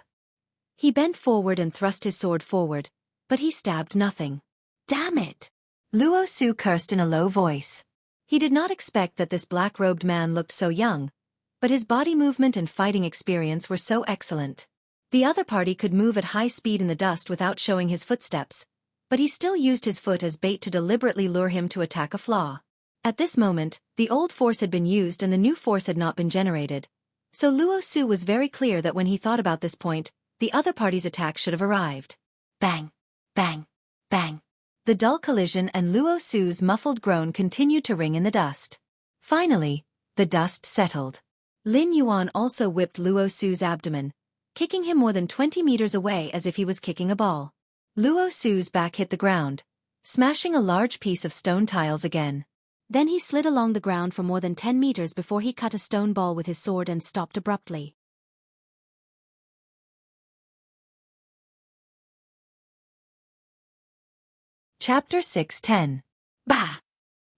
He bent forward and thrust his sword forward, but he stabbed nothing. Damn it! Luo Su cursed in a low voice. He did not expect that this black-robed man looked so young, but his body movement and fighting experience were so excellent. The other party could move at high speed in the dust without showing his footsteps, but he still used his foot as bait to deliberately lure him to attack a flaw. At this moment, the old force had been used and the new force had not been generated, so Luo Su was very clear that when he thought about this point, the other party's attack should have arrived. Bang! Bang! Bang! The dull collision and Luo Su's muffled groan continued to ring in the dust. Finally, the dust settled. Lin Yuan also whipped Luo Su's abdomen, kicking him more than 20 meters away as if he was kicking a ball. Luo Su's back hit the ground, smashing a large piece of stone tiles again. Then he slid along the ground for more than 10 meters before he cut a stone ball with his sword and stopped abruptly. Chapter 6:10. Bah!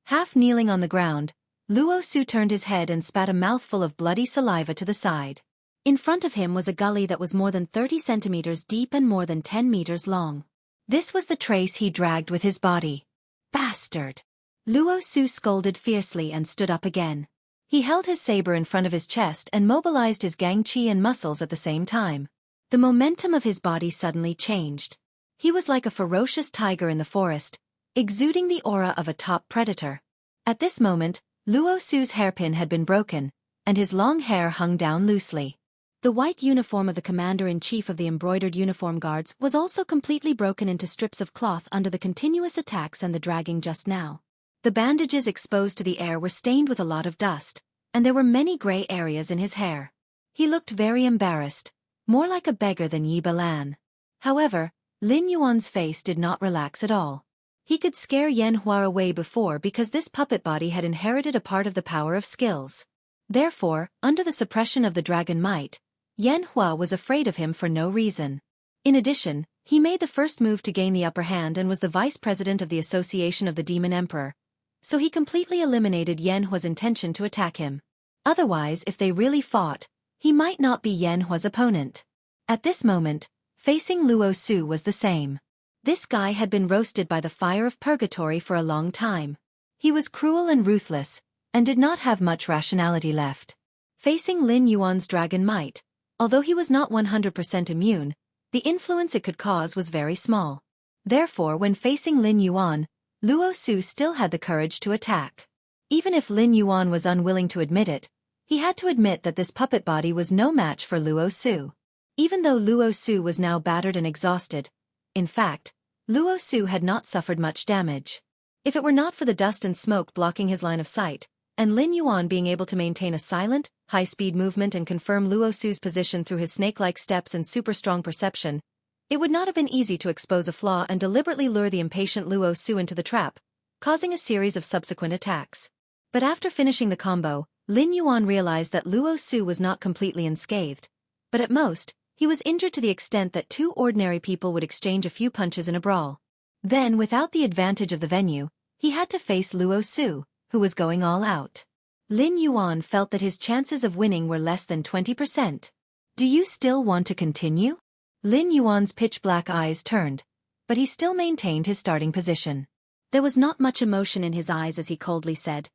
Half kneeling on the ground, Luo Su turned his head and spat a mouthful of bloody saliva to the side. In front of him was a gully that was more than 30 centimeters deep and more than 10 meters long. This was the trace he dragged with his body. Bastard! Luo Su scolded fiercely and stood up again. He held his saber in front of his chest and mobilized his gang qi and muscles at the same time. The momentum of his body suddenly changed. He was like a ferocious tiger in the forest, exuding the aura of a top predator. At this moment, Luo Su's hairpin had been broken, and his long hair hung down loosely. The white uniform of the commander-in-chief of the embroidered uniform guards was also completely broken into strips of cloth under the continuous attacks and the dragging just now. The bandages exposed to the air were stained with a lot of dust, and there were many gray areas in his hair. He looked very embarrassed, more like a beggar than Yi Balan. However, Lin Yuan's face did not relax at all. He could scare Yan Hua away before because this puppet body had inherited a part of the power of skills. Therefore, under the suppression of the dragon might, Yan Hua was afraid of him for no reason. In addition, he made the first move to gain the upper hand and was the vice president of the Association of the Demon Emperor, so he completely eliminated Yan Hua's intention to attack him. Otherwise, if they really fought, he might not be Yan Hua's opponent. At this moment, facing Luo Su was the same. This guy had been roasted by the fire of purgatory for a long time. He was cruel and ruthless, and did not have much rationality left. Facing Lin Yuan's dragon might, although he was not 100% immune, the influence it could cause was very small. Therefore, when facing Lin Yuan, Luo Su still had the courage to attack. Even if Lin Yuan was unwilling to admit it, he had to admit that this puppet body was no match for Luo Su. Even though Luo Su was now battered and exhausted, in fact, Luo Su had not suffered much damage. If it were not for the dust and smoke blocking his line of sight, and Lin Yuan being able to maintain a silent, high-speed movement and confirm Luo Su's position through his snake-like steps and super-strong perception, it would not have been easy to expose a flaw and deliberately lure the impatient Luo Su into the trap, causing a series of subsequent attacks. But after finishing the combo, Lin Yuan realized that Luo Su was not completely unscathed, but at most, he was injured to the extent that two ordinary people would exchange a few punches in a brawl. Then, without the advantage of the venue, he had to face Luo Su, who was going all out. Lin Yuan felt that his chances of winning were less than 20%. Do you still want to continue? Lin Yuan's pitch-black eyes turned, but he still maintained his starting position.
There was not much emotion in his eyes as he coldly said,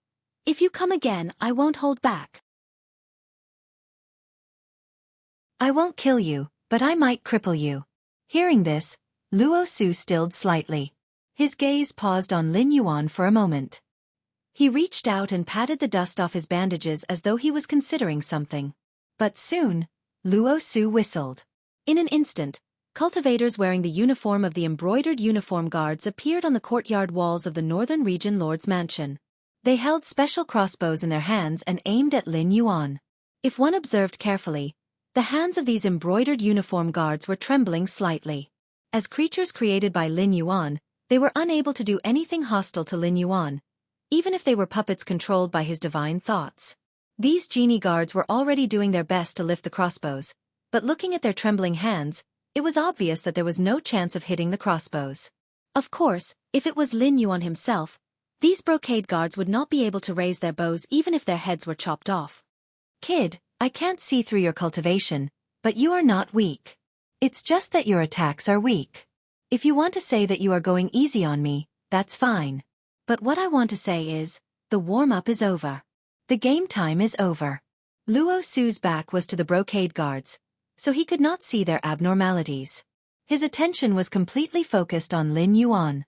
"If you come again, I won't hold back."
I won't kill you, but I might cripple you. Hearing this, Luo Su stilled slightly. His gaze paused on Lin Yuan for a moment. He reached out and patted the dust off his bandages as though he was considering something. But soon, Luo Su whistled. In an instant, cultivators wearing the uniform of the embroidered uniform guards appeared on the courtyard walls of the Northern Region Lord's mansion. They held special crossbows in their hands and aimed at Lin Yuan. If one observed carefully, the hands of these embroidered uniform guards were trembling slightly. As creatures created by Lin Yuan, they were unable to do anything hostile to Lin Yuan, even if they were puppets controlled by his divine thoughts. These genie guards were already doing their best to lift the crossbows, but looking at their trembling hands, it was obvious that there was no chance of hitting the crossbows. Of course, if it was Lin Yuan himself, these brocade guards would not be able to raise their bows even if their heads were chopped off. Kid, I can't see through your cultivation, but you are not weak. It's just that your attacks are weak. If you want to say that you are going easy on me, that's fine. But what I want to say is, the warm-up is over. The game time is over. Luo Su's back was to the brocade guards, so he could not see their abnormalities. His attention was completely focused on Lin Yuan.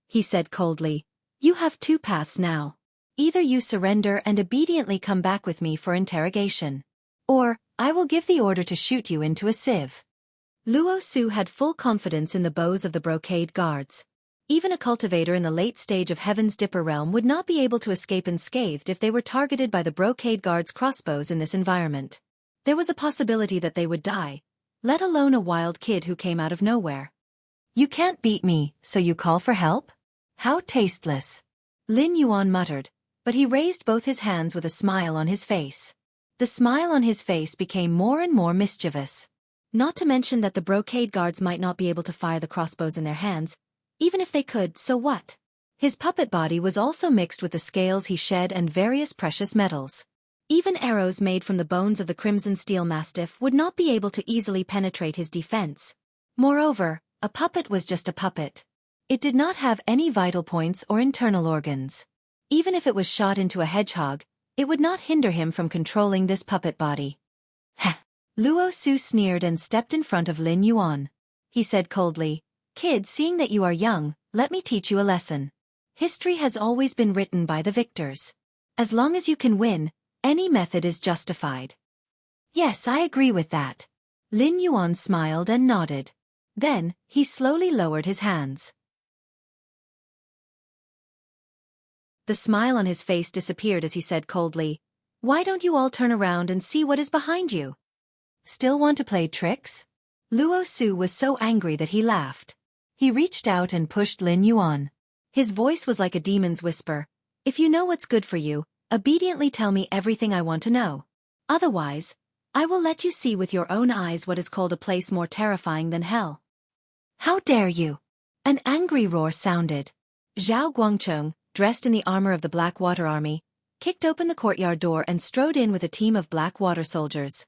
He said coldly, "You have two paths now. Either you surrender and obediently come back with me for interrogation, or I will give the order to shoot you into a sieve." Luo Su had full confidence in the bows of the brocade guards. Even a cultivator in the late stage of Heaven's Dipper realm would not be able to escape unscathed if they were targeted by the brocade guards' crossbows in this environment. There was a possibility that they would die, let alone a wild kid who came out of nowhere. You can't beat me, so you call for help? How tasteless. Lin Yuan muttered, but he raised both his hands with a smile on his face. The smile on his face became more and more mischievous. Not to mention that the brocade guards might not be able to fire the crossbows in their hands. Even if they could, so what? His puppet body was also mixed with the scales he shed and various precious metals. Even arrows made from the bones of the crimson steel mastiff would not be able to easily penetrate his defense. Moreover, a puppet was just a puppet. It did not have any vital points or internal organs. Even if it was shot into a hedgehog, it would not hinder him from controlling this puppet body. Heh! Luo Su sneered and stepped in front of Lin Yuan. He said coldly, "Kid, seeing that you are young, let me teach you a lesson. History has always been written by the victors. As long as you can win, any method is justified." "Yes, I agree with that." Lin Yuan smiled and nodded. Then, he slowly lowered his hands. The smile on his face disappeared as he said coldly, "Why don't you all turn around and see what is behind you? Still want to play tricks?" Luo Su was so angry that he laughed. He reached out and pushed Lin Yuan. His voice was like a demon's whisper. "If you know what's good for you, obediently tell me everything I want to know. Otherwise, I will let you see with your own eyes what is called a place more terrifying than hell." "How dare you!" An angry roar sounded. Zhao Guangcheng, dressed in the armor of the Blackwater Army, kicked open the courtyard door and strode in with a team of Blackwater soldiers.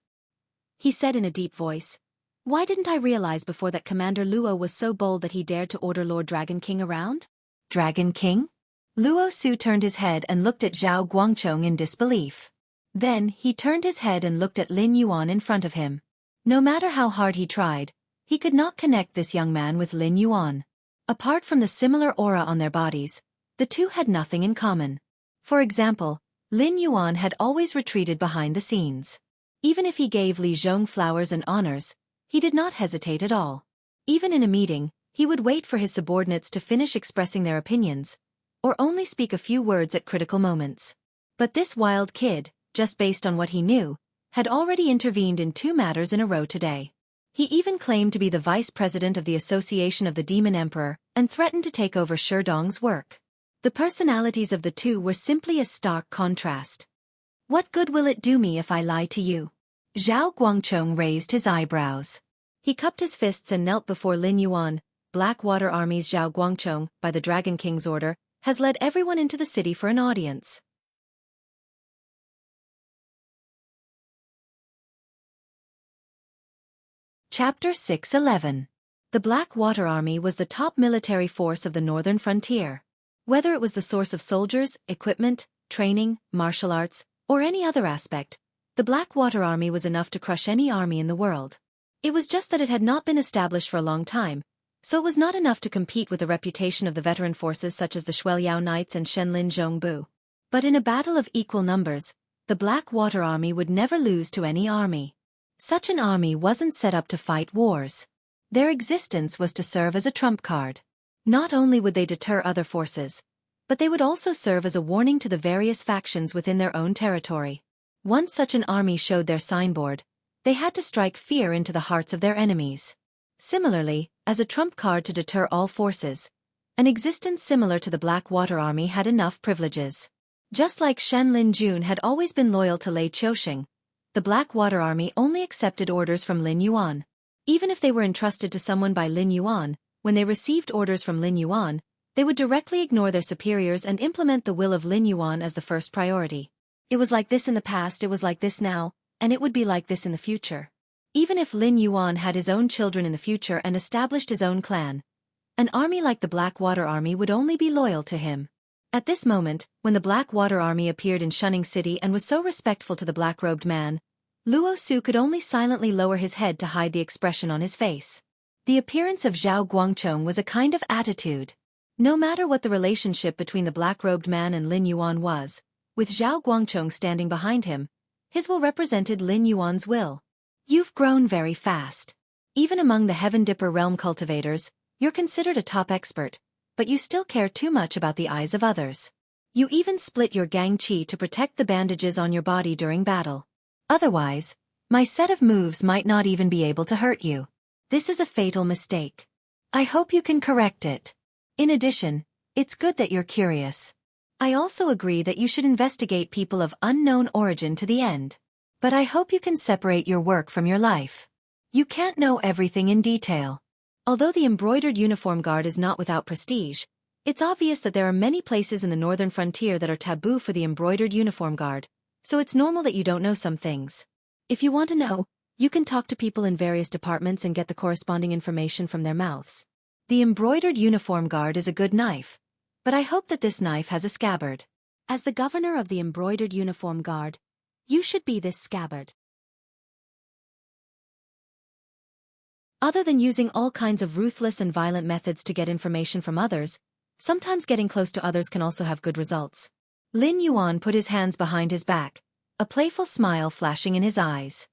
He said in a deep voice, "Why didn't I realize before that Commander Luo was so bold that he dared to order Lord Dragon King around?" "Dragon King?" Luo Su turned his head and looked at Zhao Guangcheng in disbelief. Then, he turned his head and looked at Lin Yuan in front of him. No matter how hard he tried, he could not connect this young man with Lin Yuan. Apart from the similar aura on their bodies, the two had nothing in common. For example, Lin Yuan had always retreated behind the scenes. Even if he gave Li Zhong flowers and honors, he did not hesitate at all. Even in a meeting, he would wait for his subordinates to finish expressing their opinions, or only speak a few words at critical moments. But this wild kid, just based on what he knew, had already intervened in 2 matters in a row today. He even claimed to be the vice president of the Association of the Demon Emperor and threatened to take over Sherdong's work. The personalities of the two were simply a stark contrast. What good will it do me if I lie to you? Zhao Guangchong raised his eyebrows. He cupped his fists and knelt before Lin Yuan. Blackwater Army's Zhao Guangchong, by the Dragon King's order, has led everyone into the city for an audience. Chapter 611. The Blackwater Army was the top military force of the northern frontier. Whether it was the source of soldiers, equipment, training, martial arts, or any other aspect, the Blackwater Army was enough to crush any army in the world. It was just that it had not been established for a long time, so it was not enough to compete with the reputation of the veteran forces such as the Shuiliao Knights and Shenlin Zhongbu. But in a battle of equal numbers, the Blackwater Army would never lose to any army. Such an army wasn't set up to fight wars. Their existence was to serve as a trump card. Not only would they deter other forces, but they would also serve as a warning to the various factions within their own territory. Once such an army showed their signboard, they had to strike fear into the hearts of their enemies. Similarly, as a trump card to deter all forces, an existence similar to the Blackwater Army had enough privileges. Just like Shen Lin Jun had always been loyal to Lei Qiuxing, the Blackwater Army only accepted orders from Lin Yuan. Even if they were entrusted to someone by Lin Yuan, when they received orders from Lin Yuan, they would directly ignore their superiors and implement the will of Lin Yuan as the first priority. It was like this in the past, it was like this now, and it would be like this in the future. Even if Lin Yuan had his own children in the future and established his own clan, an army like the Blackwater Army would only be loyal to him. At this moment, when the Blackwater Army appeared in Shunning City and was so respectful to the black-robed man, Luo Su could only silently lower his head to hide the expression on his face. The appearance of Zhao Guangchong was a kind of attitude. No matter what the relationship between the black-robed man and Lin Yuan was, with Zhao Guangchong standing behind him, his will represented Lin Yuan's will. You've grown very fast. Even among the Heaven Dipper realm cultivators, you're considered a top expert, but you still care too much about the eyes of others. You even split your gang qi to protect the bandages on your body during battle. Otherwise, my set of moves might not even be able to hurt you. This is a fatal mistake. I hope you can correct it. In addition, it's good that you're curious. I also agree that you should investigate people of unknown origin to the end. But I hope you can separate your work from your life. You can't know everything in detail. Although the embroidered uniform guard is not without prestige, it's obvious that there are many places in the northern frontier that are taboo for the embroidered uniform guard, so it's normal that you don't know some things. If you want to know, you can talk to people in various departments and get the corresponding information from their mouths. The embroidered uniform guard is a good knife, but I hope that this knife has a scabbard. As the governor of the embroidered uniform guard, you should be this scabbard. Other than using all kinds of ruthless and violent methods to get information from others, sometimes getting close to others can also have good results. Lin Yuan put his hands behind his back, a playful smile flashing in his eyes.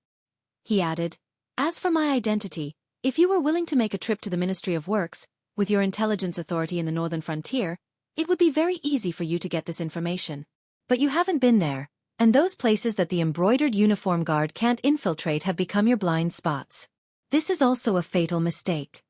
He added, "As for my identity, if you were willing to make a trip to the Ministry of Works, with your intelligence authority in the northern frontier, it would be very easy for you to get this information. But you haven't been there, and those places that the embroidered uniform guard can't infiltrate have become your blind spots. This is also a fatal mistake."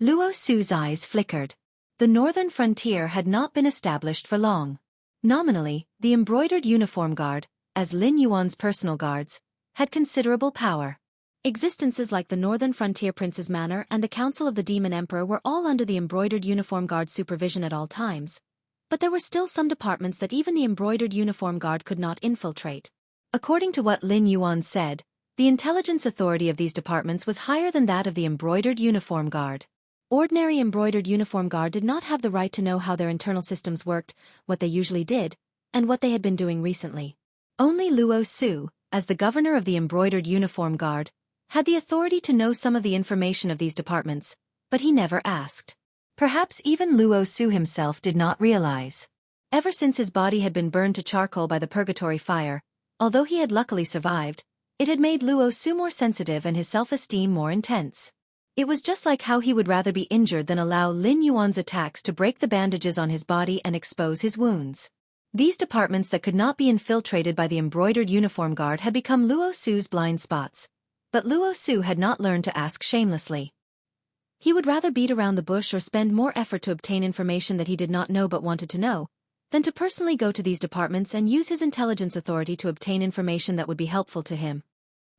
Luo Su's eyes flickered. The northern frontier had not been established for long. Nominally, the embroidered uniform guard, as Lin Yuan's personal guards, had considerable power. Existences like the Northern Frontier Prince's Manor and the Council of the Demon Emperor were all under the embroidered uniform guard's supervision at all times, but there were still some departments that even the embroidered uniform guard could not infiltrate. According to what Lin Yuan said, the intelligence authority of these departments was higher than that of the embroidered uniform guard. Ordinary embroidered uniform guard did not have the right to know how their internal systems worked, what they usually did, and what they had been doing recently. Only Luo Su, as the governor of the embroidered uniform guard, had the authority to know some of the information of these departments, but he never asked. Perhaps even Luo Su himself did not realize. Ever since his body had been burned to charcoal by the purgatory fire, although he had luckily survived, it had made Luo Su more sensitive and his self-esteem more intense. It was just like how he would rather be injured than allow Lin Yuan's attacks to break the bandages on his body and expose his wounds. These departments that could not be infiltrated by the embroidered uniform guard had become Luo Su's blind spots, but Luo Su had not learned to ask shamelessly. He would rather beat around the bush or spend more effort to obtain information that he did not know but wanted to know, than to personally go to these departments and use his intelligence authority to obtain information that would be helpful to him.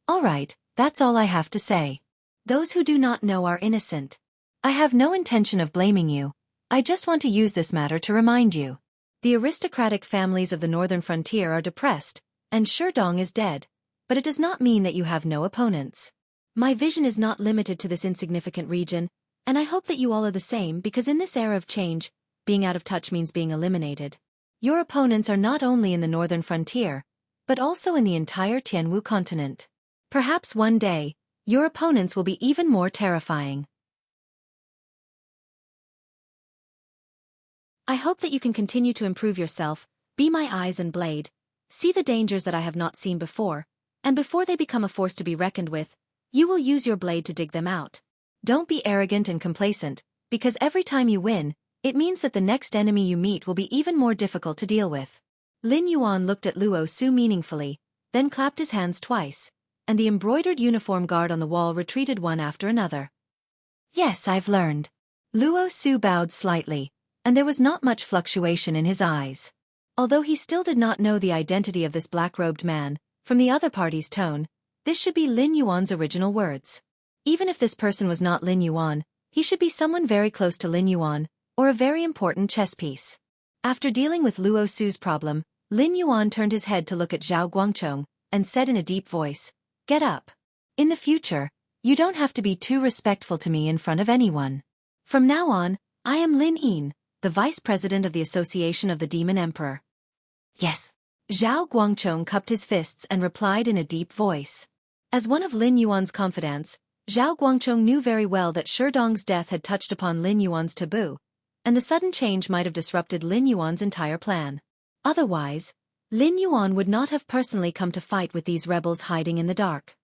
All right, that's all I have to say. Those who do not know are innocent. I have no intention of blaming you. I just want to use this matter to remind you. The aristocratic families of the northern frontier are depressed, and Sherdong is dead, but it does not mean that you have no opponents. My vision is not limited to this insignificant region, and I hope that you all are the same because in this era of change, being out of touch means being eliminated. Your opponents are not only in the northern frontier, but also in the entire Tianwu continent. Perhaps one day, your opponents will be even more terrifying. I hope that you can continue to improve yourself, be my eyes and blade, see the dangers that I have not seen before, and before they become a force to be reckoned with, you will use your blade to dig them out. Don't be arrogant and complacent, because every time you win, it means that the next enemy you meet will be even more difficult to deal with. Lin Yuan looked at Luo Su meaningfully, then clapped his hands twice, and the embroidered uniform guard on the wall retreated one after another. Yes, I've learned. Luo Su bowed slightly, and there was not much fluctuation in his eyes. Although he still did not know the identity of this black-robed man, from the other party's tone, this should be Lin Yuan's original words. Even if this person was not Lin Yuan, he should be someone very close to Lin Yuan, or a very important chess piece. After dealing with Luo Su's problem, Lin Yuan turned his head to look at Zhao Guangchong, and said in a deep voice, "Get up. In the future, you don't have to be too respectful to me in front of anyone. From now on, I am Lin Yin, the vice president of the Association of the Demon Emperor." Yes. Zhao Guangchong cupped his fists and replied in a deep voice. As one of Lin Yuan's confidants, Zhao Guangchong knew very well that Sherdong's death had touched upon Lin Yuan's taboo, and the sudden change might have disrupted Lin Yuan's entire plan. Otherwise, Lin Yuan would not have personally come to fight with these rebels hiding in the dark.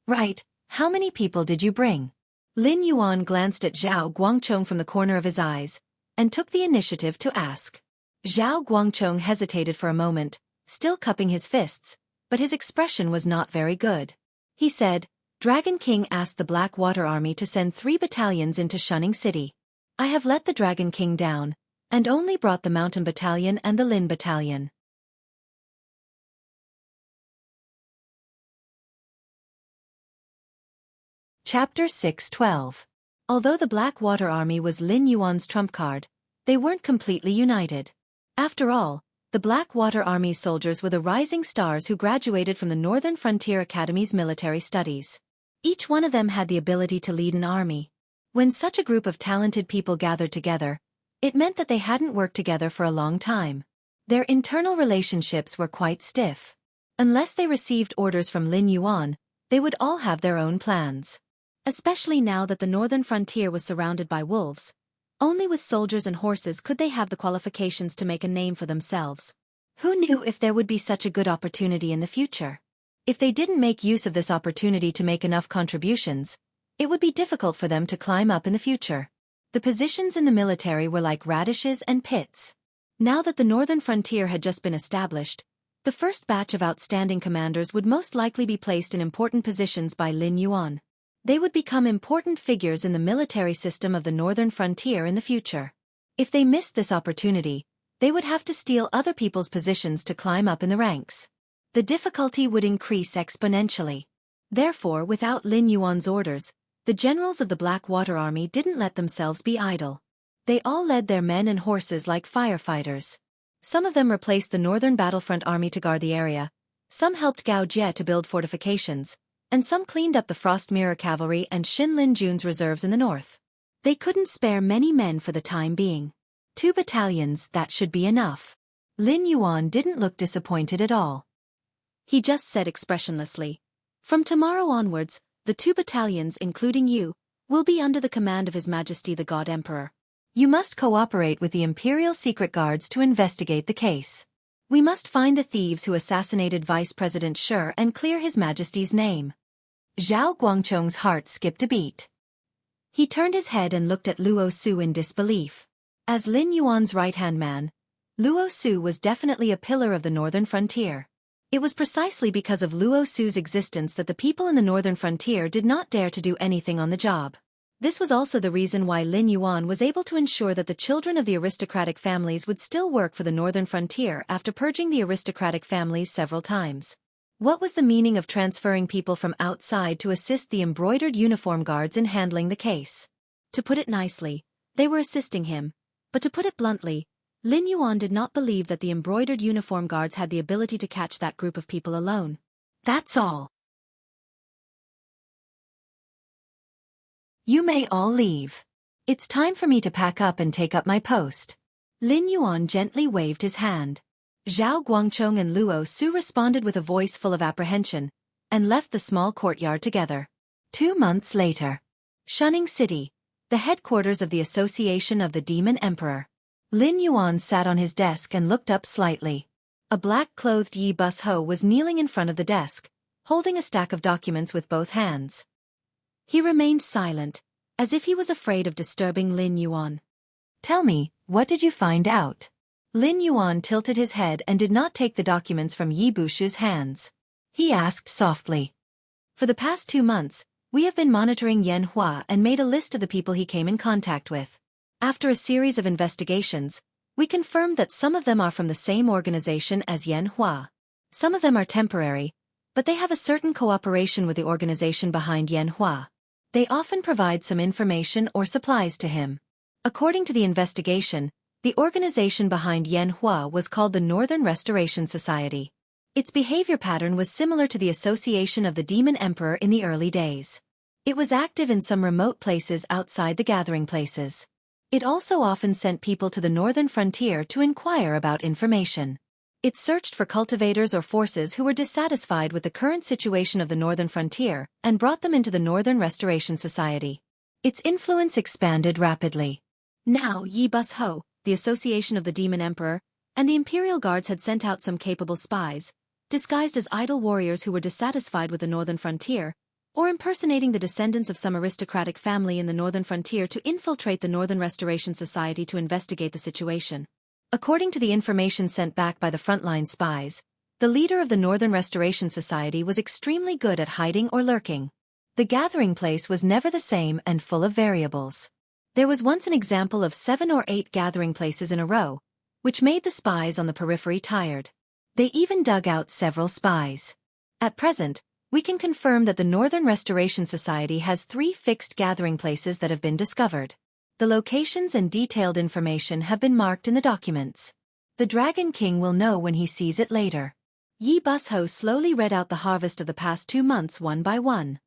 Right, how many people did you bring? Lin Yuan glanced at Zhao Guangchong from the corner of his eyes, and took the initiative to ask. Zhao Guangchong hesitated for a moment, still cupping his fists, but his expression was not very good. He said, "Dragon King asked the Black Water Army to send 3 battalions into Shunning City. I have let the Dragon King down, and only brought the Mountain Battalion and the Lin Battalion." Chapter 6:12. Although the Black Water Army was Lin Yuan's trump card, they weren't completely united. After all, the Black Water Army's soldiers were the rising stars who graduated from the Northern Frontier Academy's military studies. Each one of them had the ability to lead an army. When such a group of talented people gathered together, it meant that they hadn't worked together for a long time. Their internal relationships were quite stiff. Unless they received orders from Lin Yuan, they would all have their own plans. Especially now that the northern frontier was surrounded by wolves, only with soldiers and horses could they have the qualifications to make a name for themselves. Who knew if there would be such a good opportunity in the future? If they didn't make use of this opportunity to make enough contributions, it would be difficult for them to climb up in the future. The positions in the military were like radishes and pits. Now that the northern frontier had just been established, the first batch of outstanding commanders would most likely be placed in important positions by Lin Yuan. They would become important figures in the military system of the northern frontier in the future. If they missed this opportunity, they would have to steal other people's positions to climb up in the ranks. The difficulty would increase exponentially. Therefore, without Lin Yuan's orders, the generals of the Black Water Army didn't let themselves be idle. They all led their men and horses like firefighters. Some of them replaced the northern battlefront army to guard the area, some helped Gao Jie to build fortifications, and some cleaned up the Frost Mirror Cavalry and Xin Lin Jun's reserves in the north. They couldn't spare many men for the time being. 2 battalions, that should be enough. Lin Yuan didn't look disappointed at all. He just said expressionlessly, "From tomorrow onwards, the 2 battalions, including you, will be under the command of His Majesty the God Emperor. You must cooperate with the Imperial Secret Guards to investigate the case. We must find the thieves who assassinated Vice President Shi and clear His Majesty's name. Zhao Guangcheng's heart skipped a beat. He turned his head and looked at Luo Su in disbelief. As Lin Yuan's right-hand man, Luo Su was definitely a pillar of the northern frontier. It was precisely because of Luo Su's existence that the people in the northern frontier did not dare to do anything on the job. This was also the reason why Lin Yuan was able to ensure that the children of the aristocratic families would still work for the northern frontier after purging the aristocratic families several times. What was the meaning of transferring people from outside to assist the embroidered uniform guards in handling the case? To put it nicely, they were assisting him, but to put it bluntly, Lin Yuan did not believe that the embroidered uniform guards had the ability to catch that group of people alone. That's all. You may all leave. It's time for me to pack up and take up my post. Lin Yuan gently waved his hand. Zhao Guangcheng and Luo Su responded with a voice full of apprehension, and left the small courtyard together. 2 months later. Shunning City, the headquarters of the Association of the Demon Emperor. Lin Yuan sat on his desk and looked up slightly. A black-clothed Yi Bus-ho was kneeling in front of the desk, holding a stack of documents with both hands. He remained silent, as if he was afraid of disturbing Lin Yuan. Tell me, what did you find out? Lin Yuan tilted his head and did not take the documents from Yi Bushu's hands. He asked softly. For the past 2 months, we have been monitoring Yan Hua and made a list of the people he came in contact with. After a series of investigations, we confirmed that some of them are from the same organization as Yan Hua. Some of them are temporary, but they have a certain cooperation with the organization behind Yan Hua. They often provide some information or supplies to him. According to the investigation, the organization behind Yan Hua was called the Northern Restoration Society. Its behavior pattern was similar to the Association of the Demon Emperor in the early days. It was active in some remote places outside the gathering places. It also often sent people to the northern frontier to inquire about information. It searched for cultivators or forces who were dissatisfied with the current situation of the northern frontier and brought them into the Northern Restoration Society. Its influence expanded rapidly. Now Yi Bus-ho, the Association of the Demon Emperor, and the Imperial Guards had sent out some capable spies, disguised as idle warriors who were dissatisfied with the northern frontier, or impersonating the descendants of some aristocratic family in the northern frontier to infiltrate the Northern Restoration Society to investigate the situation. According to the information sent back by the frontline spies, the leader of the Northern Restoration Society was extremely good at hiding or lurking. The gathering place was never the same and full of variables. There was once an example of 7 or 8 gathering places in a row, which made the spies on the periphery tired. They even dug out several spies. At present, we can confirm that the Northern Restoration Society has 3 fixed gathering places that have been discovered. The locations and detailed information have been marked in the documents. The Dragon King will know when he sees it later. Yi Bus-ho slowly read out the harvest of the past 2 months one by one.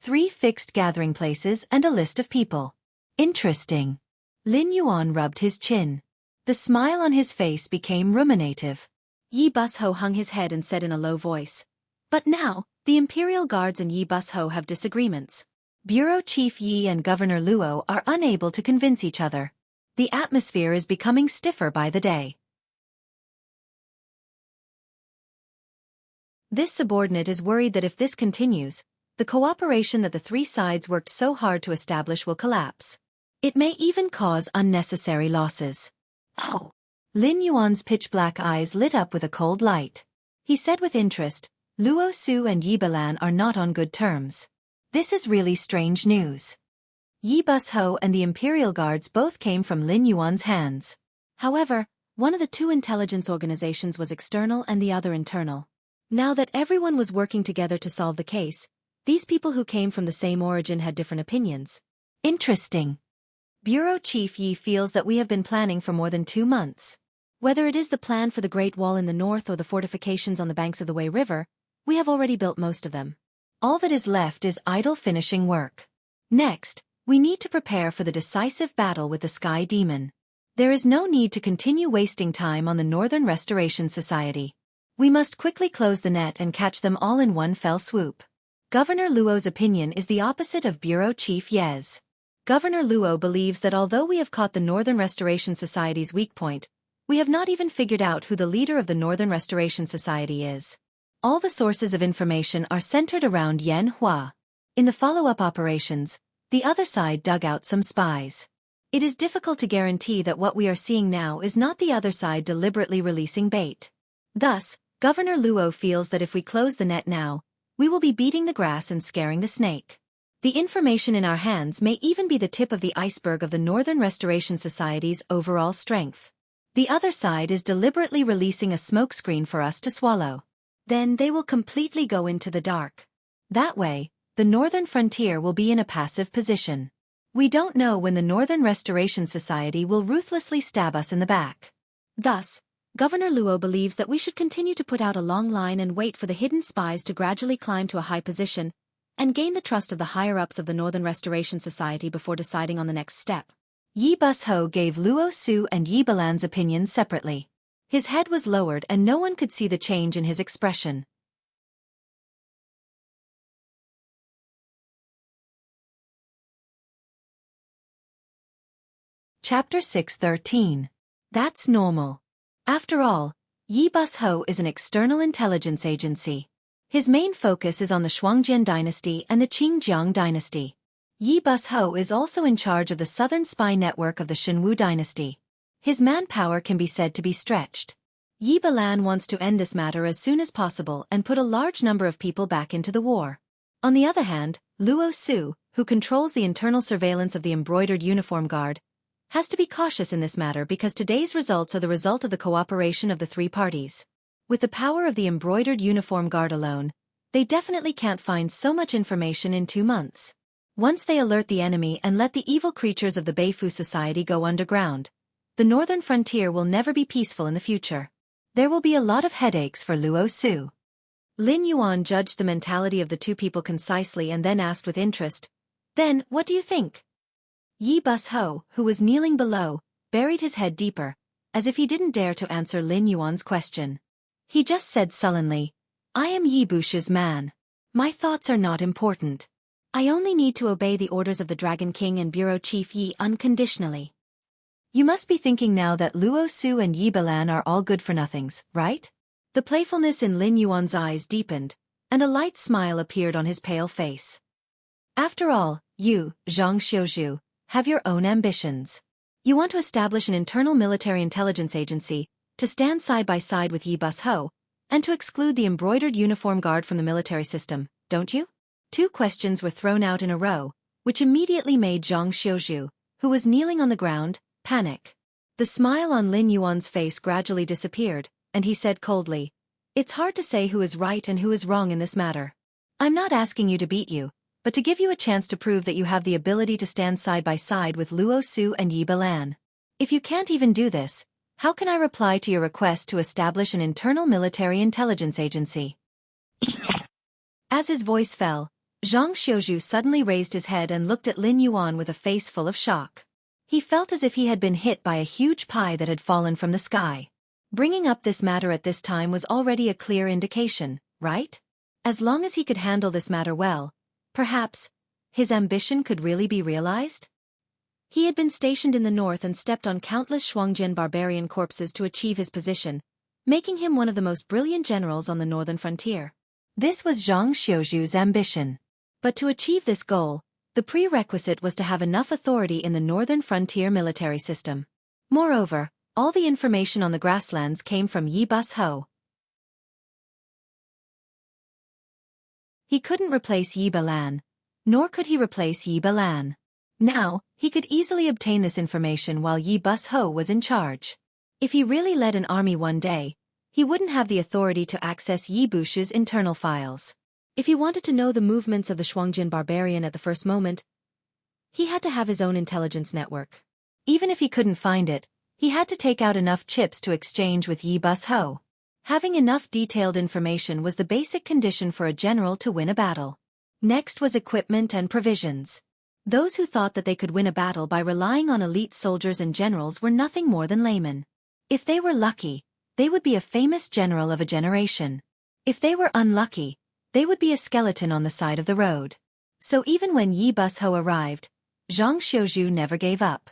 3 fixed gathering places and a list of people. Interesting. Lin Yuan rubbed his chin. The smile on his face became ruminative. Yi Bus-ho hung his head and said in a low voice, "But now, the Imperial Guards and Yi Bus-ho have disagreements. Bureau Chief Yi and Governor Luo are unable to convince each other. The atmosphere is becoming stiffer by the day." This subordinate is worried that if this continues, the cooperation that the 3 sides worked so hard to establish will collapse. It may even cause unnecessary losses. Oh! Lin Yuan's pitch-black eyes lit up with a cold light. He said with interest, "Luo Su and Yi Bilan are not on good terms. This is really strange news." Yi Bus-ho and the Imperial Guards both came from Lin Yuan's hands. However, one of the 2 intelligence organizations was external and the other internal. Now that everyone was working together to solve the case, these people who came from the same origin had different opinions. Interesting. Bureau Chief Yi feels that we have been planning for more than 2 months. Whether it is the plan for the Great Wall in the north or the fortifications on the banks of the Wei River, we have already built most of them. All that is left is idle finishing work. Next, we need to prepare for the decisive battle with the Sky Demon. There is no need to continue wasting time on the Northern Restoration Society. We must quickly close the net and catch them all in one fell swoop. Governor Luo's opinion is the opposite of Bureau Chief Ye's. Governor Luo believes that although we have caught the Northern Restoration Society's weak point, we have not even figured out who the leader of the Northern Restoration Society is. All the sources of information are centered around Yan Hua. In the follow-up operations, the other side dug out some spies. It is difficult to guarantee that what we are seeing now is not the other side deliberately releasing bait. Thus, Governor Luo feels that if we close the net now, we will be beating the grass and scaring the snake. The information in our hands may even be the tip of the iceberg of the Northern Restoration Society's overall strength. The other side is deliberately releasing a smokescreen for us to swallow. Then they will completely go into the dark. That way, the Northern Frontier will be in a passive position. We don't know when the Northern Restoration Society will ruthlessly stab us in the back. Thus, Governor Luo believes that we should continue to put out a long line and wait for the hidden spies to gradually climb to a high position and gain the trust of the higher-ups of the Northern Restoration Society before deciding on the next step. Yi Bus-ho gave Luo Su and Yi Balan's opinions separately. His head was lowered and no one could see the change in his expression. Chapter 613. That's normal. After all, Yi Bus-ho is an external intelligence agency. His main focus is on the Shuangjian dynasty and the Qingjiang dynasty. Yi Bus-ho is also in charge of the southern spy network of the Shenwu dynasty. His manpower can be said to be stretched. Yi Balan wants to end this matter as soon as possible and put a large number of people back into the war. On the other hand, Luo Su, who controls the internal surveillance of the embroidered uniform guard, has to be cautious in this matter because today's results are the result of the cooperation of the three parties. With the power of the embroidered uniform guard alone, they definitely can't find so much information in 2 months. Once they alert the enemy and let the evil creatures of the Beifu Society go underground, the Northern Frontier will never be peaceful in the future. There will be a lot of headaches for Luo Su. Lin Yuan judged the mentality of the two people concisely and then asked with interest, "Then, what do you think?" Yi Bus-ho, who was kneeling below, buried his head deeper, as if he didn't dare to answer Lin Yuan's question. He just said sullenly, "I am Yi Bushu's man. My thoughts are not important. I only need to obey the orders of the Dragon King and Bureau Chief Yi unconditionally." You must be thinking now that Luo Su and Yi Balan are all good-for-nothings, right? The playfulness in Lin Yuan's eyes deepened, and a light smile appeared on his pale face. After all, you, Zhang Xiuzhu, have your own ambitions. You want to establish an internal military intelligence agency, to stand side by side with Yi Bus-ho, and to exclude the embroidered uniform guard from the military system, don't you? 2 questions were thrown out in a row, which immediately made Zhang Xiuzhu, who was kneeling on the ground, panic. The smile on Lin Yuan's face gradually disappeared, and he said coldly, "It's hard to say who is right and who is wrong in this matter. I'm not asking you to beat you, but to give you a chance to prove that you have the ability to stand side by side with Luo Su and Yi Balan. If you can't even do this, how can I reply to your request to establish an internal military intelligence agency?" As his voice fell, Zhang Xiuzhu suddenly raised his head and looked at Lin Yuan with a face full of shock. He felt as if he had been hit by a huge pie that had fallen from the sky. Bringing up this matter at this time was already a clear indication, right? As long as he could handle this matter well, perhaps his ambition could really be realized? He had been stationed in the north and stepped on countless Shuangjian barbarian corpses to achieve his position, making him one of the most brilliant generals on the northern frontier. This was Zhang Xiuzhu's ambition. But to achieve this goal, the prerequisite was to have enough authority in the northern frontier military system. Moreover, all the information on the grasslands came from Yi Bus-ho. He couldn't replace Yi Balan, nor could he replace Yi Balan. Now, he could easily obtain this information while Yi Bus-ho was in charge. If he really led an army one day, he wouldn't have the authority to access Yi Bushu's internal files. If he wanted to know the movements of the Shuangjian barbarian at the first moment, he had to have his own intelligence network. Even if he couldn't find it, he had to take out enough chips to exchange with Yi Bus-ho. Having enough detailed information was the basic condition for a general to win a battle. Next was equipment and provisions. Those who thought that they could win a battle by relying on elite soldiers and generals were nothing more than laymen. If they were lucky, they would be a famous general of a generation. If they were unlucky, they would be a skeleton on the side of the road. So even when Yi Bus-ho arrived, Zhang Xiuzhu never gave up.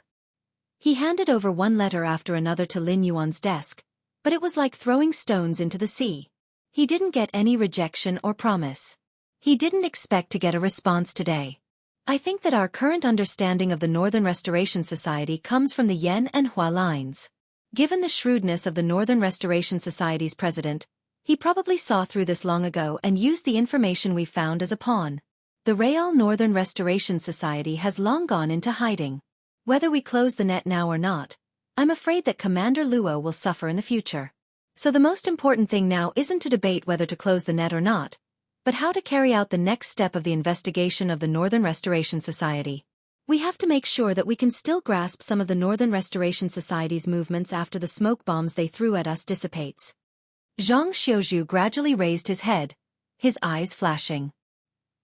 He handed over one letter after another to Lin Yuan's desk, but it was like throwing stones into the sea. He didn't get any rejection or promise. He didn't expect to get a response today. I think that our current understanding of the Northern Restoration Society comes from the Yan and Hua lines. Given the shrewdness of the Northern Restoration Society's president, he probably saw through this long ago and used the information we found as a pawn. The Real Northern Restoration Society has long gone into hiding. Whether we close the net now or not, I'm afraid that Commander Luo will suffer in the future. So the most important thing now isn't to debate whether to close the net or not, but how to carry out the next step of the investigation of the Northern Restoration Society. We have to make sure that we can still grasp some of the Northern Restoration Society's movements after the smoke bombs they threw at us dissipates. Zhang Xiuzhu gradually raised his head, his eyes flashing.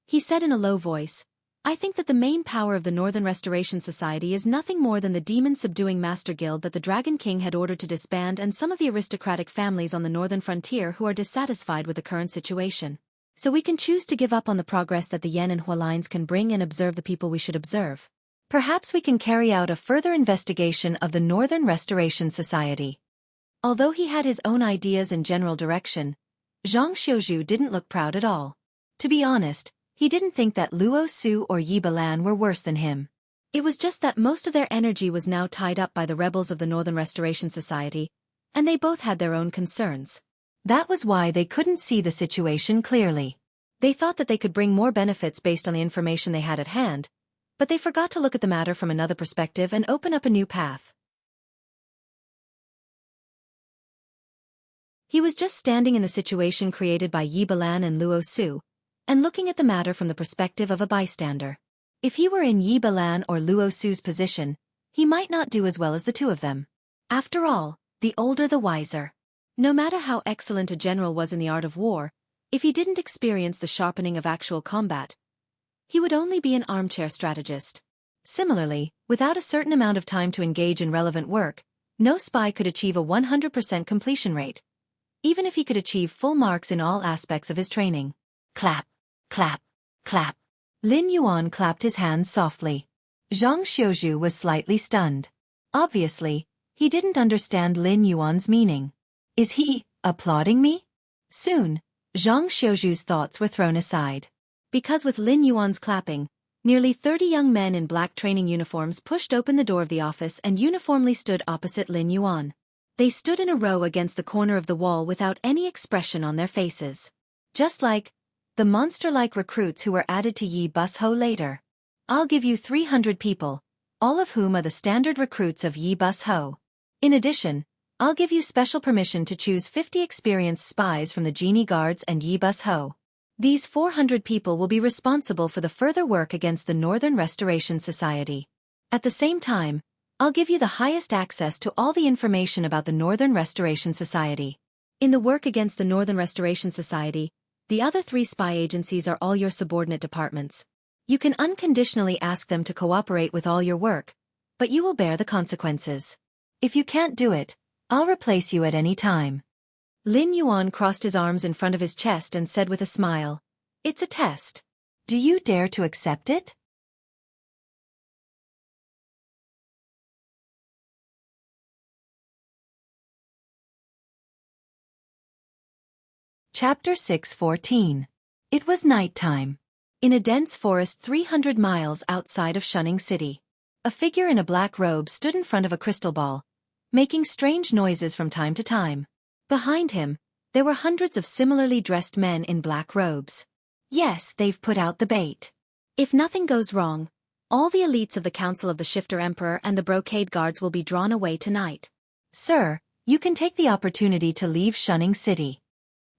He said in a low voice, I think that the main power of the Northern Restoration Society is nothing more than the demon-subduing Master Guild that the Dragon King had ordered to disband and some of the aristocratic families on the northern frontier who are dissatisfied with the current situation. So we can choose to give up on the progress that the Yan and Hua lines can bring and observe the people we should observe. Perhaps we can carry out a further investigation of the Northern Restoration Society. Although he had his own ideas and general direction, Zhang Xiuzhu didn't look proud at all. To be honest, he didn't think that Luo Su or Yi Balan were worse than him. It was just that most of their energy was now tied up by the rebels of the Northern Restoration Society, and they both had their own concerns. That was why they couldn't see the situation clearly. They thought that they could bring more benefits based on the information they had at hand, but they forgot to look at the matter from another perspective and open up a new path. He was just standing in the situation created by Yi Balan and Luo Su, and looking at the matter from the perspective of a bystander. If he were in Yi Balan or Luo Su's position, he might not do as well as the two of them. After all, the older the wiser. No matter how excellent a general was in the art of war, if he didn't experience the sharpening of actual combat, he would only be an armchair strategist. Similarly, without a certain amount of time to engage in relevant work, no spy could achieve a 100% completion rate, even if he could achieve full marks in all aspects of his training. Clap, clap, clap. Lin Yuan clapped his hands softly. Zhang Xiuzhu was slightly stunned. Obviously, he didn't understand Lin Yuan's meaning. Is he applauding me? Soon, Zhang Xiuzhu's thoughts were thrown aside. Because with Lin Yuan's clapping, nearly 30 young men in black training uniforms pushed open the door of the office and uniformly stood opposite Lin Yuan. They stood in a row against the corner of the wall without any expression on their faces. Just like the monster-like recruits who were added to Yi Bus Ho later. I'll give you 300 people, all of whom are the standard recruits of Yi Bus Ho. In addition, I'll give you special permission to choose 50 experienced spies from the Genie Guards and Yi Bus Ho. These 400 people will be responsible for the further work against the Northern Restoration Society. At the same time, I'll give you the highest access to all the information about the Northern Restoration Society. In the work against the Northern Restoration Society, the other 3 spy agencies are all your subordinate departments. You can unconditionally ask them to cooperate with all your work, but you will bear the consequences. If you can't do it, I'll replace you at any time. Lin Yuan crossed his arms in front of his chest and said with a smile, It's a test. Do you dare to accept it? Chapter 6:14. It was night time. In a dense forest 300 miles outside of Shunning City, a figure in a black robe stood in front of a crystal ball, making strange noises from time to time. Behind him, there were hundreds of similarly dressed men in black robes. Yes, they've put out the bait. If nothing goes wrong, all the elites of the Council of the Shifter Emperor and the Brocade Guards will be drawn away tonight. Sir, you can take the opportunity to leave Shunning City.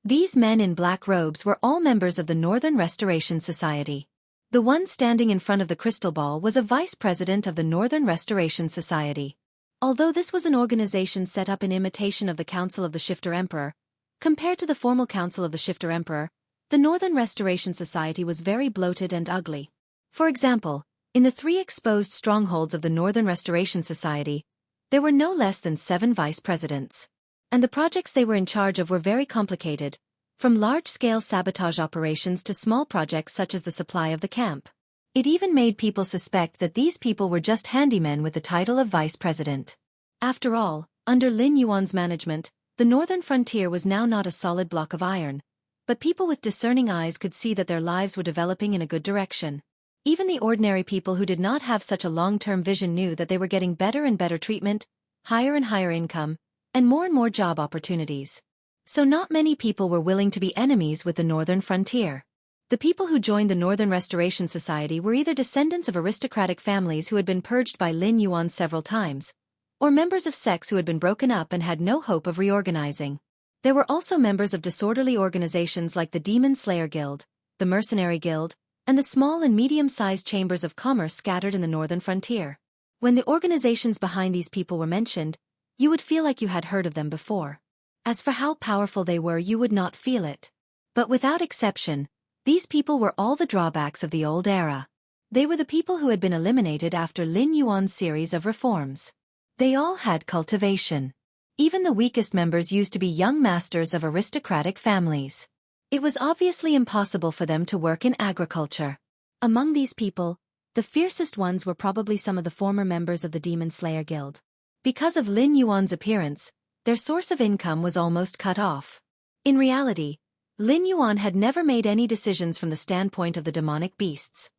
These men in black robes were all members of the Northern Restoration Society. The one standing in front of the crystal ball was a vice president of the Northern Restoration Society. Although this was an organization set up in imitation of the Council of the Shifter Emperor, compared to the formal Council of the Shifter Emperor, the Northern Restoration Society was very bloated and ugly. For example, in the 3 exposed strongholds of the Northern Restoration Society, there were no less than 7 vice presidents. And the projects they were in charge of were very complicated, from large-scale sabotage operations to small projects such as the supply of the camp. It even made people suspect that these people were just handymen with the title of vice president. After all, under Lin Yuan's management, the northern frontier was now not a solid block of iron, but people with discerning eyes could see that their lives were developing in a good direction. Even the ordinary people who did not have such a long-term vision knew that they were getting better and better treatment, higher and higher income, and more job opportunities. So not many people were willing to be enemies with the northern frontier. The people who joined the Northern Restoration Society were either descendants of aristocratic families who had been purged by Lin Yuan several times, or members of sects who had been broken up and had no hope of reorganizing. There were also members of disorderly organizations like the Demon Slayer Guild, the Mercenary Guild, and the small and medium-sized chambers of commerce scattered in the northern frontier. When the organizations behind these people were mentioned, you would feel like you had heard of them before. As for how powerful they were, you would not feel it. But without exception, these people were all the drawbacks of the old era. They were the people who had been eliminated after Lin Yuan's series of reforms. They all had cultivation. Even the weakest members used to be young masters of aristocratic families. It was obviously impossible for them to work in agriculture. Among these people, the fiercest ones were probably some of the former members of the Demon Slayer Guild. Because of Lin Yuan's appearance, their source of income was almost cut off. In reality, Lin Yuan had never made any decisions from the standpoint of the demonic beasts.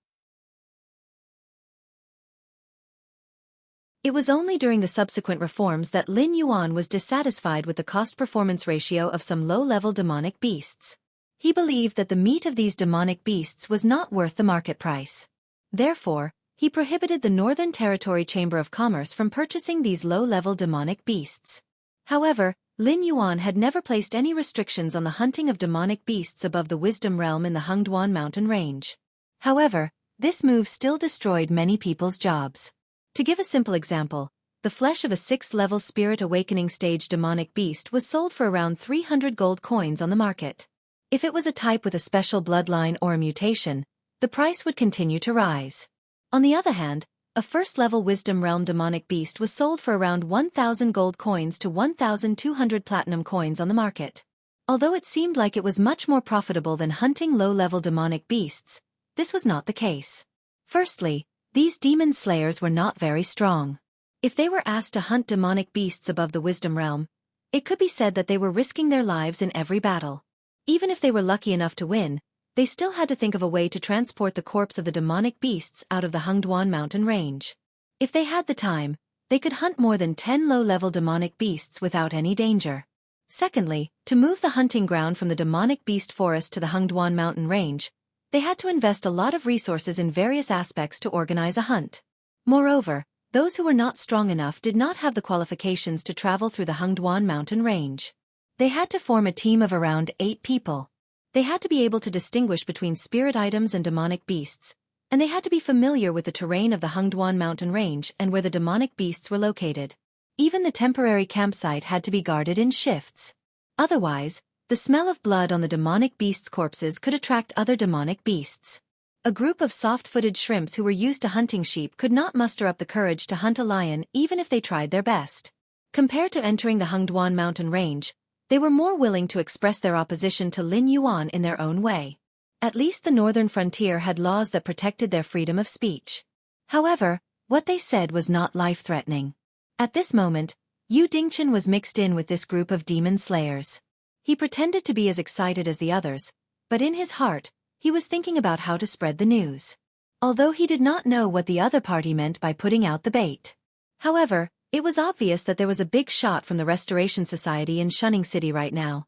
It was only during the subsequent reforms that Lin Yuan was dissatisfied with the cost-performance ratio of some low-level demonic beasts. He believed that the meat of these demonic beasts was not worth the market price. Therefore, he prohibited the Northern Territory Chamber of Commerce from purchasing these low-level demonic beasts. However, Lin Yuan had never placed any restrictions on the hunting of demonic beasts above the Wisdom Realm in the Hengduan mountain range. However, this move still destroyed many people's jobs. To give a simple example, the flesh of a 6th-level Spirit Awakening stage demonic beast was sold for around 300 gold coins on the market. If it was a type with a special bloodline or a mutation, the price would continue to rise. On the other hand, a 1st-level Wisdom Realm demonic beast was sold for around 1,000 gold coins to 1,200 platinum coins on the market. Although it seemed like it was much more profitable than hunting low-level demonic beasts, this was not the case. Firstly, these demon slayers were not very strong. If they were asked to hunt demonic beasts above the Wisdom Realm, it could be said that they were risking their lives in every battle. Even if they were lucky enough to win, they still had to think of a way to transport the corpse of the demonic beasts out of the Hengduan mountain range. If they had the time, they could hunt more than 10 low-level demonic beasts without any danger. Secondly, to move the hunting ground from the demonic beast forest to the Hengduan mountain range, they had to invest a lot of resources in various aspects to organize a hunt. Moreover, those who were not strong enough did not have the qualifications to travel through the Hengduan mountain range. They had to form a team of around 8 people. They had to be able to distinguish between spirit items and demonic beasts, and they had to be familiar with the terrain of the Hengduan mountain range and where the demonic beasts were located. Even the temporary campsite had to be guarded in shifts. Otherwise, the smell of blood on the demonic beasts' corpses could attract other demonic beasts. A group of soft-footed shrimps who were used to hunting sheep could not muster up the courage to hunt a lion even if they tried their best. Compared to entering the Hengduan mountain range, they were more willing to express their opposition to Lin Yuan in their own way. At least the northern frontier had laws that protected their freedom of speech. However, what they said was not life-threatening. At this moment, Yu Dingchen was mixed in with this group of demon slayers. He pretended to be as excited as the others, but in his heart, he was thinking about how to spread the news. Although he did not know what the other party meant by putting out the bait. However, it was obvious that there was a big shot from the Restoration Society in Shunning City right now.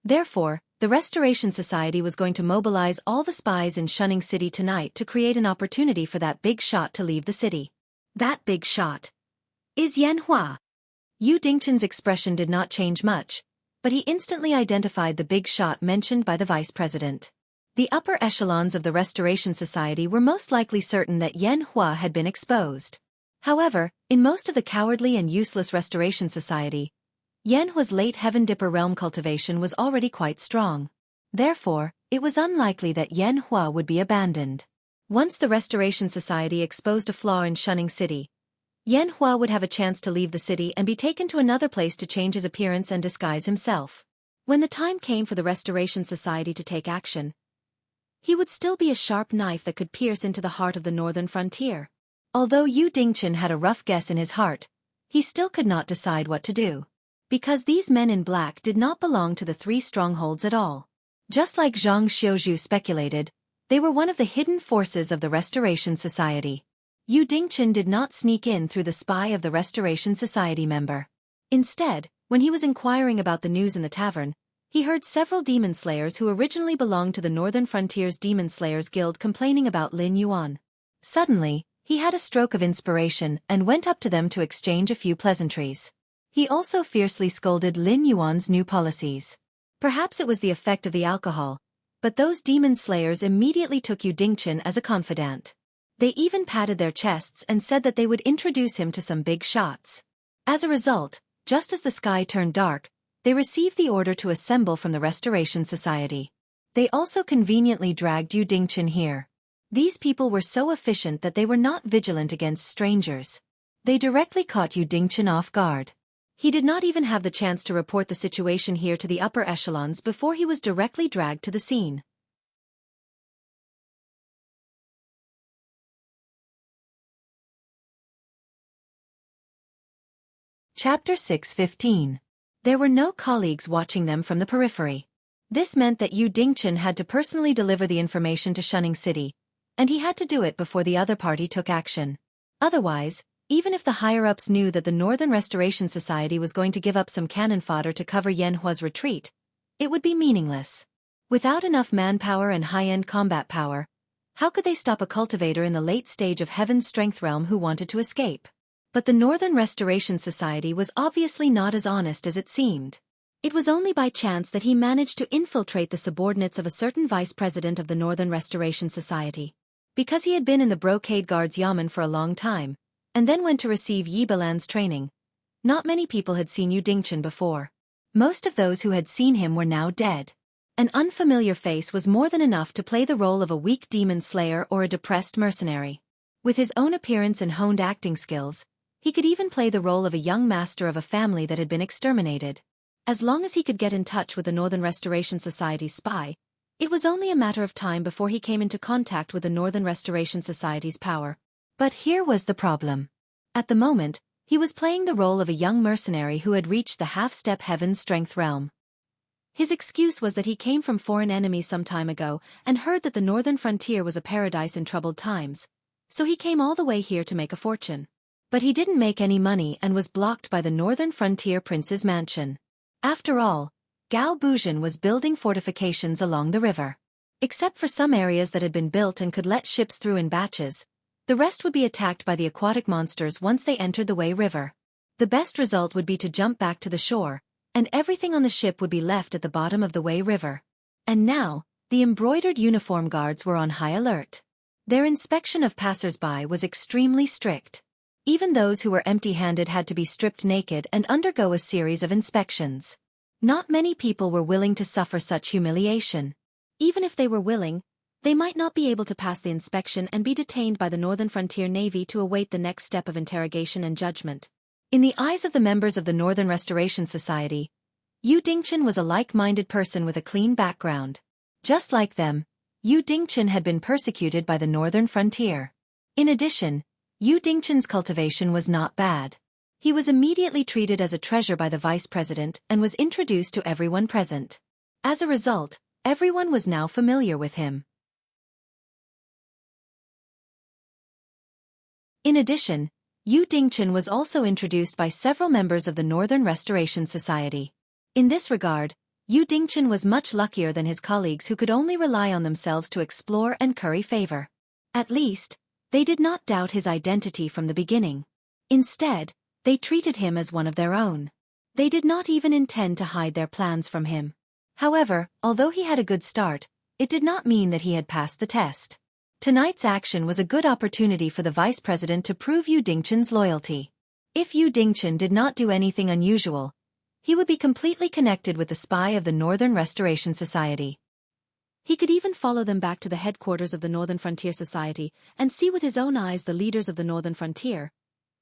Therefore, the Restoration Society was going to mobilize all the spies in Shunning City tonight to create an opportunity for that big shot to leave the city. That big shot is Yan Hua. Yu Dingchen's expression did not change much, but he instantly identified the big shot mentioned by the vice president. The upper echelons of the Restoration Society were most likely certain that Yan Hua had been exposed. However, in most of the cowardly and useless Restoration Society, Yan Hua's late Heaven Dipper realm cultivation was already quite strong. Therefore, it was unlikely that Yan Hua would be abandoned. Once the Restoration Society exposed a flaw in Shunning City, Yan Hua would have a chance to leave the city and be taken to another place to change his appearance and disguise himself.
When the time came for the Restoration Society to take action, he would still be a sharp knife that could pierce into the heart of the northern frontier.
Although Yu Dingchen had a rough guess in his heart, he still could not decide what to do. Because these men in black did not belong to the three strongholds at all. Just like Zhang Xiuzhu speculated, they were one of the hidden forces of the Restoration Society. Yu Dingchen did not sneak in through the spy of the Restoration Society member. Instead, when he was inquiring about the news in the tavern, he heard several demon slayers who originally belonged to the Northern Frontier's Demon Slayers Guild complaining about Lin Yuan. Suddenly, he had a stroke of inspiration and went up to them to exchange a few pleasantries. He also fiercely scolded Lin Yuan's new policies. Perhaps it was the effect of the alcohol, but those demon slayers immediately took Yu Dingchen as a confidant. They even patted their chests and said that they would introduce him to some big shots. As a result, just as the sky turned dark, they received the order to assemble from the Restoration Society. They also conveniently dragged Yu Dingchen here. These people were so efficient that they were not vigilant against strangers. They directly caught Yu Dingchen off guard. He did not even have the chance to report the situation here to the upper echelons before he was directly dragged to the scene. Chapter 6:15. There were no colleagues watching them from the periphery. This meant that Yu Dingchen had to personally deliver the information to Shunning City, and he had to do it before the other party took action. Otherwise, even if the higher-ups knew that the Northern Restoration Society was going to give up some cannon fodder to cover Yanhua's retreat, it would be meaningless. Without enough manpower and high-end combat power, how could they stop a cultivator in the late stage of Heaven's Strength realm who wanted to escape? But the Northern Restoration Society was obviously not as honest as it seemed. It was only by chance that he managed to infiltrate the subordinates of a certain vice president of the Northern Restoration Society. Because he had been in the Brocade Guards Yamen for a long time, and then went to receive Yi Balan's training, not many people had seen Yu Dingchen before. Most of those who had seen him were now dead. An unfamiliar face was more than enough to play the role of a weak demon slayer or a depressed mercenary. With his own appearance and honed acting skills, he could even play the role of a young master of a family that had been exterminated. As long as he could get in touch with the Northern Restoration Society's spy, it was only a matter of time before he came into contact with the Northern Restoration Society's power. But here was the problem. At the moment, he was playing the role of a young mercenary who had reached the half-step Heaven's Strength realm. His excuse was that he came from foreign enemies some time ago and heard that the Northern Frontier was a paradise in troubled times, so he came all the way here to make a fortune. But he didn't make any money and was blocked by the Northern Frontier Prince's mansion. After all, Gao Buzhan was building fortifications along the river. Except for some areas that had been built and could let ships through in batches, the rest would be attacked by the aquatic monsters once they entered the Wei River. The best result would be to jump back to the shore, and everything on the ship would be left at the bottom of the Wei River. And now, the embroidered uniform guards were on high alert. Their inspection of passers-by was extremely strict. Even those who were empty-handed had to be stripped naked and undergo a series of inspections. Not many people were willing to suffer such humiliation. Even if they were willing, they might not be able to pass the inspection and be detained by the Northern Frontier Navy to await the next step of interrogation and judgment. In the eyes of the members of the Northern Restoration Society, Yu Dingchen was a like-minded person with a clean background. Just like them, Yu Dingchen had been persecuted by the Northern Frontier. In addition, Yu Dingchen's cultivation was not bad. He was immediately treated as a treasure by the vice president and was introduced to everyone present. As a result, everyone was now familiar with him. In addition, Yu Dingchen was also introduced by several members of the Northern Restoration Society. In this regard, Yu Dingchen was much luckier than his colleagues who could only rely on themselves to explore and curry favor. At least, they did not doubt his identity from the beginning. Instead, they treated him as one of their own. They did not even intend to hide their plans from him. However, although he had a good start, it did not mean that he had passed the test. Tonight's action was a good opportunity for the vice president to prove Yu Dingchen's loyalty. If Yu Dingchen did not do anything unusual, he would be completely connected with the spy of the Northern Restoration Society. He could even follow them back to the headquarters of the Northern Frontier Society and see with his own eyes the leaders of the Northern Frontier,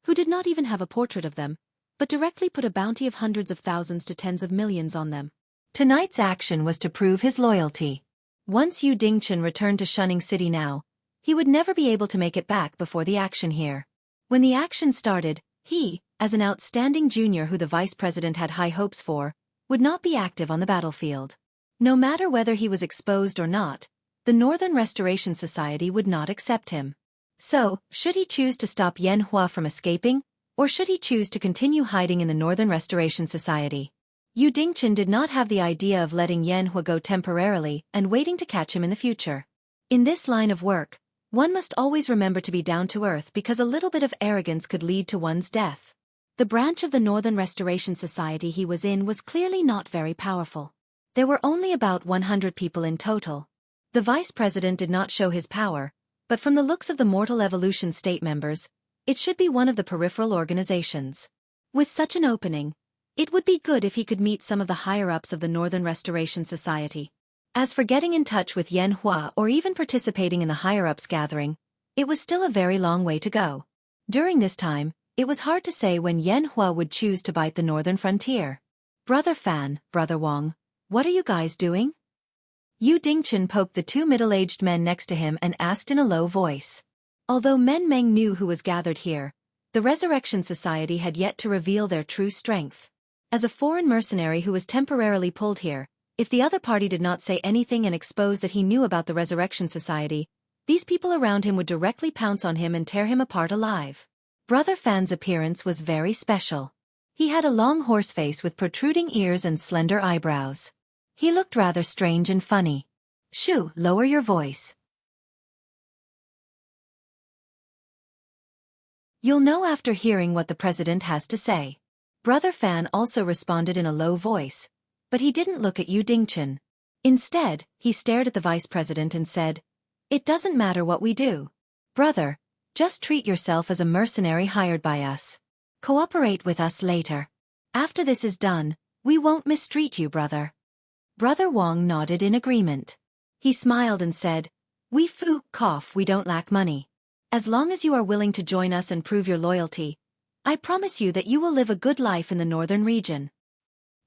who did not even have a portrait of them, but directly put a bounty of hundreds of thousands to tens of millions on them. Tonight's action was to prove his loyalty. Once Yu Dingchen returned to Shunning City now, he would never be able to make it back before the action here. When the action started, he, as an outstanding junior who the vice president had high hopes for, would not be active on the battlefield. No matter whether he was exposed or not, the Northern Restoration Society would not accept him. So, should he choose to stop Yan Hua from escaping, or should he choose to continue hiding in the Northern Restoration Society? Yu Dingchen did not have the idea of letting Yan Hua go temporarily and waiting to catch him in the future. In this line of work, one must always remember to be down to earth because a little bit of arrogance could lead to one's death. The branch of the Northern Restoration Society he was in was clearly not very powerful. There were only about 100 people in total. The vice president did not show his power, but from the looks of the Mortal Evolution state members, it should be one of the peripheral organizations. With such an opening, it would be good if he could meet some of the higher-ups of the Northern Restoration Society. As for getting in touch with Yan Hua or even participating in the higher-ups gathering, it was still a very long way to go. During this time, it was hard to say when Yan Hua would choose to bite the northern frontier. Brother Fan, Brother Wang, what are you guys doing? Yu Dingchen poked the two middle-aged men next to him and asked in a low voice. Although Men Meng knew who was gathered here, the Resurrection Society had yet to reveal their true strength. As a foreign mercenary who was temporarily pulled here, if the other party did not say anything and expose that he knew about the Resurrection Society, these people around him would directly pounce on him and tear him apart alive. Brother Fan's appearance was very special. He had a long horse face with protruding ears and slender eyebrows. He looked rather strange and funny. Shoo, lower your voice. You'll know after hearing what the president has to say. Brother Fan also responded in a low voice, but he didn't look at Yu Dingchen. Instead, he stared at the vice president and said, "It doesn't matter what we do. Brother, just treat yourself as a mercenary hired by us. Cooperate with us later. After this is done, we won't mistreat you, brother." Brother Wang nodded in agreement. He smiled and said, "We don't lack money. As long as you are willing to join us and prove your loyalty, I promise you that you will live a good life in the northern region."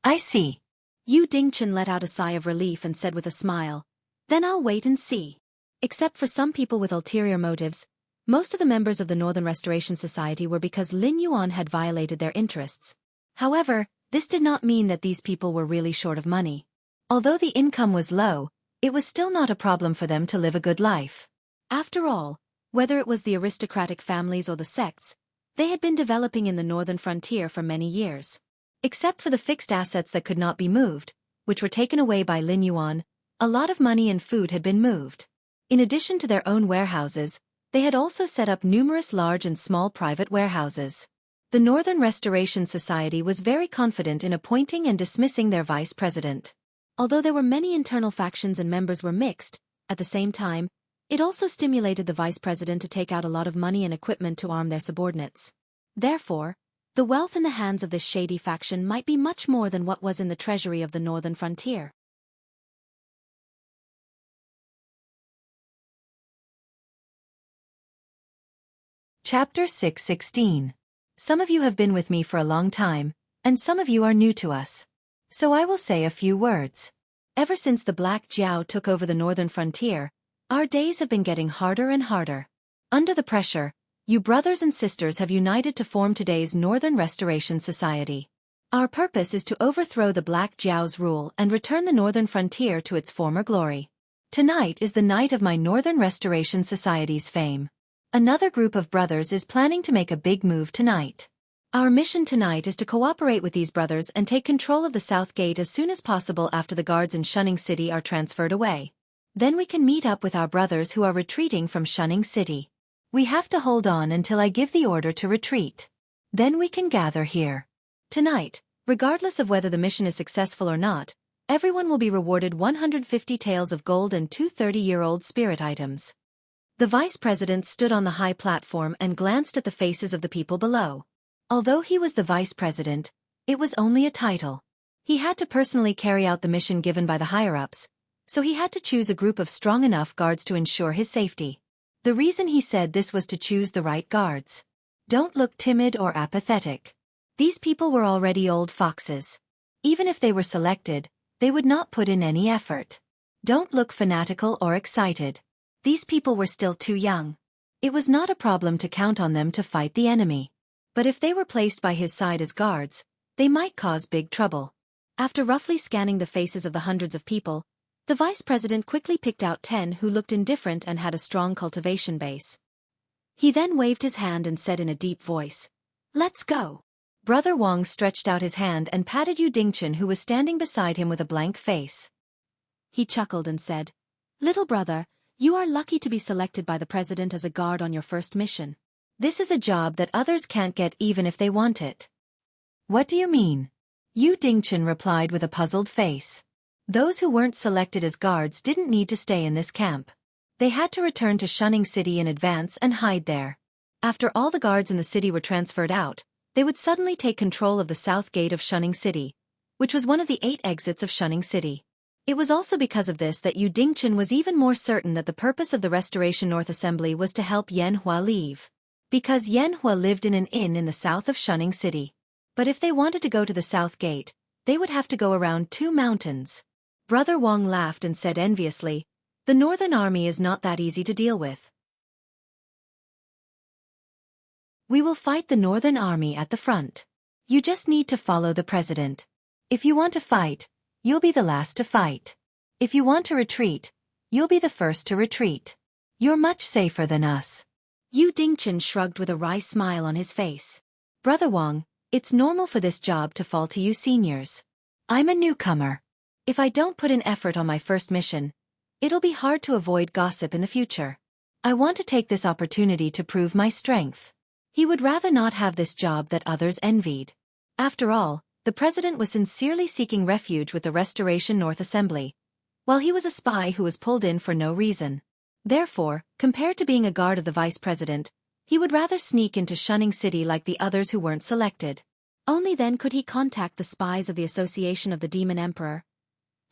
I see. Yu Dingchen let out a sigh of relief and said with a smile, "Then I'll wait and see." Except for some people with ulterior motives, most of the members of the Northern Restoration Society were because Lin Yuan had violated their interests. However, this did not mean that these people were really short of money. Although the income was low, it was still not a problem for them to live a good life. After all, whether it was the aristocratic families or the sects, they had been developing in the northern frontier for many years. Except for the fixed assets that could not be moved, which were taken away by Lin Yuan, a lot of money and food had been moved. In addition to their own warehouses, they had also set up numerous large and small private warehouses. The Northern Restoration Society was very confident in appointing and dismissing their vice president. Although there were many internal factions and members were mixed, at the same time, it also stimulated the vice president to take out a lot of money and equipment to arm their subordinates. Therefore, the wealth in the hands of this shady faction might be much more than what was in the treasury of the northern frontier. Chapter 616. Some of you have been with me for a long time, and some of you are new to us. So I will say a few words. Ever since the Black Jiao took over the northern frontier, our days have been getting harder and harder. Under the pressure, you brothers and sisters have united to form today's Northern Restoration Society. Our purpose is to overthrow the Black Jiao's rule and return the northern frontier to its former glory. Tonight is the night of my Northern Restoration Society's fame. Another group of brothers is planning to make a big move tonight. Our mission tonight is to cooperate with these brothers and take control of the South Gate as soon as possible after the guards in Shunning City are transferred away. Then we can meet up with our brothers who are retreating from Shunning City. We have to hold on until I give the order to retreat. Then we can gather here. Tonight, regardless of whether the mission is successful or not, everyone will be rewarded 150 taels of gold and 2 30-year-old spirit items. The vice president stood on the high platform and glanced at the faces of the people below. Although he was the vice president, it was only a title. He had to personally carry out the mission given by the higher-ups, so he had to choose a group of strong enough guards to ensure his safety. The reason he said this was to choose the right guards. Don't look timid or apathetic. These people were already old foxes. Even if they were selected, They would not put in any effort. Don't look fanatical or excited. These people were still too young. It was not a problem to count on them to fight the enemy. But if they were placed by his side as guards, they might cause big trouble. After roughly scanning the faces of the hundreds of people, the vice president quickly picked out 10 who looked indifferent and had a strong cultivation base. He then waved his hand and said in a deep voice, "Let's go." Brother Wang stretched out his hand and patted Yu Dingchen, who was standing beside him with a blank face. He chuckled and said, "Little brother, you are lucky to be selected by the president as a guard on your first mission. This is a job that others can't get even if they want it." "What do you mean?" Yu Dingchen replied with a puzzled face. Those who weren't selected as guards didn't need to stay in this camp. They had to return to Shunning City in advance and hide there. After all the guards in the city were transferred out, they would suddenly take control of the south gate of Shunning City, which was one of the 8 exits of Shunning City. It was also because of this that Yu Dingchen was even more certain that the purpose of the Restoration North Assembly was to help Yanhua leave. Because Yanhua lived in an inn in the south of Shunning City. But if they wanted to go to the south gate, they would have to go around 2 mountains. Brother Wang laughed and said enviously, "The Northern Army is not that easy to deal with. We will fight the Northern Army at the front. You just need to follow the president. If you want to fight, you'll be the last to fight. If you want to retreat, you'll be the first to retreat. You're much safer than us." Yu Dingchen shrugged with a wry smile on his face. "Brother Wang, it's normal for this job to fall to you seniors. I'm a newcomer. If I don't put in effort on my first mission, it'll be hard to avoid gossip in the future. I want to take this opportunity to prove my strength." He would rather not have this job that others envied. After all, the president was sincerely seeking refuge with the Restoration North Assembly, while he was a spy who was pulled in for no reason. Therefore, compared to being a guard of the vice president, he would rather sneak into Shunning City like the others who weren't selected. Only then could he contact the spies of the Association of the Demon Emperor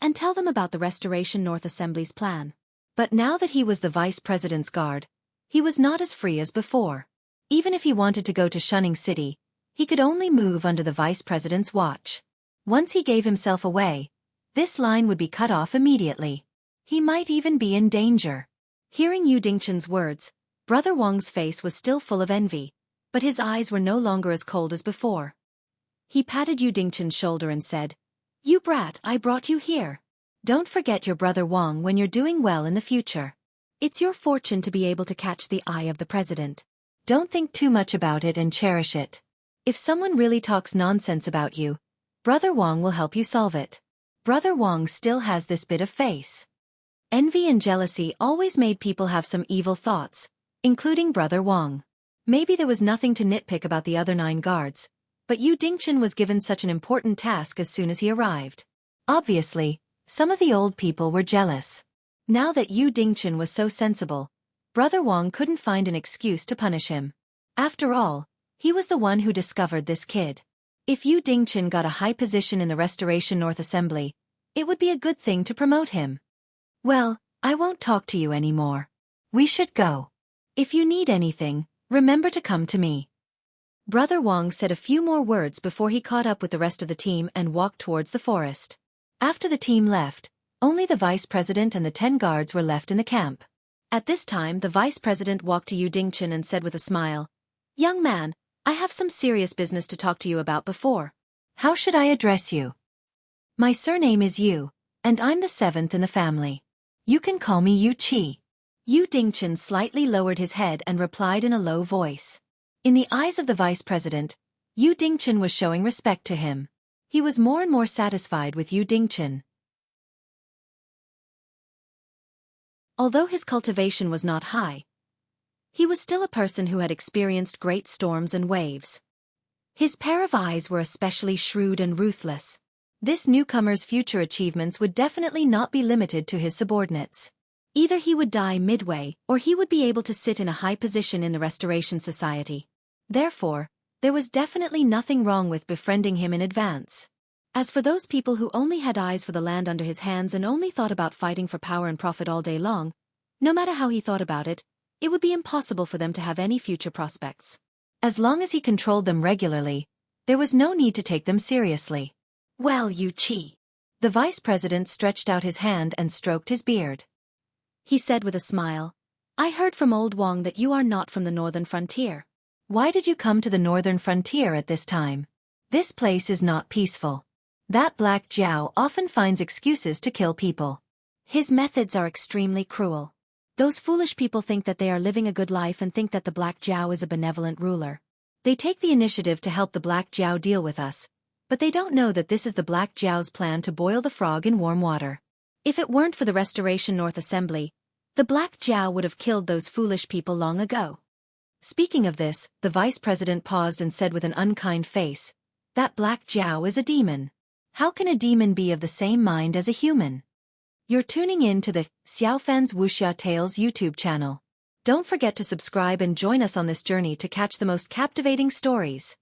and tell them about the Restoration North Assembly's plan. But now that he was the vice president's guard, he was not as free as before. Even if he wanted to go to Shunning City, he could only move under the vice president's watch. Once he gave himself away, this line would be cut off immediately. He might even be in danger. Hearing Yu Dingchen's words, Brother Wang's face was still full of envy, but his eyes were no longer as cold as before. He patted Yu Dingchen's shoulder and said, "You brat, I brought you here. Don't forget your brother Wang when you're doing well in the future. It's your fortune to be able to catch the eye of the president. Don't think too much about it and cherish it. If someone really talks nonsense about you, Brother Wang will help you solve it." Brother Wang still has this bit of face. Envy and jealousy always made people have some evil thoughts, including Brother Wang. Maybe there was nothing to nitpick about the other 9 guards, but Yu Dingchen was given such an important task as soon as he arrived. Obviously, some of the old people were jealous. Now that Yu Dingchen was so sensible, Brother Wang couldn't find an excuse to punish him. After all, he was the one who discovered this kid. If Yu Dingchen got a high position in the Restoration North Assembly, it would be a good thing to promote him. "Well, I won't talk to you anymore. We should go. If you need anything, remember to come to me." Brother Wang said a few more words before he caught up with the rest of the team and walked towards the forest. After the team left, only the vice president and the 10 guards were left in the camp. At this time, the vice president walked to Yu Dingchen and said with a smile, "Young man, I have some serious business to talk to you about before. How should I address you?" "My surname is Yu, and I'm the 7th in the family. You can call me Yu Qi." Yu Dingchen slightly lowered his head and replied in a low voice. In the eyes of the vice president, Yu Dingchen was showing respect to him. He was more and more satisfied with Yu Dingchen. Although his cultivation was not high, he was still a person who had experienced great storms and waves. His pair of eyes were especially shrewd and ruthless. This newcomer's future achievements would definitely not be limited to his subordinates. Either he would die midway, or he would be able to sit in a high position in the Restoration Society. Therefore, there was definitely nothing wrong with befriending him in advance. As for those people who only had eyes for the land under his hands and only thought about fighting for power and profit all day long, no matter how he thought about it, it would be impossible for them to have any future prospects. As long as he controlled them regularly, there was no need to take them seriously. "Well, Yu Qi," The vice president stretched out his hand and stroked his beard.
He said with a smile, I heard from old Wang that you are not from the northern frontier.
Why did you come to the northern frontier at this time? This place is not peaceful. That Black Jiao often finds excuses to kill people.
His methods are extremely cruel. Those foolish people think that they are living a good life and think that the Black Jiao is a benevolent ruler.
They take the initiative to help the Black Jiao deal with us, but they don't know that this is the Black Jiao's plan to boil the frog in warm water.
If it weren't for the Restoration North Assembly, the Black Jiao would have killed those foolish people long ago.
Speaking of this, the vice president paused and said with an unkind face, that Black Jiao is a demon. How can a demon be of the same mind as a human? You're tuning in to the Xiaofan's Wuxia Tales YouTube channel. Don't forget to subscribe and join us on this journey to catch the most captivating stories.